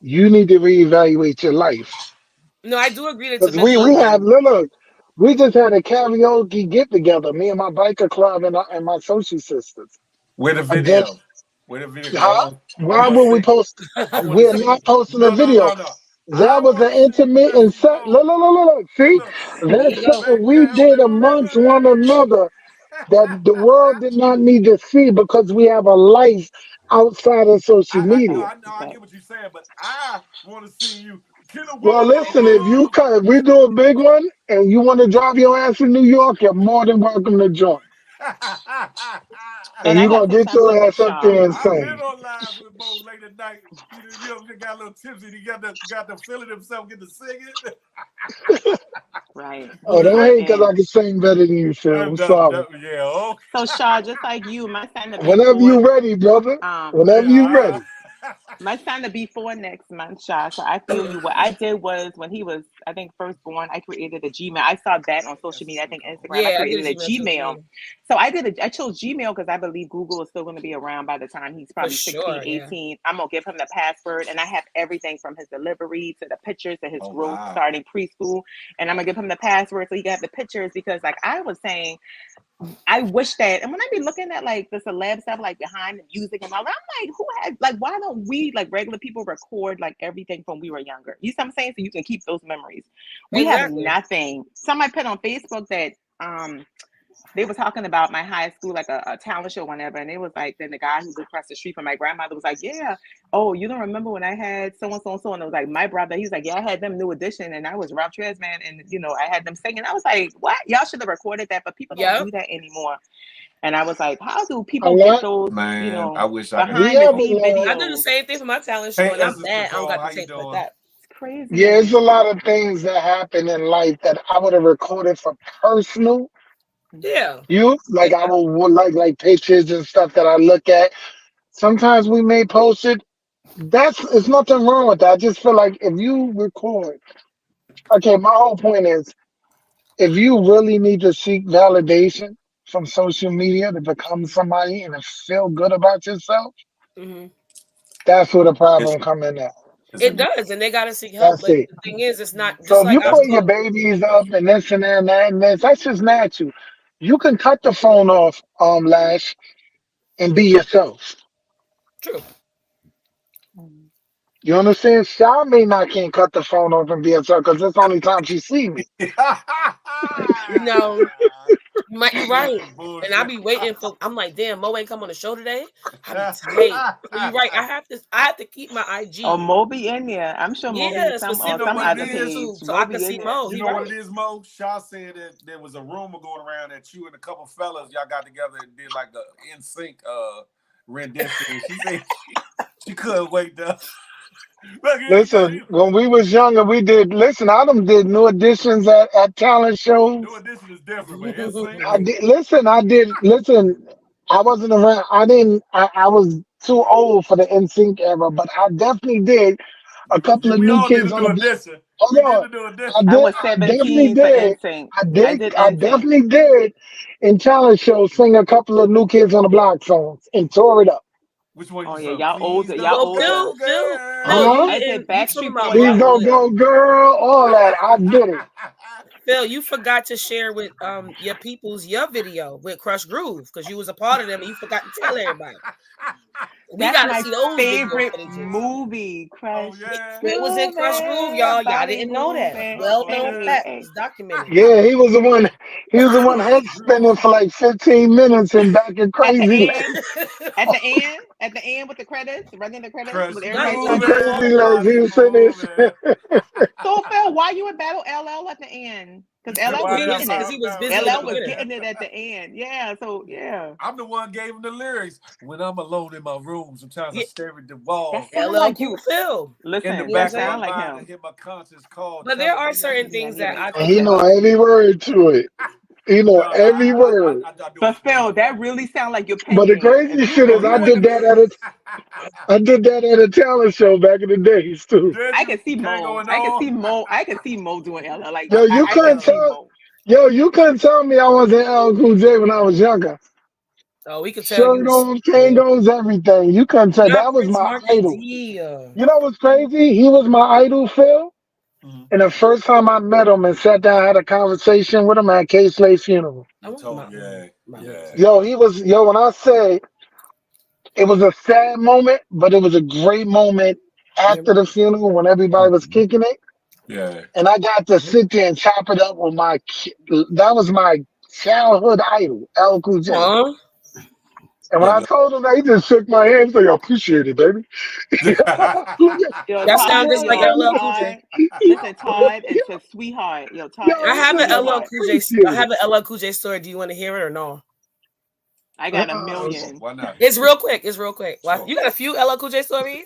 [SPEAKER 6] you need to reevaluate your life.
[SPEAKER 10] No, I do agree that it's a
[SPEAKER 6] Because
[SPEAKER 10] mental
[SPEAKER 6] we have
[SPEAKER 10] issue.
[SPEAKER 6] look, we just had a karaoke get together, me and my biker club and my social sisters.
[SPEAKER 2] With a
[SPEAKER 6] Again,
[SPEAKER 2] video. With a video. Cause
[SPEAKER 6] huh?
[SPEAKER 2] I
[SPEAKER 6] Why
[SPEAKER 2] want to
[SPEAKER 6] would we
[SPEAKER 2] see.
[SPEAKER 6] post?
[SPEAKER 2] I want to
[SPEAKER 6] We're
[SPEAKER 2] see.
[SPEAKER 6] not posting a
[SPEAKER 2] No, no,
[SPEAKER 6] video.
[SPEAKER 2] no, no. I
[SPEAKER 6] That was
[SPEAKER 2] want
[SPEAKER 6] an
[SPEAKER 2] to see you
[SPEAKER 6] intimate and
[SPEAKER 2] listen,
[SPEAKER 6] set.
[SPEAKER 2] Mo.
[SPEAKER 6] Look. See,
[SPEAKER 2] Look.
[SPEAKER 10] There you
[SPEAKER 6] that's
[SPEAKER 10] go.
[SPEAKER 6] something
[SPEAKER 2] Baby
[SPEAKER 6] we
[SPEAKER 2] girl with
[SPEAKER 6] did
[SPEAKER 2] the
[SPEAKER 6] amongst
[SPEAKER 2] ribbon.
[SPEAKER 6] one another that the world did not need to see because we have a life outside of social
[SPEAKER 2] No,
[SPEAKER 6] media.
[SPEAKER 2] I get what you're saying, but I want to see you get a
[SPEAKER 6] Well, listen, if you
[SPEAKER 2] whoa.
[SPEAKER 6] if we do a big one and you want to drive your ass to New York, you're more than welcome to join. And
[SPEAKER 8] And I
[SPEAKER 6] you're
[SPEAKER 8] got
[SPEAKER 6] gonna
[SPEAKER 8] to
[SPEAKER 6] get
[SPEAKER 8] tell
[SPEAKER 6] your
[SPEAKER 8] you,
[SPEAKER 6] ass up
[SPEAKER 8] Shaw.
[SPEAKER 6] there and
[SPEAKER 2] I've been
[SPEAKER 6] sing.
[SPEAKER 2] on live with Mo late at night. You know, got a little tipsy. He got the feeling himself, get to sing it.
[SPEAKER 8] Right.
[SPEAKER 6] Oh,
[SPEAKER 2] But
[SPEAKER 6] don't hate because
[SPEAKER 8] And
[SPEAKER 6] I can sing better than you, Phil. I'm sorry.
[SPEAKER 2] yeah, okay.
[SPEAKER 8] so, Shaw, just like you, my son to be
[SPEAKER 6] Whenever
[SPEAKER 8] four.
[SPEAKER 6] you ready, brother. Whenever you
[SPEAKER 2] Yeah,
[SPEAKER 6] ready.
[SPEAKER 8] My son to be four next month, Shaw. So I feel you. What I did was when he was, I think, first born, I created a Gmail. I saw that on social media. I think Instagram. I
[SPEAKER 10] Yeah, I did
[SPEAKER 8] created
[SPEAKER 10] a
[SPEAKER 8] a
[SPEAKER 10] Gmail too.
[SPEAKER 8] Gmail.
[SPEAKER 10] Yeah.
[SPEAKER 8] So I chose Gmail because I believe Google is still going to be around by the time he's
[SPEAKER 10] For
[SPEAKER 8] probably 16,
[SPEAKER 10] sure. Yeah.
[SPEAKER 8] 18. I'm going to give him the password and I have everything from his delivery to the pictures to his
[SPEAKER 2] oh
[SPEAKER 8] growth
[SPEAKER 2] wow.
[SPEAKER 8] starting preschool. And I'm going to give him the password so he can have the pictures because like I was saying, I wish that, and when I be looking at like the celeb stuff, like behind the music and all that, I'm like, who has, like, why don't we, like regular people, record like everything from we were younger? You see what I'm saying? So you can keep those memories. We have
[SPEAKER 10] Exactly.
[SPEAKER 8] nothing. Somebody put on Facebook that they were talking about my high school, like a talent show, whatever, and it was like, then the guy who lived across the street from my grandmother was like, yeah, oh, you don't remember when I had so and so and so, and it was like my brother. He was like, yeah, I had them New Edition, and I was Ralph Tresman, and you know, I had them singing. I was like, what? Y'all should have recorded that, but people don't
[SPEAKER 10] Yep.
[SPEAKER 8] do that anymore. And I was like, how do
[SPEAKER 6] A
[SPEAKER 8] people get
[SPEAKER 6] lot.
[SPEAKER 8] those, you
[SPEAKER 2] Man, I
[SPEAKER 8] know,
[SPEAKER 2] wish I could
[SPEAKER 6] We
[SPEAKER 8] behind
[SPEAKER 2] have
[SPEAKER 8] the
[SPEAKER 6] have a
[SPEAKER 8] scene
[SPEAKER 6] lot.
[SPEAKER 10] I do the
[SPEAKER 8] videos?
[SPEAKER 10] same thing for my talent show,
[SPEAKER 2] Hey,
[SPEAKER 10] and I'm
[SPEAKER 2] Essence
[SPEAKER 10] mad I don't
[SPEAKER 2] Control,
[SPEAKER 10] got
[SPEAKER 2] how
[SPEAKER 10] the
[SPEAKER 2] you
[SPEAKER 10] tape like
[SPEAKER 2] doing?
[SPEAKER 10] that.
[SPEAKER 8] It's crazy to
[SPEAKER 6] Yeah, it's
[SPEAKER 8] me.
[SPEAKER 6] a lot of things that happen in life that I would have recorded for personal
[SPEAKER 10] Yeah.
[SPEAKER 6] use. Like I
[SPEAKER 10] Yeah.
[SPEAKER 6] would like pictures and stuff that I look at. Sometimes we may post it. That's it's nothing wrong with that. I just feel like if you record, okay, my whole point is if you really need to seek validation from social media to become somebody and to feel good about yourself,
[SPEAKER 10] Hmm.
[SPEAKER 6] that's where the
[SPEAKER 2] It's,
[SPEAKER 6] problem come in at.
[SPEAKER 2] it's
[SPEAKER 10] It
[SPEAKER 2] a
[SPEAKER 10] does, and they gotta seek help.
[SPEAKER 6] That's
[SPEAKER 10] But
[SPEAKER 6] it.
[SPEAKER 10] the thing is, it's not
[SPEAKER 6] So
[SPEAKER 10] just
[SPEAKER 6] if
[SPEAKER 10] like
[SPEAKER 6] you
[SPEAKER 10] I
[SPEAKER 2] that's
[SPEAKER 6] put your
[SPEAKER 10] spoke.
[SPEAKER 6] babies up and this and that and this, that's just natural. You can cut the phone off, Lash, and be yourself.
[SPEAKER 10] True.
[SPEAKER 6] You understand? Shy may not can't cut the phone off and be herself because that's the only time she see me.
[SPEAKER 10] No, you're
[SPEAKER 2] That's
[SPEAKER 10] right.
[SPEAKER 2] some
[SPEAKER 10] And I
[SPEAKER 2] bullshit.
[SPEAKER 10] be waiting for. I'm like, damn, Mo ain't come on the show today. I be tight. So you're right. I have to keep my
[SPEAKER 8] Oh,
[SPEAKER 10] IG.
[SPEAKER 8] Moby in there. I'm sure Moby
[SPEAKER 10] Yeah,
[SPEAKER 8] some
[SPEAKER 2] You
[SPEAKER 8] on
[SPEAKER 2] know
[SPEAKER 8] some
[SPEAKER 10] specifically
[SPEAKER 2] what it
[SPEAKER 10] for
[SPEAKER 8] other
[SPEAKER 2] is?
[SPEAKER 8] page.
[SPEAKER 10] YouTube, so I can
[SPEAKER 8] Moby in
[SPEAKER 10] see
[SPEAKER 8] there.
[SPEAKER 10] Mo.
[SPEAKER 2] You
[SPEAKER 10] He
[SPEAKER 2] know what
[SPEAKER 10] right.
[SPEAKER 2] it is, Mo? Shaw said that there was a rumor going around that you and a couple fellas y'all got together and did like a in sync rendition. And she said she couldn't wait to look.
[SPEAKER 6] Listen, when we was younger, we did. Listen, I done did new editions at talent shows.
[SPEAKER 2] New edition is different, but in sync.
[SPEAKER 6] I did. Listen, I did. Listen, I wasn't around. I didn't. I was too old for the NSYNC era, but I definitely did a couple of
[SPEAKER 2] We
[SPEAKER 6] new
[SPEAKER 2] all did a
[SPEAKER 6] kids on
[SPEAKER 2] new
[SPEAKER 6] the block.
[SPEAKER 2] edition. We
[SPEAKER 6] Hold
[SPEAKER 2] did
[SPEAKER 6] on.
[SPEAKER 2] a new
[SPEAKER 6] I
[SPEAKER 2] edition.
[SPEAKER 8] I
[SPEAKER 6] did.
[SPEAKER 8] was
[SPEAKER 6] I definitely
[SPEAKER 8] 17 for
[SPEAKER 6] did.
[SPEAKER 8] NSYNC.
[SPEAKER 6] I
[SPEAKER 8] I
[SPEAKER 6] did.
[SPEAKER 8] did
[SPEAKER 6] I
[SPEAKER 8] NSYNC.
[SPEAKER 6] definitely did. In talent shows, sing a couple of new kids on the block songs and tore it up.
[SPEAKER 2] Which one
[SPEAKER 8] Oh
[SPEAKER 2] you
[SPEAKER 8] yeah,
[SPEAKER 2] sung?
[SPEAKER 8] y'all
[SPEAKER 2] Please
[SPEAKER 8] older. Y'all
[SPEAKER 2] don't
[SPEAKER 10] Well,
[SPEAKER 8] older.
[SPEAKER 2] go,
[SPEAKER 10] No,
[SPEAKER 2] girl.
[SPEAKER 10] you
[SPEAKER 6] Huh?
[SPEAKER 8] I did
[SPEAKER 10] didn't. You talking
[SPEAKER 8] Backstreet
[SPEAKER 10] about
[SPEAKER 8] Boys.
[SPEAKER 6] Please
[SPEAKER 8] Y'all
[SPEAKER 10] Mo?
[SPEAKER 6] don't
[SPEAKER 8] older.
[SPEAKER 6] go, girl. All that. I did it.
[SPEAKER 10] Phil, you forgot to share with your people's your video with Crush Groove because you was a part of them and you forgot to tell everybody. We
[SPEAKER 8] That's
[SPEAKER 10] gotta
[SPEAKER 8] my
[SPEAKER 10] see those
[SPEAKER 8] favorite
[SPEAKER 10] video footages.
[SPEAKER 8] movie, Crush.
[SPEAKER 2] Oh, yeah.
[SPEAKER 10] It was in Crush Groove, y'all. Y'all didn't know that. Well known fact. It's documented.
[SPEAKER 6] Yeah, he was the one. He was the one head spinning for like 15 minutes and back and
[SPEAKER 8] At the
[SPEAKER 6] crazy.
[SPEAKER 8] end, at the end with the credits, running the credits,
[SPEAKER 2] Crush
[SPEAKER 8] with
[SPEAKER 10] Right,
[SPEAKER 8] everybody
[SPEAKER 10] so
[SPEAKER 6] And
[SPEAKER 8] started
[SPEAKER 10] you
[SPEAKER 8] to
[SPEAKER 10] all
[SPEAKER 6] crazy
[SPEAKER 8] fall.
[SPEAKER 6] legs. He was sitting there.
[SPEAKER 8] So Phil, why you in Battle LL at the end? Because LL was
[SPEAKER 2] Why
[SPEAKER 8] getting
[SPEAKER 10] because
[SPEAKER 8] it.
[SPEAKER 10] he was busy in the
[SPEAKER 8] LL was
[SPEAKER 10] beginning.
[SPEAKER 8] getting it at the end. Yeah, so yeah.
[SPEAKER 2] I'm the one gave him the lyrics. When I'm alone in my room, sometimes I
[SPEAKER 10] Yeah.
[SPEAKER 2] stare at the wall.
[SPEAKER 8] That sound
[SPEAKER 10] LL
[SPEAKER 8] like
[SPEAKER 10] Cool
[SPEAKER 8] you.
[SPEAKER 10] Phil.
[SPEAKER 8] Listen,
[SPEAKER 2] In the
[SPEAKER 10] You know what I'm
[SPEAKER 2] back
[SPEAKER 8] that
[SPEAKER 2] of my
[SPEAKER 10] saying?
[SPEAKER 8] sound like
[SPEAKER 2] mind, I
[SPEAKER 8] him.
[SPEAKER 2] hear my conscience call.
[SPEAKER 10] But there
[SPEAKER 2] telling
[SPEAKER 10] are
[SPEAKER 2] me I
[SPEAKER 10] certain
[SPEAKER 2] need
[SPEAKER 8] Yeah,
[SPEAKER 10] things
[SPEAKER 8] he
[SPEAKER 10] that
[SPEAKER 8] is.
[SPEAKER 10] I
[SPEAKER 6] And
[SPEAKER 10] think
[SPEAKER 6] he
[SPEAKER 10] that
[SPEAKER 6] know
[SPEAKER 10] other
[SPEAKER 6] every
[SPEAKER 10] people.
[SPEAKER 6] word to it. He know
[SPEAKER 2] No,
[SPEAKER 6] every word.
[SPEAKER 2] I do a
[SPEAKER 8] But
[SPEAKER 2] spin
[SPEAKER 8] Phil,
[SPEAKER 2] off
[SPEAKER 8] that
[SPEAKER 2] of
[SPEAKER 8] really sound like your pen
[SPEAKER 6] But the
[SPEAKER 8] game. If
[SPEAKER 6] crazy
[SPEAKER 8] you
[SPEAKER 6] shit
[SPEAKER 2] Oh,
[SPEAKER 6] is,
[SPEAKER 8] really
[SPEAKER 6] I
[SPEAKER 2] yeah?
[SPEAKER 8] want to
[SPEAKER 6] did that
[SPEAKER 8] be,
[SPEAKER 6] at a talent show back in the days too.
[SPEAKER 2] Did
[SPEAKER 8] I
[SPEAKER 2] you?
[SPEAKER 8] can see
[SPEAKER 2] Tango
[SPEAKER 8] Mo.
[SPEAKER 2] and
[SPEAKER 8] I can
[SPEAKER 2] all?
[SPEAKER 8] see Mo. I can see Mo doing LL. Like
[SPEAKER 6] Yo, you
[SPEAKER 8] I can
[SPEAKER 6] couldn't
[SPEAKER 8] see
[SPEAKER 6] tell.
[SPEAKER 8] Mo.
[SPEAKER 6] Yo, you couldn't tell me I wasn't L Cool J when I was younger.
[SPEAKER 10] Oh, we could tell you.
[SPEAKER 6] Shirt on,
[SPEAKER 10] Yeah.
[SPEAKER 6] tangos, everything. You couldn't tell.
[SPEAKER 10] Not
[SPEAKER 6] That was
[SPEAKER 10] Prince
[SPEAKER 6] my
[SPEAKER 10] Marky
[SPEAKER 6] idol.
[SPEAKER 10] D.
[SPEAKER 6] You know what's crazy? He was my idol, Phil.
[SPEAKER 2] Mhm.
[SPEAKER 6] And the first time I met him and sat down, had a conversation with him at K Slade's funeral.
[SPEAKER 10] I
[SPEAKER 2] You
[SPEAKER 10] want
[SPEAKER 2] told me,
[SPEAKER 10] my
[SPEAKER 2] yeah.
[SPEAKER 6] Yo, he was, yo, when I say it was a sad moment, but it was a great moment after the funeral when everybody was
[SPEAKER 2] Mhm.
[SPEAKER 6] kicking it.
[SPEAKER 2] Yeah.
[SPEAKER 6] And I got to sit there and chop it up with that was my childhood idol, L Cool J.
[SPEAKER 10] Aw.
[SPEAKER 6] And when
[SPEAKER 2] Yeah.
[SPEAKER 6] I told him that, he just shook my hand and said, I appreciate it, baby.
[SPEAKER 8] Yo,
[SPEAKER 10] That
[SPEAKER 8] Todd,
[SPEAKER 10] sounds just like
[SPEAKER 8] yo,
[SPEAKER 10] LL Cool J.
[SPEAKER 8] Todd. Listen, Todd is a sweetheart. Yo, Todd
[SPEAKER 6] Yo,
[SPEAKER 10] I
[SPEAKER 8] is a
[SPEAKER 10] have an
[SPEAKER 6] listen,
[SPEAKER 10] LL
[SPEAKER 8] sweetheart.
[SPEAKER 10] Cool J. I
[SPEAKER 6] appreciate
[SPEAKER 10] have
[SPEAKER 6] it.
[SPEAKER 10] an LL Cool J story. Do you want to hear it or no?
[SPEAKER 8] I got a
[SPEAKER 6] Uh-uh.
[SPEAKER 8] million.
[SPEAKER 2] Why not?
[SPEAKER 10] It's real quick. It's real quick. Well,
[SPEAKER 2] Sure.
[SPEAKER 10] you got a few LL Cool J stories?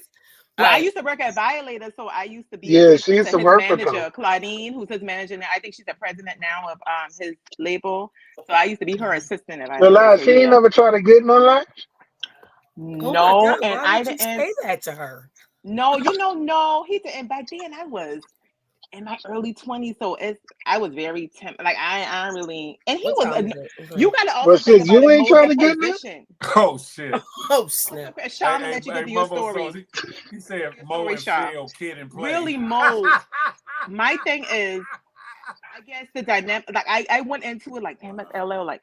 [SPEAKER 10] All
[SPEAKER 8] Well, I
[SPEAKER 10] right.
[SPEAKER 8] used to work at Violator, so I used to be
[SPEAKER 6] Yeah, she
[SPEAKER 8] assistant
[SPEAKER 6] used
[SPEAKER 8] to
[SPEAKER 6] to
[SPEAKER 8] his
[SPEAKER 6] work with him.
[SPEAKER 8] manager, Claudine, who's his manager now. I think she's the president now of his label. So I used to be her assistant at
[SPEAKER 6] The
[SPEAKER 8] Violator. So
[SPEAKER 6] last, she ain't
[SPEAKER 8] yeah.
[SPEAKER 6] never tried to get no life.
[SPEAKER 10] Oh my
[SPEAKER 8] No,
[SPEAKER 10] God.
[SPEAKER 8] and
[SPEAKER 10] Why
[SPEAKER 8] I
[SPEAKER 10] would you
[SPEAKER 8] didn't.
[SPEAKER 10] say that to her?
[SPEAKER 8] No, no, he didn't. Back then, I was in my early 20s, so I was very like I really, and he
[SPEAKER 10] What
[SPEAKER 8] was
[SPEAKER 10] time is it?
[SPEAKER 8] you
[SPEAKER 10] Okay.
[SPEAKER 8] got to
[SPEAKER 6] But
[SPEAKER 8] also think
[SPEAKER 6] shit,
[SPEAKER 8] about
[SPEAKER 6] you
[SPEAKER 8] it,
[SPEAKER 6] ain't
[SPEAKER 8] Mo,
[SPEAKER 6] trying
[SPEAKER 8] your
[SPEAKER 6] to get no.
[SPEAKER 8] position.
[SPEAKER 2] Oh, shit.
[SPEAKER 10] Oh, snap.
[SPEAKER 2] Hey,
[SPEAKER 8] Sean, let you get to your
[SPEAKER 2] Mumbo
[SPEAKER 8] story.
[SPEAKER 2] sauce. He said
[SPEAKER 8] Your
[SPEAKER 2] Mo
[SPEAKER 8] story,
[SPEAKER 2] and
[SPEAKER 8] Sean.
[SPEAKER 2] Phil kid and play.
[SPEAKER 8] Really, Mo. My thing is, I guess the dynamic, like I went into it like, damn, it's LL, like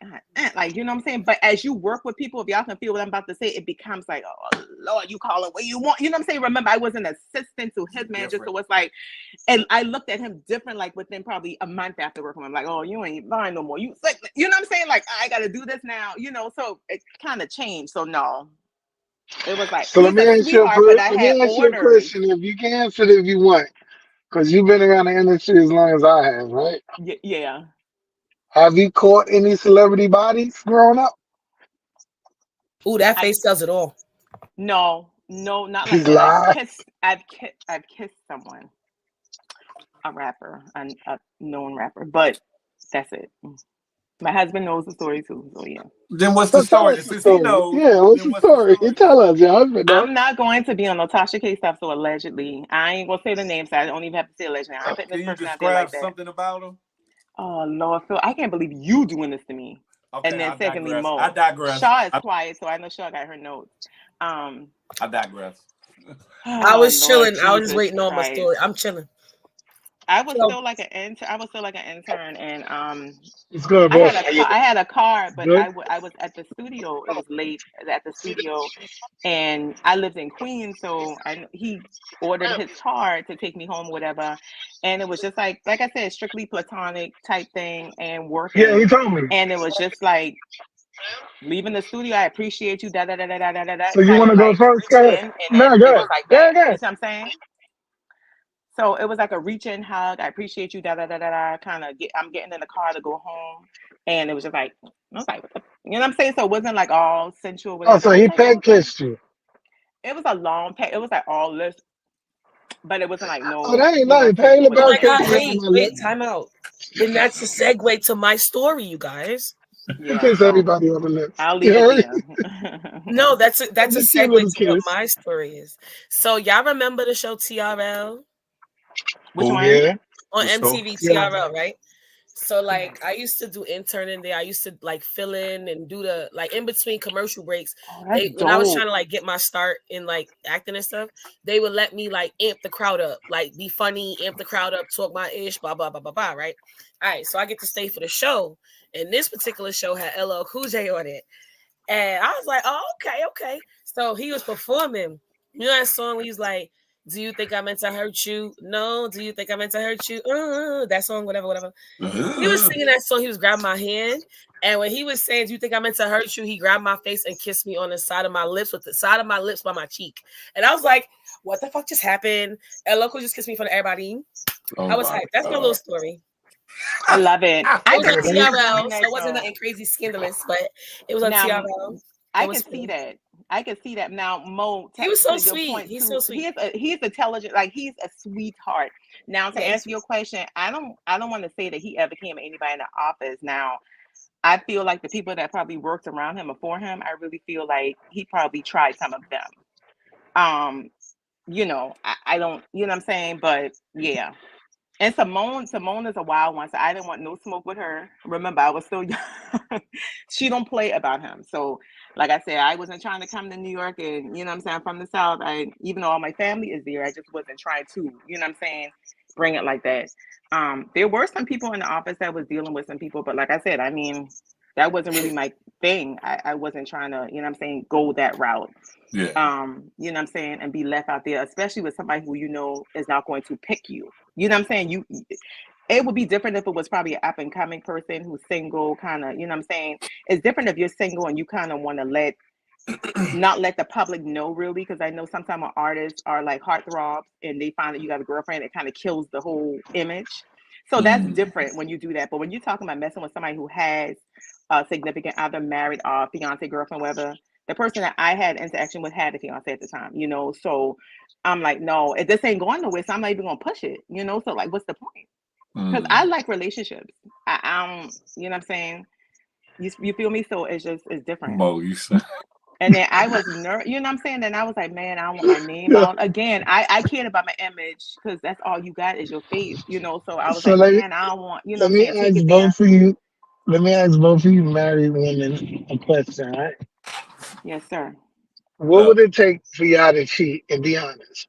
[SPEAKER 8] you know what I'm saying. But as you work with people, if y'all can feel what I'm about to say, it becomes like, oh Lord, you call it what you want. You know what I'm saying? Remember, I was an assistant to his manager,
[SPEAKER 2] Different.
[SPEAKER 8] so it's like, and I looked at him different, like within probably a month after working with him, like, oh, you ain't buying no more. You like, you know what I'm saying? Like, I got to do this now, you know. So it kind of changed. So no, it was like
[SPEAKER 6] So
[SPEAKER 8] he's a sweetheart, but I
[SPEAKER 6] let
[SPEAKER 8] had
[SPEAKER 6] me ask you a
[SPEAKER 8] orders.
[SPEAKER 6] question. If you can answer it if you want, because you've been around the industry as long as I have, right?
[SPEAKER 8] Yeah.
[SPEAKER 6] Have you caught any celebrity bodies growing up?
[SPEAKER 10] Ooh, that
[SPEAKER 8] I
[SPEAKER 10] face tells it all.
[SPEAKER 8] No, not like
[SPEAKER 6] He's
[SPEAKER 8] that.
[SPEAKER 6] lied.
[SPEAKER 8] I've kissed someone, a rapper, a known rapper, but that's it. My husband knows the story too, so yeah.
[SPEAKER 2] Then what's the
[SPEAKER 6] So tell
[SPEAKER 2] story?
[SPEAKER 6] us the
[SPEAKER 2] Since he
[SPEAKER 6] story.
[SPEAKER 2] knows,
[SPEAKER 6] Yeah, what's
[SPEAKER 2] then
[SPEAKER 6] the
[SPEAKER 2] what's the
[SPEAKER 6] story?
[SPEAKER 2] story?
[SPEAKER 6] Tell us, your husband, though.
[SPEAKER 8] I'm not going to be on no Tasha K stuff, so allegedly. I ain't gonna say the name, so I don't even have to say allegedly. I'm putting
[SPEAKER 2] Can
[SPEAKER 8] this
[SPEAKER 2] you
[SPEAKER 8] person out there
[SPEAKER 2] describe
[SPEAKER 8] like that.
[SPEAKER 2] something about him?
[SPEAKER 8] Oh Lord, Phil, I can't believe you doing this to me.
[SPEAKER 2] Okay,
[SPEAKER 8] And then
[SPEAKER 2] I
[SPEAKER 8] secondly,
[SPEAKER 2] digress. I
[SPEAKER 8] Mo.
[SPEAKER 2] digress.
[SPEAKER 8] Shaw is quiet, so I know Shaw got her notes.
[SPEAKER 2] I digress.
[SPEAKER 10] I
[SPEAKER 8] Oh
[SPEAKER 10] was
[SPEAKER 8] Lord
[SPEAKER 10] chilling. I was just
[SPEAKER 8] Jesus
[SPEAKER 10] waiting on my
[SPEAKER 8] Christ.
[SPEAKER 10] story. I'm chilling.
[SPEAKER 8] I was
[SPEAKER 10] So,
[SPEAKER 8] still like an intern. I was still like an intern, and
[SPEAKER 6] It's good,
[SPEAKER 8] I
[SPEAKER 6] boss.
[SPEAKER 8] had a car. I had a car, but
[SPEAKER 6] Good.
[SPEAKER 8] I was at the studio. It was late at the studio, and I lived in Queens, so he ordered his car to take me home, whatever. And it was just like I said, strictly platonic type thing, and
[SPEAKER 6] Yeah, he
[SPEAKER 8] working.
[SPEAKER 6] told me.
[SPEAKER 8] And it was just like leaving the studio. I appreciate you, da da da da da da da.
[SPEAKER 6] So you
[SPEAKER 8] Kind
[SPEAKER 6] want
[SPEAKER 8] of
[SPEAKER 6] to go
[SPEAKER 8] like
[SPEAKER 6] first?
[SPEAKER 8] reach
[SPEAKER 6] Go
[SPEAKER 8] in,
[SPEAKER 6] ahead.
[SPEAKER 8] and then
[SPEAKER 6] No, go
[SPEAKER 8] it
[SPEAKER 6] ahead.
[SPEAKER 8] was like
[SPEAKER 6] Go
[SPEAKER 8] that.
[SPEAKER 6] ahead, go
[SPEAKER 8] You
[SPEAKER 6] ahead.
[SPEAKER 8] see what I'm saying? So it was like a reach in hug. I appreciate you, da da da da da. Kind of I'm getting in the car to go home, and it was just like I was like, what the, you know what I'm saying? So it wasn't like all sensual,
[SPEAKER 6] Oh,
[SPEAKER 8] whatever.
[SPEAKER 6] so
[SPEAKER 8] It was
[SPEAKER 6] he
[SPEAKER 8] like
[SPEAKER 6] peg
[SPEAKER 8] okay.
[SPEAKER 6] kissed you.
[SPEAKER 8] It was a long peg. It was like all this, but it wasn't like
[SPEAKER 6] Oh,
[SPEAKER 8] no,
[SPEAKER 6] that ain't nothing. Pay
[SPEAKER 8] sensual,
[SPEAKER 6] the
[SPEAKER 10] oh
[SPEAKER 6] bill
[SPEAKER 10] my
[SPEAKER 8] whatever.
[SPEAKER 6] kiss
[SPEAKER 10] God,
[SPEAKER 6] me
[SPEAKER 8] Yeah,
[SPEAKER 6] on my
[SPEAKER 10] wait,
[SPEAKER 6] lips.
[SPEAKER 10] time out. And that's a segue to my story, you guys.
[SPEAKER 6] He
[SPEAKER 8] yeah.
[SPEAKER 6] kiss
[SPEAKER 8] So
[SPEAKER 6] everybody on the lips.
[SPEAKER 8] I'll
[SPEAKER 6] You
[SPEAKER 8] leave it
[SPEAKER 6] heard?
[SPEAKER 8] there.
[SPEAKER 10] No, that's a
[SPEAKER 6] Just a
[SPEAKER 10] segue
[SPEAKER 6] little
[SPEAKER 10] to what
[SPEAKER 6] kiss.
[SPEAKER 10] my story is. So y'all remember the show TRL
[SPEAKER 8] Which
[SPEAKER 2] Who?
[SPEAKER 8] one?
[SPEAKER 6] Yeah.
[SPEAKER 10] on
[SPEAKER 2] The show?
[SPEAKER 10] MTV
[SPEAKER 6] Yeah.
[SPEAKER 10] TRL, right? So like I used to do interning there. I used to like fill in and do the like in between commercial breaks.
[SPEAKER 8] Oh, that's
[SPEAKER 10] When I was
[SPEAKER 8] dope.
[SPEAKER 10] trying to like get my start in like acting and stuff, they would let me like amp the crowd up, like be funny, amp the crowd up, talk my ish, blah blah blah blah blah. Right. All right. So I get to stay for the show, and this particular show had LL Cool J on it, and I was like, oh okay. So he was performing. You know that song where he's like, do you think I meant to hurt you? No. Do you think I meant to hurt you? That song, whatever. He was singing that song. He was grabbing my hand. And when he was saying, do you think I meant to hurt you? He grabbed my face and kissed me on the side of my lips with the side of my lips by my cheek. And I was like, what the fuck just happened? And Loco just kissed me in front of everybody. I was like, that's my little story.
[SPEAKER 8] I love it.
[SPEAKER 10] It was on
[SPEAKER 8] can
[SPEAKER 10] TRL, so
[SPEAKER 8] that,
[SPEAKER 10] it wasn't nothing crazy scandalous, but it was on
[SPEAKER 8] now,
[SPEAKER 10] TRL.
[SPEAKER 8] I can see that. I can see that. Now, Mo,
[SPEAKER 10] He was so
[SPEAKER 8] to your
[SPEAKER 10] sweet.
[SPEAKER 8] point
[SPEAKER 10] He's
[SPEAKER 8] too,
[SPEAKER 10] so sweet.
[SPEAKER 8] he's intelligent. Like he's a sweetheart. Now, to answer your question, I don't want to say that he ever came at anybody in the office. Now, I feel like the people that probably worked around him or for him, I really feel like he probably tried some of them. You know, I don't, you know what I'm saying? But yeah. And Simone is a wild one, so I didn't want no smoke with her. Remember, I was still young. She don't play about him. So, like I said, I wasn't trying to come to New York, and you know what I'm saying, from the South. Even though all my family is there, I just wasn't trying to, you know what I'm saying, bring it like that. There were some people in the office that was dealing with some people, but like I said, I mean, that wasn't really my thing. I wasn't trying to, you know what I'm saying, go that route.
[SPEAKER 2] Yeah.
[SPEAKER 8] You know what I'm saying, and be left out there, especially with somebody who you know is not going to pick you. You know what I'm saying? It would be different if it was probably an up and coming person who's single, kind of, you know what I'm saying? It's different if you're single and you kind of want to not let the public know, really, because I know sometimes artists are like heartthrobs and they find that you got a girlfriend, it kind of kills the whole image. So that's different when you do that. But when you're talking about messing with somebody who has a significant other, married or fiance, girlfriend, whatever, the person that I had interaction with had a fiance at the time, you know. So I'm like, no, if this ain't going nowhere, so I'm not even gonna push it, you know. So like, what's the point? Because I like relationships. I don't, you know what I'm saying? You feel me? So it's different.
[SPEAKER 2] Mo, you said.
[SPEAKER 8] And then I was nervous, you know what I'm saying? Then I was like, man, I don't want my name out. Again, I cared about my image because that's all you got is your face, you know. So I was
[SPEAKER 6] So
[SPEAKER 8] like, man, I don't want, you know
[SPEAKER 6] let
[SPEAKER 8] what I'm
[SPEAKER 6] me
[SPEAKER 8] saying, take
[SPEAKER 6] ask
[SPEAKER 8] it there.
[SPEAKER 6] both of you. Let me ask both of you married women a question, right?
[SPEAKER 8] Yes, sir.
[SPEAKER 6] What would it take for y'all to cheat and be honest?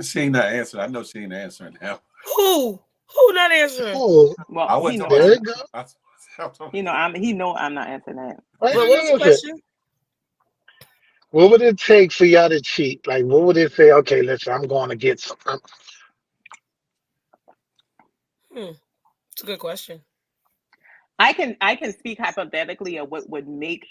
[SPEAKER 2] She ain't not answering. I know she ain't answering now.
[SPEAKER 10] Who not answering?
[SPEAKER 6] Oh,
[SPEAKER 8] Well,
[SPEAKER 2] I
[SPEAKER 8] he
[SPEAKER 2] wasn't
[SPEAKER 8] know
[SPEAKER 6] there
[SPEAKER 2] talking
[SPEAKER 6] you
[SPEAKER 8] I'm,
[SPEAKER 6] go.
[SPEAKER 8] you know, he know I'm not answering that.
[SPEAKER 6] Wait,
[SPEAKER 10] But what was the
[SPEAKER 6] listen.
[SPEAKER 10] question?
[SPEAKER 6] What would it take for y'all to cheat? Like, what would it say? Okay, listen, I'm going to get some.
[SPEAKER 10] It's a good question.
[SPEAKER 8] I can speak hypothetically of what would make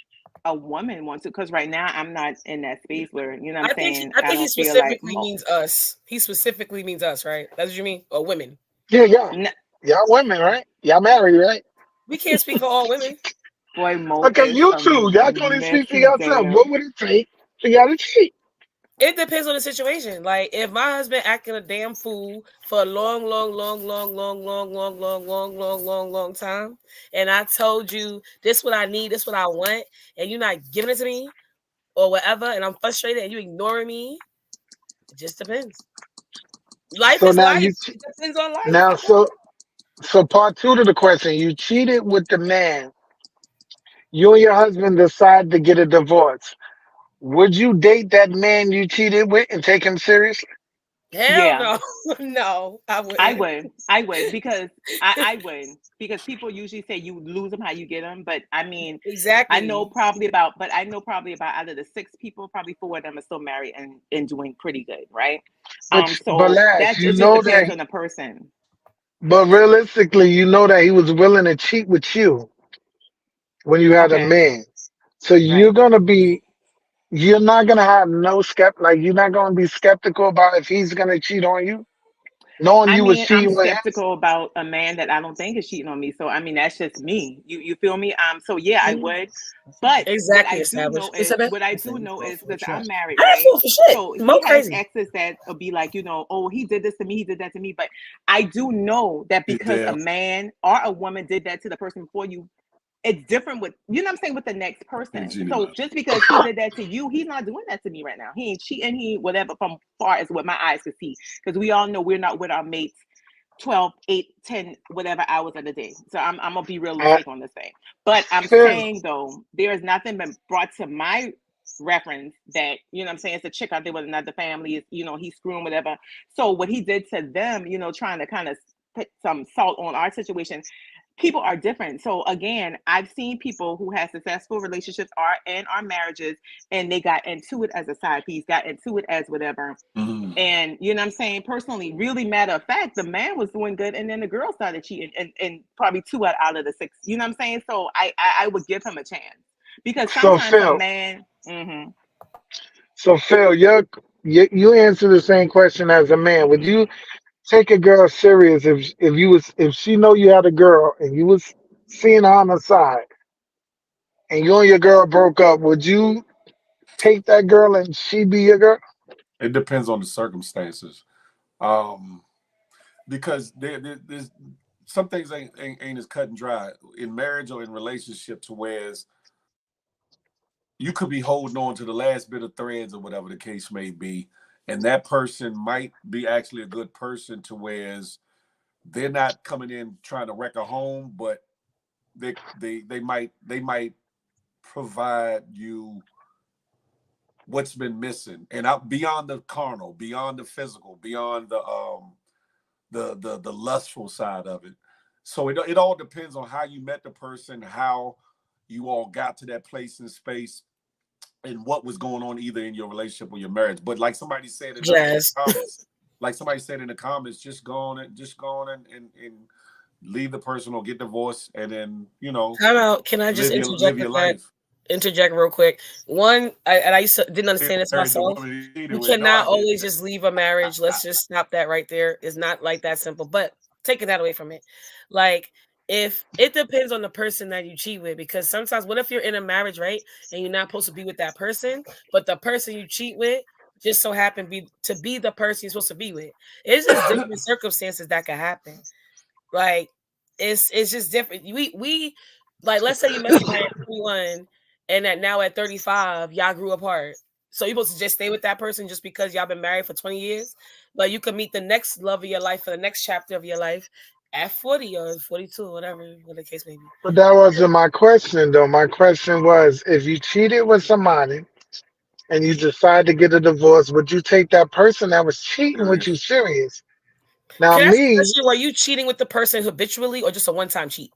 [SPEAKER 8] a woman want to, because right now I'm not in that space where, you know what I'm saying,
[SPEAKER 10] I
[SPEAKER 8] I
[SPEAKER 10] think he
[SPEAKER 8] don't feel like
[SPEAKER 10] specifically means us. He specifically means us, right? That's what you mean? Or women.
[SPEAKER 6] Yeah, yeah.
[SPEAKER 8] n-
[SPEAKER 6] Y'all women, right? Y'all married, right?
[SPEAKER 10] We can't speak for all women.
[SPEAKER 8] boy, Mo
[SPEAKER 6] Okay,
[SPEAKER 8] is
[SPEAKER 6] you
[SPEAKER 8] a
[SPEAKER 6] two. Y'all can only speak for
[SPEAKER 8] messy
[SPEAKER 6] yourself.
[SPEAKER 8] damn.
[SPEAKER 6] What would it take for y'all to cheat?
[SPEAKER 10] It depends on the situation. Like if my husband acting a damn fool for a long time, and I told you this what I need, this what I want, and you're not giving it to me or whatever, and I'm frustrated and you ignoring me, it just depends. Life
[SPEAKER 6] So
[SPEAKER 10] is
[SPEAKER 6] now
[SPEAKER 10] life.
[SPEAKER 6] you
[SPEAKER 10] It depends on life.
[SPEAKER 6] now so part two to the question: you cheated with the man. You and your husband decide to get a divorce. Would you date that man you cheated with and take him seriously?
[SPEAKER 10] Hell
[SPEAKER 8] Yeah,
[SPEAKER 10] no. No, I
[SPEAKER 8] I
[SPEAKER 10] wouldn't.
[SPEAKER 8] would. I would, because I would, because people usually say you lose them how you get them. But I mean,
[SPEAKER 10] Exactly.
[SPEAKER 8] I know probably about out of the six people, probably four of them are still married and doing pretty good, right?
[SPEAKER 6] But
[SPEAKER 8] So
[SPEAKER 6] lads,
[SPEAKER 8] that
[SPEAKER 6] you
[SPEAKER 8] it just
[SPEAKER 6] know
[SPEAKER 8] depends
[SPEAKER 6] that.
[SPEAKER 8] on the person.
[SPEAKER 6] But realistically, you know that he was willing to cheat with you when you had a
[SPEAKER 8] Okay,
[SPEAKER 6] man. So
[SPEAKER 8] right.
[SPEAKER 6] you're not gonna have no like you're not gonna be skeptical about if he's gonna cheat on you, knowing
[SPEAKER 8] I
[SPEAKER 6] you was
[SPEAKER 8] mean, I'm
[SPEAKER 6] cheating with him.
[SPEAKER 8] skeptical about a man that I don't think is cheating on me. So I mean, that's just me. You feel me? So yeah, I would. But
[SPEAKER 10] Exactly established. What's up, man?
[SPEAKER 8] what I do know is because I'm married,
[SPEAKER 10] I ain't
[SPEAKER 8] right?
[SPEAKER 10] fool for shit.
[SPEAKER 8] So
[SPEAKER 10] Mo
[SPEAKER 8] he has
[SPEAKER 10] crazy.
[SPEAKER 8] exes that will be like, you know, oh, he did this to me, he did that to me. But I do know that
[SPEAKER 2] You
[SPEAKER 8] because a
[SPEAKER 2] damn.
[SPEAKER 8] man or a woman did that to the person before you, it's different with, you know what I'm saying, with the next
[SPEAKER 2] Hey,
[SPEAKER 8] person.
[SPEAKER 2] Jenny
[SPEAKER 8] So
[SPEAKER 2] Love.
[SPEAKER 8] just because he did that to you, he's not doing that to me right now. He ain't cheating, he whatever, from far as what my eyes could see. Because we all know we're not with our mates 12, 8, 10, whatever hours of the day. So I'm gonna be
[SPEAKER 6] I,
[SPEAKER 8] realistic on this thing. But I'm
[SPEAKER 6] Phil,
[SPEAKER 8] saying though, there is nothing been brought to my reference that, you know what I'm saying, it's a chick out there with another family, you know, he's screwing whatever. So what he did to them, you know, trying to kind of put some salt on our situation, people are different. So again, I've seen people who had successful relationships are in our marriages, and they got into it as a side piece, got into it as whatever.
[SPEAKER 2] Mm.
[SPEAKER 8] And you know what I'm saying? Personally, really matter of fact, the man was doing good and then the girl started cheating, and probably 2 out of the 6. You know what I'm saying? So I would give him a chance, because
[SPEAKER 6] so
[SPEAKER 8] sometimes a
[SPEAKER 6] Phil,
[SPEAKER 8] man,
[SPEAKER 6] so Phil, you answer the same question as a man. Would you take a girl serious if she know you had a girl and you was seeing her on the side and you and your girl broke up? Would you take that girl and she be your girl?
[SPEAKER 2] It depends on the circumstances. Um, because there's some things ain't as cut and dry in marriage or in relationship, to whereas you could be holding on to the last bit of threads or whatever the case may be, and that person might be actually a good person, to whereas they're not coming in trying to wreck a home, but they might provide you what's been missing, and out beyond the carnal, beyond the physical, beyond the lustful side of it. So it all depends on how you met the person, how you all got to that place in space, and what was going on either in your relationship or your marriage. But like somebody said in the
[SPEAKER 10] Jazz.
[SPEAKER 2] comments, just go on and leave the person or get divorced, and then
[SPEAKER 10] Time out. Can I just
[SPEAKER 2] live
[SPEAKER 10] interject
[SPEAKER 2] your
[SPEAKER 10] with that?
[SPEAKER 2] life.
[SPEAKER 10] Interject real quick. One, I used to didn't understand this
[SPEAKER 2] Married the
[SPEAKER 10] myself.
[SPEAKER 2] woman he cheated
[SPEAKER 10] You
[SPEAKER 2] with. No,
[SPEAKER 10] cannot
[SPEAKER 2] I did.
[SPEAKER 10] always just leave a marriage. Let's just stop that right there. It's not like that simple. But taking that away from it, like if it depends on the person that you cheat with, because sometimes what if you're in a marriage, right, and you're not supposed to be with that person, but the person you cheat with just so happen to be the person you're supposed to be with. It's just different circumstances that could happen. Like it's just different. We like, let's say you met somebody at 21 and that now at 35 y'all grew apart. So you're supposed to just stay with that person just because y'all been married for 20 years, but you could meet the next love of your life for the next chapter of your life at 40 or 42, whatever the case may be.
[SPEAKER 6] But that wasn't my question though. My question was, if you cheated with somebody and you decide to get a divorce, would you take that person that was cheating with you
[SPEAKER 2] Serious.
[SPEAKER 6] serious? Now
[SPEAKER 10] Can I ask you a
[SPEAKER 6] me,
[SPEAKER 10] question? Were you cheating with the person habitually or just a one-time cheat?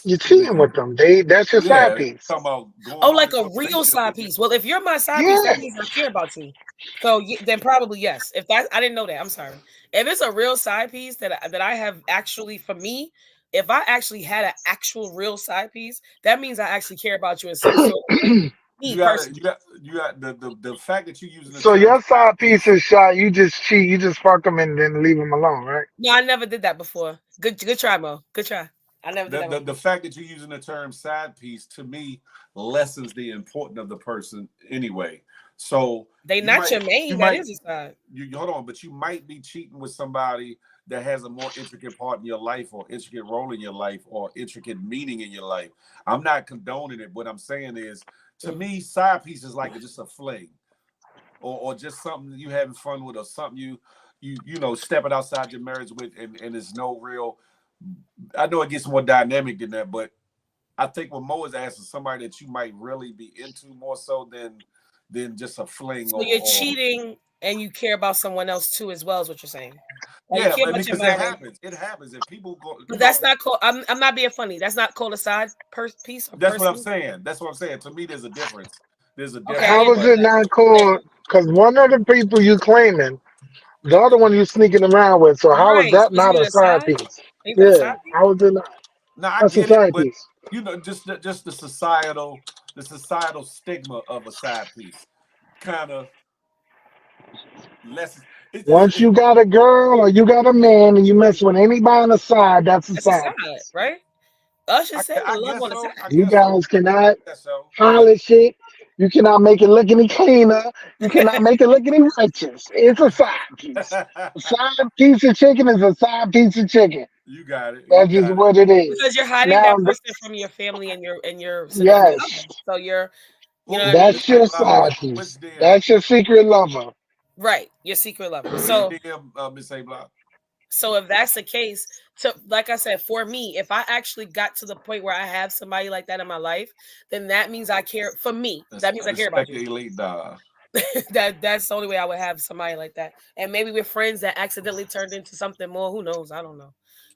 [SPEAKER 6] you're cheating with them. That's your side
[SPEAKER 2] Yeah,
[SPEAKER 6] piece.
[SPEAKER 2] talking about going
[SPEAKER 10] Oh,
[SPEAKER 2] on
[SPEAKER 10] like
[SPEAKER 2] in
[SPEAKER 10] a
[SPEAKER 2] a
[SPEAKER 10] real
[SPEAKER 2] relationship
[SPEAKER 10] side
[SPEAKER 2] with you.
[SPEAKER 10] piece. Well, if you're my side piece, that
[SPEAKER 6] Yeah.
[SPEAKER 10] means I care about you. So then probably yes. If that, I didn't know that. I'm sorry. If it's a real side piece that I have actually, for me, if I actually had an actual real side piece, that means I actually care about you in some sort of way. Me
[SPEAKER 2] You got
[SPEAKER 10] personally.
[SPEAKER 2] you got the fact that you're using the
[SPEAKER 6] So
[SPEAKER 2] term
[SPEAKER 6] your
[SPEAKER 2] side
[SPEAKER 6] side piece
[SPEAKER 2] piece.
[SPEAKER 6] is shot. You just cheat. You just fuck them and then leave them alone, right?
[SPEAKER 10] No, I never did that before. Good try, Mo. Good try. I never did
[SPEAKER 2] The,
[SPEAKER 10] that
[SPEAKER 2] the
[SPEAKER 10] before.
[SPEAKER 2] the fact that you're using the term side piece, to me, lessens the importance of the person anyway. So
[SPEAKER 10] They
[SPEAKER 2] you
[SPEAKER 10] not
[SPEAKER 2] might
[SPEAKER 10] your
[SPEAKER 2] you
[SPEAKER 10] main. That
[SPEAKER 2] might
[SPEAKER 10] is a side.
[SPEAKER 2] you hold on, but you might be cheating with somebody that has a more intricate part in your life, or intricate role in your life, or intricate meaning in your life. I'm not condoning it. What I'm saying is, to me, side piece is like just a fling, or just something you having fun with, or something you stepping outside your marriage with, and there's no real. I know it gets more dynamic than that, but I think what Mo is asking, somebody that you might really be into more so than just a fling,
[SPEAKER 10] So you're
[SPEAKER 2] or
[SPEAKER 10] cheating and you care about someone else too, as well, is what you're saying. Like you
[SPEAKER 2] yeah,
[SPEAKER 10] care
[SPEAKER 2] I mean,
[SPEAKER 10] about your
[SPEAKER 2] because it
[SPEAKER 10] marriage.
[SPEAKER 2] happens. It happens, and people go.
[SPEAKER 10] But that's not called. I'm not being funny. That's not called a side piece or
[SPEAKER 2] That's what I'm
[SPEAKER 10] person.
[SPEAKER 2] saying. That's what I'm saying. To me, there's a difference. There's a
[SPEAKER 10] Okay, I
[SPEAKER 2] difference,
[SPEAKER 6] How
[SPEAKER 10] didn't
[SPEAKER 6] is
[SPEAKER 10] know
[SPEAKER 2] but
[SPEAKER 6] it
[SPEAKER 10] that.
[SPEAKER 6] not
[SPEAKER 10] Thank
[SPEAKER 6] called?
[SPEAKER 10] you.
[SPEAKER 6] Because one of the people you claiming, the other one you sneaking around with. So how is
[SPEAKER 10] Right. So
[SPEAKER 6] that
[SPEAKER 10] is
[SPEAKER 6] not
[SPEAKER 10] it
[SPEAKER 6] a
[SPEAKER 10] a
[SPEAKER 6] side
[SPEAKER 10] side?
[SPEAKER 6] piece?
[SPEAKER 10] Ain't that a
[SPEAKER 6] Yeah.
[SPEAKER 10] side piece?
[SPEAKER 6] How is it not?
[SPEAKER 2] now I
[SPEAKER 6] That's a
[SPEAKER 2] get it.
[SPEAKER 6] side
[SPEAKER 2] But
[SPEAKER 6] piece.
[SPEAKER 2] just the societal stigma of a side piece kind of less.
[SPEAKER 6] Once you got a girl or you got a man and you mess with anybody on the side, that's a
[SPEAKER 10] That's a
[SPEAKER 6] side
[SPEAKER 10] side,
[SPEAKER 6] piece.
[SPEAKER 10] right? Usher said the
[SPEAKER 2] I
[SPEAKER 10] love
[SPEAKER 2] guess
[SPEAKER 10] on the
[SPEAKER 2] so. I
[SPEAKER 10] side.
[SPEAKER 6] You
[SPEAKER 2] guess so.
[SPEAKER 6] guys cannot
[SPEAKER 2] I guess so. But
[SPEAKER 6] polish it. You cannot make it look any cleaner. You cannot make it look any righteous. It's a side piece. A side piece of chicken is a side piece of chicken.
[SPEAKER 2] you got it. You
[SPEAKER 6] That's just
[SPEAKER 2] got it.
[SPEAKER 6] what it
[SPEAKER 10] Because
[SPEAKER 6] is.
[SPEAKER 10] you're hiding
[SPEAKER 6] Now,
[SPEAKER 10] that person from your family and your significant other.
[SPEAKER 6] yes,
[SPEAKER 10] So you're, you know what I
[SPEAKER 2] Who
[SPEAKER 10] mean?
[SPEAKER 6] that's
[SPEAKER 2] like
[SPEAKER 6] your side
[SPEAKER 2] which
[SPEAKER 6] piece.
[SPEAKER 2] DM?
[SPEAKER 6] That's your secret lover.
[SPEAKER 10] Right. Your secret lover.
[SPEAKER 2] Which
[SPEAKER 10] So
[SPEAKER 2] DM, Miss A Block?
[SPEAKER 10] So if that's the case, like I said, for me, if I actually got to the point where I have somebody like that in my life, then that means I care. For me, that means I care about you.
[SPEAKER 2] Elite dog.
[SPEAKER 10] That's the only way I would have somebody like that. And maybe we're friends that accidentally turned into something more. Who knows? I don't know.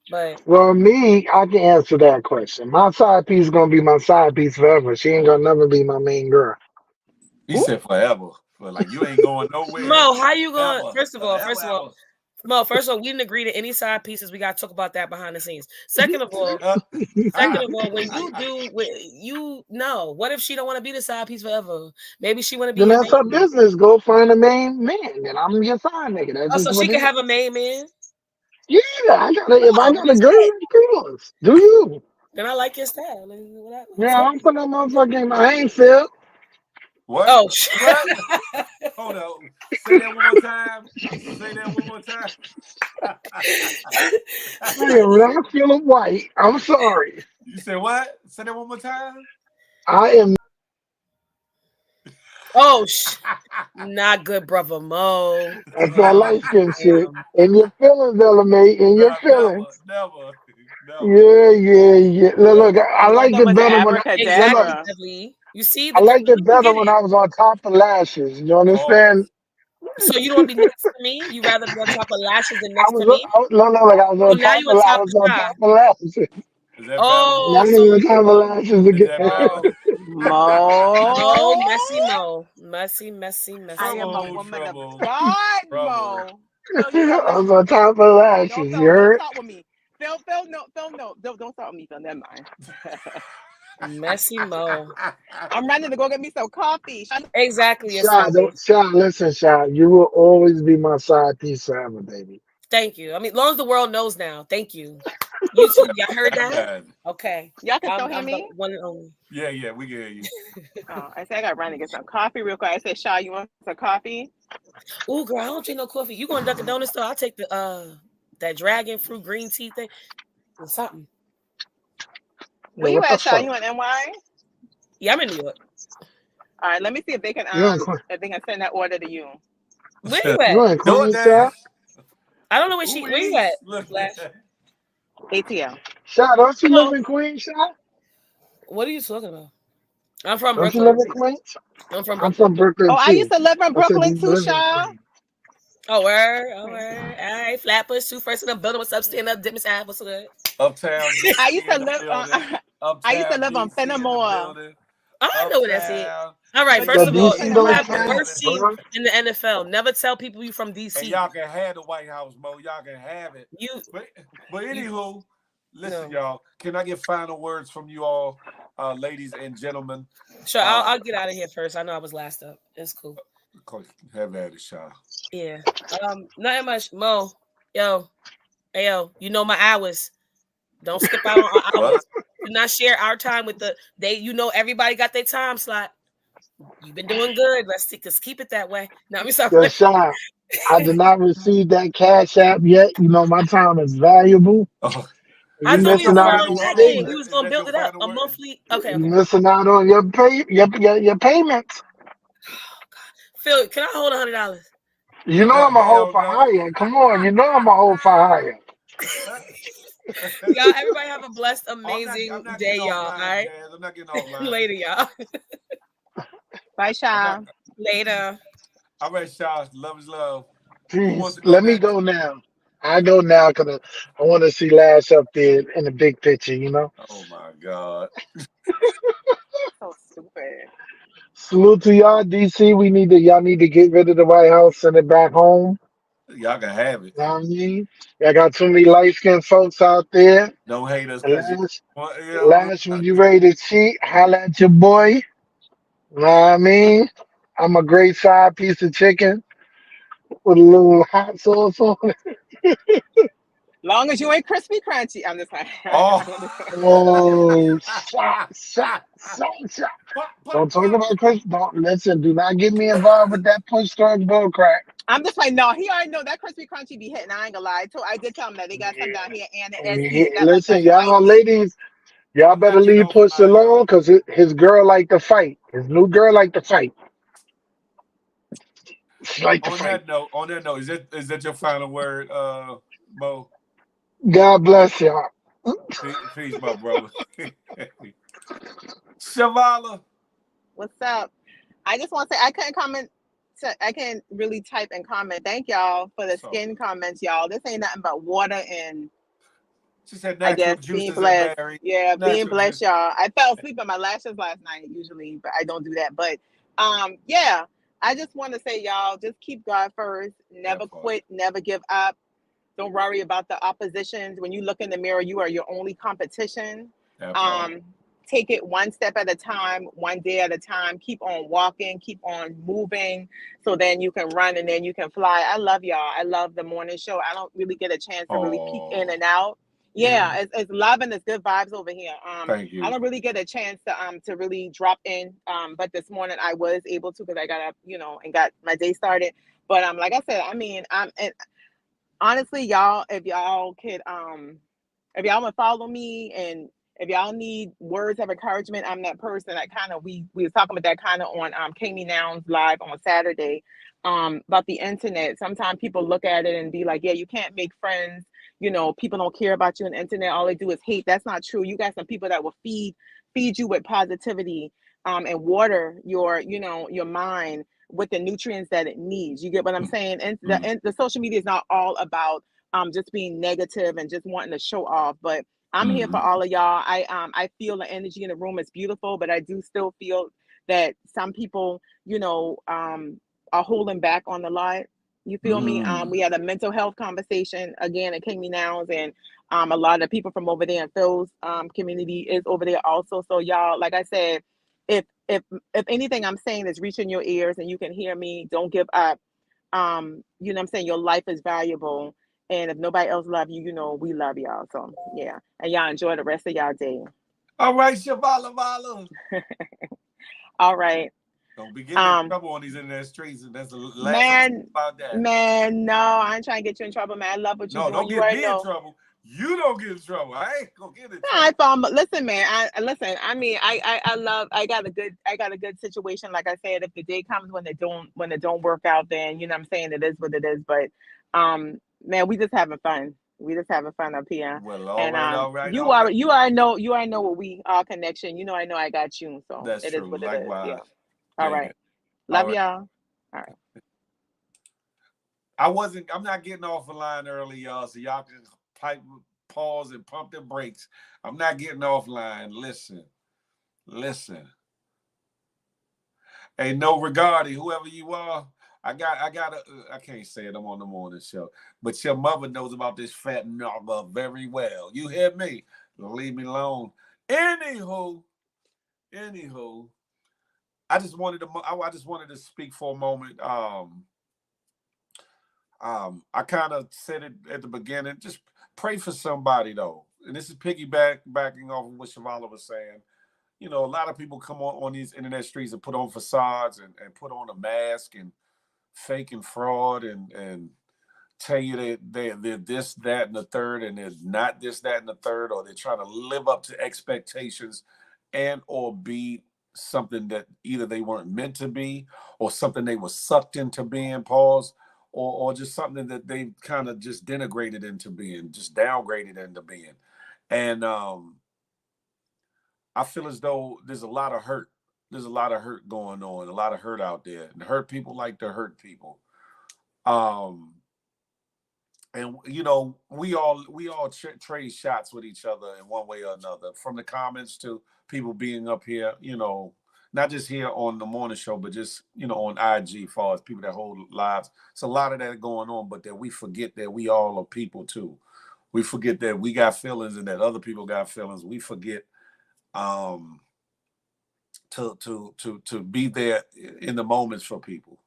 [SPEAKER 10] But
[SPEAKER 6] Well, me, I can answer that question. My side piece is gonna be my side piece forever. She ain't gonna never be my main girl.
[SPEAKER 2] He said forever. But like you ain't going nowhere.
[SPEAKER 10] Mo, how you going?
[SPEAKER 2] Ever.
[SPEAKER 10] First of all, Mo, first of all, we didn't agree to any side pieces. We got to talk about that behind the scenes. Second of all, when you do, you know, what if she don't want to be the side piece forever? Maybe she want to be
[SPEAKER 6] Then
[SPEAKER 10] your
[SPEAKER 6] that's her
[SPEAKER 10] main.
[SPEAKER 6] business. Go find a main man, and I'm your side nigga. That's
[SPEAKER 10] Oh,
[SPEAKER 6] just
[SPEAKER 10] so
[SPEAKER 6] what
[SPEAKER 10] she
[SPEAKER 6] it
[SPEAKER 10] can
[SPEAKER 6] is.
[SPEAKER 10] have a main man.
[SPEAKER 6] Yeah, I got it. If I
[SPEAKER 10] Oh,
[SPEAKER 6] got a girl,
[SPEAKER 10] respect.
[SPEAKER 6] do you?
[SPEAKER 10] Then I like your style.
[SPEAKER 6] Yeah, I'm putting that motherfucking. I ain't Phil.
[SPEAKER 2] What?
[SPEAKER 10] Oh,
[SPEAKER 2] What? Hold on. Say that one more time. Say that one more time.
[SPEAKER 6] I am not feeling white. I'm sorry.
[SPEAKER 2] You said what? Say that one more time.
[SPEAKER 6] I am.
[SPEAKER 10] oh, not good, brother Mo.
[SPEAKER 6] That's that light skin shit.
[SPEAKER 10] Damn.
[SPEAKER 6] In your feelings, LMA. In your feelings.
[SPEAKER 2] Never.
[SPEAKER 6] Yeah. Look, I
[SPEAKER 8] You thought
[SPEAKER 6] liked
[SPEAKER 8] that
[SPEAKER 6] it
[SPEAKER 8] was
[SPEAKER 6] better when look,
[SPEAKER 10] Exactly,
[SPEAKER 8] abracadabra.
[SPEAKER 10] Beverly. You see,
[SPEAKER 6] I
[SPEAKER 10] the girl,
[SPEAKER 6] liked it
[SPEAKER 10] you
[SPEAKER 6] better
[SPEAKER 10] get
[SPEAKER 6] when
[SPEAKER 10] it.
[SPEAKER 6] I was on top of lashes. You
[SPEAKER 2] Oh.
[SPEAKER 6] understand?
[SPEAKER 10] So you don't want to be next to me? You rather be on top of lashes than
[SPEAKER 6] I
[SPEAKER 10] next
[SPEAKER 6] was
[SPEAKER 10] to me?
[SPEAKER 6] like I was
[SPEAKER 10] Oh,
[SPEAKER 6] on
[SPEAKER 10] now
[SPEAKER 6] top
[SPEAKER 10] you
[SPEAKER 6] of
[SPEAKER 10] on
[SPEAKER 6] I
[SPEAKER 10] top
[SPEAKER 6] was
[SPEAKER 10] of
[SPEAKER 6] on
[SPEAKER 10] Shy.
[SPEAKER 6] top of lashes.
[SPEAKER 2] Is that better?
[SPEAKER 6] Now
[SPEAKER 10] Oh,
[SPEAKER 6] I'm
[SPEAKER 10] so
[SPEAKER 6] on top of lashes
[SPEAKER 2] Is that
[SPEAKER 6] again.
[SPEAKER 2] better?
[SPEAKER 10] Mo,
[SPEAKER 8] Mo.
[SPEAKER 10] messy.
[SPEAKER 8] I am a
[SPEAKER 2] Trouble,
[SPEAKER 8] woman of
[SPEAKER 2] trouble,
[SPEAKER 8] God,
[SPEAKER 2] trouble.
[SPEAKER 8] Mo. Phil, you
[SPEAKER 6] I
[SPEAKER 8] coming?
[SPEAKER 6] was on top of
[SPEAKER 8] No,
[SPEAKER 6] lashes. You
[SPEAKER 8] Phil, don't
[SPEAKER 6] heard?
[SPEAKER 8] start with me. Phil, no. Don't start with me, Phil. Never mind.
[SPEAKER 10] messy Mo.
[SPEAKER 8] I'm running to go get me some coffee.
[SPEAKER 10] Exactly, your
[SPEAKER 6] Shy,
[SPEAKER 10] selfish.
[SPEAKER 6] listen, Shy. You will always be my side piece forever, baby.
[SPEAKER 10] Thank you. I mean, as long as the world knows now. Thank you. You too. Y'all heard
[SPEAKER 2] You
[SPEAKER 10] that?
[SPEAKER 2] got it.
[SPEAKER 10] Okay.
[SPEAKER 8] Y'all can still hear
[SPEAKER 10] I'm the
[SPEAKER 8] me?
[SPEAKER 10] one and only.
[SPEAKER 2] Yeah, we can hear you.
[SPEAKER 8] Oh, I said I got to run to get some coffee real quick. I said, Shaw, you want some coffee?
[SPEAKER 10] Oh, girl, I don't drink no coffee. You going to Dunkin' Donuts store? I'll take the that dragon fruit green tea thing or something.
[SPEAKER 6] Yeah,
[SPEAKER 8] Where you
[SPEAKER 6] what the
[SPEAKER 8] at, Shaw?
[SPEAKER 6] fuck?
[SPEAKER 8] You in NY?
[SPEAKER 10] Yeah, I'm in New York.
[SPEAKER 8] All right, let me see if they can
[SPEAKER 6] You
[SPEAKER 8] send that order to you.
[SPEAKER 10] Where you at?
[SPEAKER 6] ain't
[SPEAKER 2] Do it,
[SPEAKER 6] Queens, Shy?
[SPEAKER 2] Dash.
[SPEAKER 10] I don't know where
[SPEAKER 2] Ooh,
[SPEAKER 10] where you at,
[SPEAKER 2] look.
[SPEAKER 10] Flash?
[SPEAKER 8] ATL.
[SPEAKER 6] Shy, don't you live
[SPEAKER 10] Oh,
[SPEAKER 6] in Queens, Shy?
[SPEAKER 10] what are you talking about? I'm from
[SPEAKER 6] Don't you live
[SPEAKER 10] Brooklyn.
[SPEAKER 6] in Queens?
[SPEAKER 10] I'm from
[SPEAKER 6] I'm
[SPEAKER 10] Brooklyn.
[SPEAKER 6] from Brooklyn
[SPEAKER 8] Oh, I used
[SPEAKER 6] too.
[SPEAKER 8] to live in
[SPEAKER 6] I said, do
[SPEAKER 8] Brooklyn
[SPEAKER 6] you
[SPEAKER 8] too,
[SPEAKER 6] live in
[SPEAKER 8] Shaw.
[SPEAKER 6] Queens?
[SPEAKER 10] Oh, word. All right. Flatbush, two first in the building. What's up? Stand up, dip Miss Ab. What's good?
[SPEAKER 2] Uptown
[SPEAKER 8] I
[SPEAKER 2] DC
[SPEAKER 8] used to
[SPEAKER 2] in the
[SPEAKER 8] live on.
[SPEAKER 2] building.
[SPEAKER 8] I used to
[SPEAKER 2] Uptown
[SPEAKER 8] live on
[SPEAKER 2] DC in the
[SPEAKER 8] Fenimore.
[SPEAKER 2] building.
[SPEAKER 10] I know what that's it.
[SPEAKER 2] Uptown
[SPEAKER 10] All right.
[SPEAKER 8] The
[SPEAKER 10] First
[SPEAKER 6] The
[SPEAKER 10] of
[SPEAKER 8] DC
[SPEAKER 10] all,
[SPEAKER 8] on
[SPEAKER 6] DC
[SPEAKER 10] you
[SPEAKER 6] don't
[SPEAKER 10] have
[SPEAKER 8] Fenimore.
[SPEAKER 10] the
[SPEAKER 6] count,
[SPEAKER 10] worst
[SPEAKER 2] building.
[SPEAKER 10] team
[SPEAKER 6] bro.
[SPEAKER 10] in the NFL. Never tell people you from
[SPEAKER 2] And
[SPEAKER 10] DC.
[SPEAKER 2] y'all can have the White House, Mo. Y'all can have it.
[SPEAKER 10] You,
[SPEAKER 2] But anywho, listen,
[SPEAKER 10] no.
[SPEAKER 2] y'all. Can I get final words from you all, ladies and gentlemen?
[SPEAKER 10] Sure, I'll get out of here first. I know I was last up. It's cool.
[SPEAKER 2] Have at it, y'all.
[SPEAKER 10] Yeah. Nothing much. Mo, yo, hey, yo, you know my hours. Don't skip out on our
[SPEAKER 2] What?
[SPEAKER 10] hours. Do not share our time with you know everybody got their time slot. You've been doing good. Let's keep it that way. No, I'm
[SPEAKER 6] The
[SPEAKER 10] sorry.
[SPEAKER 6] Shy. I did not receive that cash app yet. You know my time is valuable.
[SPEAKER 2] Oh,
[SPEAKER 10] I
[SPEAKER 6] You
[SPEAKER 2] is
[SPEAKER 10] thought
[SPEAKER 2] that
[SPEAKER 10] we
[SPEAKER 2] your
[SPEAKER 6] missing
[SPEAKER 10] was
[SPEAKER 6] out
[SPEAKER 10] already
[SPEAKER 6] on
[SPEAKER 2] final?
[SPEAKER 6] your
[SPEAKER 10] that
[SPEAKER 2] Hold on.
[SPEAKER 10] thing.
[SPEAKER 6] payment.
[SPEAKER 10] We was
[SPEAKER 2] Is
[SPEAKER 10] gonna
[SPEAKER 2] that
[SPEAKER 10] build
[SPEAKER 2] your
[SPEAKER 10] it up
[SPEAKER 2] final
[SPEAKER 10] a
[SPEAKER 2] word?
[SPEAKER 10] monthly. Okay.
[SPEAKER 6] You missing out on your payments.
[SPEAKER 10] Phil, can I hold $100?
[SPEAKER 6] You know I'm a hold
[SPEAKER 2] Hell
[SPEAKER 6] for
[SPEAKER 2] no.
[SPEAKER 6] hire. Come on, you know I'm a hold for hire.
[SPEAKER 10] Y'all, everybody have a blessed,
[SPEAKER 2] I'm
[SPEAKER 10] amazing
[SPEAKER 2] not
[SPEAKER 10] day,
[SPEAKER 2] getting
[SPEAKER 10] y'all. All
[SPEAKER 2] offline,
[SPEAKER 10] right.
[SPEAKER 2] Jazz. I'm not getting offline.
[SPEAKER 10] Later, y'all.
[SPEAKER 8] Bye, Shaw.
[SPEAKER 10] Later.
[SPEAKER 2] All right, Shaw. Love is love. Who wants
[SPEAKER 6] Jeez,
[SPEAKER 2] to go
[SPEAKER 6] let me
[SPEAKER 2] next?
[SPEAKER 6] go now. I go now because I want to see Lash up there in the big picture. You know.
[SPEAKER 2] Oh my God.
[SPEAKER 8] So stupid.
[SPEAKER 6] Salute to y'all, DC. Y'all need to get rid of the White House, send it back home.
[SPEAKER 2] Y'all can have it.
[SPEAKER 6] You know what I mean? I got too many light skinned folks out there.
[SPEAKER 2] Don't hate us
[SPEAKER 6] And
[SPEAKER 2] because you
[SPEAKER 6] Lash, when you ready to cheat, holla at your boy. You know what I mean? I'm a great side piece of chicken with a little hot sauce on it.
[SPEAKER 8] Long as you ain't crispy crunchy. I'm just like,
[SPEAKER 2] Oh.
[SPEAKER 6] Oh, shot. Don't talk about Chris. Don't listen. Do not get me involved with that push start bull crap.
[SPEAKER 8] I'm just like, no, he already know that crispy crunchy be hitting. I ain't gonna lie. I did tell him that they got some down here and it is heat. That like
[SPEAKER 6] Listen,
[SPEAKER 8] that's
[SPEAKER 6] y'all
[SPEAKER 8] spicy.
[SPEAKER 6] ladies, y'all
[SPEAKER 2] I'm
[SPEAKER 6] better
[SPEAKER 2] not getting
[SPEAKER 6] leave Push
[SPEAKER 2] offline,
[SPEAKER 6] alone
[SPEAKER 2] y'all.
[SPEAKER 6] because his girl like to fight. His new girl like to fight. She like to fight.
[SPEAKER 2] On that note, is that your final word, Mo.
[SPEAKER 6] God bless y'all.
[SPEAKER 2] Peace, my brother. Shavala.
[SPEAKER 8] What's up? I just want to say I couldn't comment. I can't really type and comment. Thank y'all for the
[SPEAKER 2] It's all
[SPEAKER 8] skin
[SPEAKER 2] good.
[SPEAKER 8] comments, y'all. This ain't nothing but water and
[SPEAKER 2] She said
[SPEAKER 8] I
[SPEAKER 2] natural
[SPEAKER 8] guess being
[SPEAKER 2] juices and
[SPEAKER 8] blessed.
[SPEAKER 2] berries.
[SPEAKER 8] Yeah, being
[SPEAKER 2] Natural
[SPEAKER 8] blessed,
[SPEAKER 2] juice.
[SPEAKER 8] y'all. I fell asleep on my lashes last night usually, but I don't do that. But yeah, I just want to say, y'all, just keep God first.
[SPEAKER 2] That
[SPEAKER 8] Never
[SPEAKER 2] part.
[SPEAKER 8] quit. Never give up. Don't worry about the oppositions. When you look in the mirror, you are your only competition.
[SPEAKER 2] That part.
[SPEAKER 8] Um, take it one step at a time, one day at a time. Keep on walking, keep on moving, so then you can run and then you can fly. I love y'all. I love the morning show. I don't really get a chance to really peek in
[SPEAKER 2] Oh,
[SPEAKER 8] and out. Yeah,
[SPEAKER 2] yeah.
[SPEAKER 8] it's love and it's good vibes over here.
[SPEAKER 2] Thank
[SPEAKER 8] I
[SPEAKER 2] you.
[SPEAKER 8] don't really get a chance to really drop in. But this morning I was able to because I got up, and got my day started. But like I said, I mean, honestly, y'all, if y'all would follow me and if y'all need words of encouragement, I'm that person. That kind of we was talking about that kind of on Kami Noun's live on Saturday about the internet. Sometimes people look at it and be like, yeah, you can't make friends. People don't care about you on the internet. All they do is hate. That's not true. You got some people that will feed you with positivity and water your mind with the nutrients that it needs. You get what I'm saying? And the social media is not all about just being negative and just wanting to show off. But I'm here for all of y'all. I feel the energy in the room is beautiful, but I do still feel that some people, are holding back on the lot. You feel me? We had a mental health conversation again at King Me Nows, and a lot of people from over there in Phil's community is over there also. So y'all, like I said, if anything I'm saying is reaching your ears and you can hear me, don't give up. You know what I'm saying? Your life is valuable. And if nobody else love you, we love y'all. So yeah. And y'all enjoy the rest of y'all day.
[SPEAKER 2] All right, Shavala Vala.
[SPEAKER 8] All right.
[SPEAKER 2] Don't be getting in
[SPEAKER 8] Um,
[SPEAKER 2] trouble on these internet streets. And that's the last I'm
[SPEAKER 8] man,
[SPEAKER 2] about that.
[SPEAKER 8] man, no, I ain't trying to get you in trouble, man. I love what you're
[SPEAKER 2] No,
[SPEAKER 8] doing.
[SPEAKER 2] don't
[SPEAKER 8] You
[SPEAKER 2] get
[SPEAKER 8] already
[SPEAKER 2] me in
[SPEAKER 8] know.
[SPEAKER 2] trouble. You don't get in trouble. I ain't gonna get in
[SPEAKER 8] I
[SPEAKER 2] trouble.
[SPEAKER 8] found, listen, man. Listen. I mean, I love. I got a good situation. Like I said, if the day comes when it don't work out, then you know what I'm saying, it is what it is. But man, we just having fun. We just having fun up here.
[SPEAKER 2] Well, all
[SPEAKER 8] And
[SPEAKER 2] right, all right,
[SPEAKER 8] you
[SPEAKER 2] all right.
[SPEAKER 8] are you already know what we our connection. I know I got you. So
[SPEAKER 2] That's
[SPEAKER 8] it is
[SPEAKER 2] true.
[SPEAKER 8] what it is. Yeah.
[SPEAKER 2] Likewise.
[SPEAKER 8] All
[SPEAKER 2] Yeah.
[SPEAKER 8] right.
[SPEAKER 2] All
[SPEAKER 8] Love
[SPEAKER 2] right.
[SPEAKER 8] y'all. All right.
[SPEAKER 2] I'm not getting off the line early, y'all, so y'all can pause and pump the brakes. I'm not getting offline. Listen. Hey, no regarding whoever you are. I can't say it. I'm on the morning show, but your mother knows about this fat number very well. You hear me? Leave me alone. Anywho, I just wanted to speak for a moment. I kind of said it at the beginning. Just pray for somebody though, and this is backing off of what Shavala was saying. A lot of people come on these internet streets and put on facades and put on a mask and fake and fraud and tell you they're this, that, and the third, and they're not this, that, and the third, or they're trying to live up to expectations and or be something that either they weren't meant to be or something they were sucked into being, pause, or just something that they kind of just denigrated into being, just downgraded into being. And I feel as though there's a lot of hurt. There's a lot of hurt going on, a lot of hurt out there. And hurt people like to hurt people. Um, and we all trade shots with each other in one way or another, from the comments to people being up here, not just here on the morning show, but just on IG, far as people that hold lives. It's a lot of that going on, but that we forget that we all are people too. We forget that we got feelings and that other people got feelings. We forget to be there in the moments for people.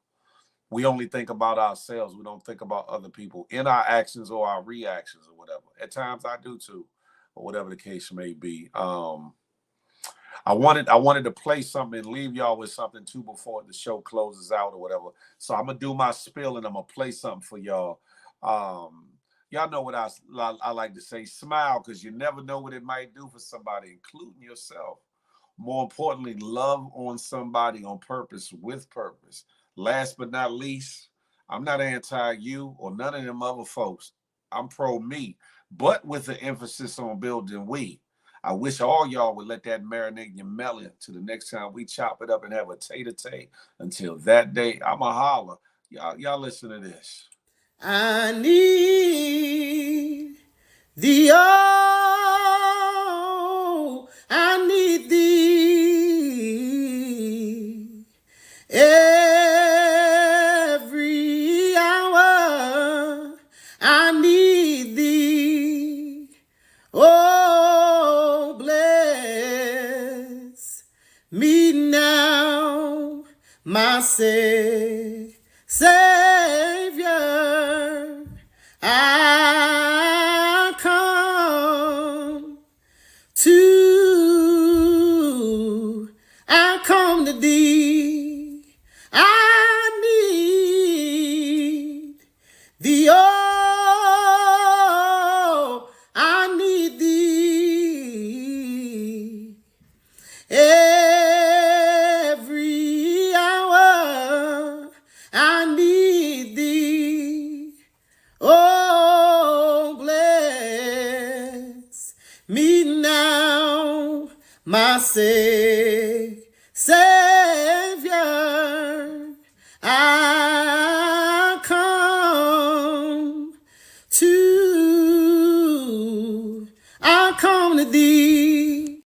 [SPEAKER 2] We only think about ourselves. We don't think about other people in our actions or our reactions or whatever. At times I do too, or whatever the case may be. I wanted to play something and leave y'all with something too before the show closes out or whatever. So I'm gonna do my spiel and I'm gonna play something for y'all. Y'all know what I like to say: smile, because you never know what it might do for somebody, including yourself. More importantly, love on somebody on purpose, with purpose. Last but not least, I'm not anti you or none of them other folks. I'm pro me, but with the emphasis on building we. I wish all y'all would let that marinate in your melon to the next time we chop it up and have a tay-to-tay. Until that day, I'm a holler. Y'all listen to this.
[SPEAKER 9] I need thee, oh, I need thee every hour. I need thee, oh, bless me now, my Savior. I come to thee. I need thee, oh, I need thee every hour. I need thee, oh, bless me now, my Savior. I come to thee.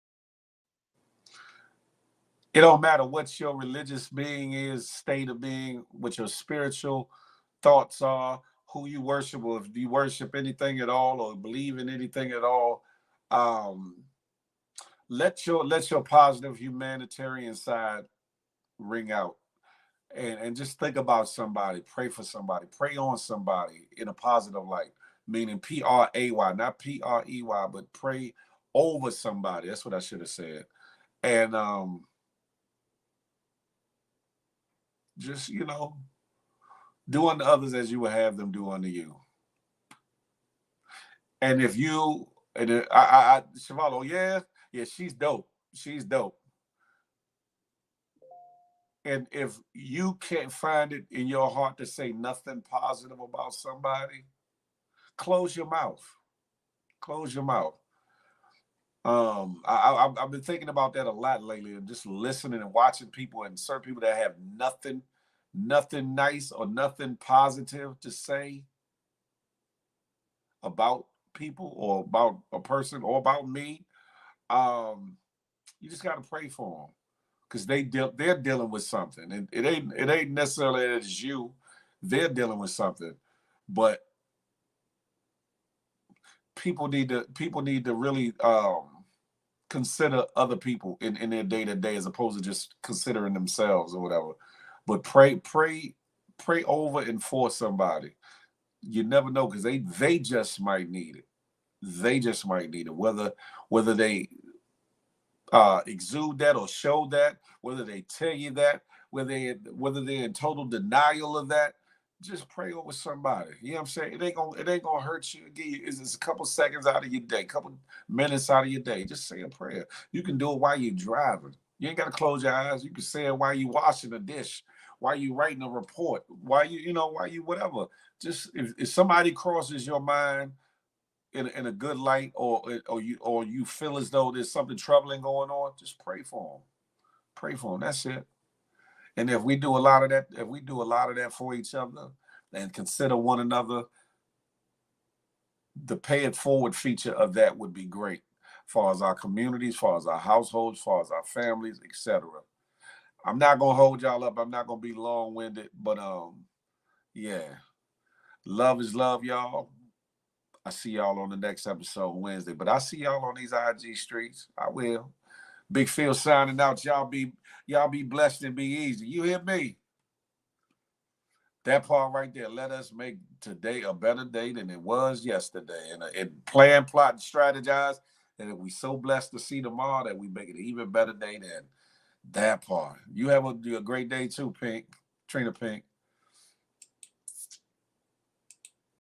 [SPEAKER 2] It don't matter what your religious being is, state of being, what your spiritual thoughts are, who you worship, or if you worship anything at all or believe in anything at all. Let your positive humanitarian side ring out. And just think about somebody, pray for somebody, pray on somebody in a positive light, meaning P-R-A-Y, not P-R-E-Y, but pray over somebody. That's what I should have said. And just, do unto others as you would have them do unto you. And if you, and Shivalo, yeah, she's dope. She's dope. And if you can't find it in your heart to say nothing positive about somebody, close your mouth. Close your mouth. I've been thinking about that a lot lately, and just listening and watching people, and certain people that have nothing nice or nothing positive to say about people or about a person or about me. You just got to pray for them, because they're dealing with something, and it ain't necessarily that it's you. They're dealing with something, but people need to really consider other people in their day-to-day, as opposed to just considering themselves or whatever. But pray over and for somebody. You never know, because they just might need it. They just might need it. Whether they exude that or show that, whether they tell you that, whether they're in total denial of that, just pray over somebody. You know what I'm saying? It ain't gonna hurt you. It's a couple seconds out of your day, couple minutes out of your day. Just say a prayer. You can do it while you're driving. You ain't gotta close your eyes. You can say it while you washing a dish, while you writing a report, while you whatever. Just if somebody crosses your mind in a good light, or you feel as though there's something troubling going on, just pray for them. Pray for them. That's it. And if we do a lot of that for each other and consider one another, the pay it forward feature of that would be great, as far as our communities, as far as our households, as far as our families, etc. I'm not gonna hold y'all up. I'm not gonna be long-winded, but yeah. Love is love, y'all. I see y'all on the next episode Wednesday, but I see y'all on these IG streets. I will. Big Phil signing out. Y'all be blessed and be easy. You hear me? That part right there. Let us make today a better day than it was yesterday. And plan, plot, and strategize. And if we so blessed to see tomorrow, that we make it an even better day than that part. You have a great day too, Pink. Trina Pink.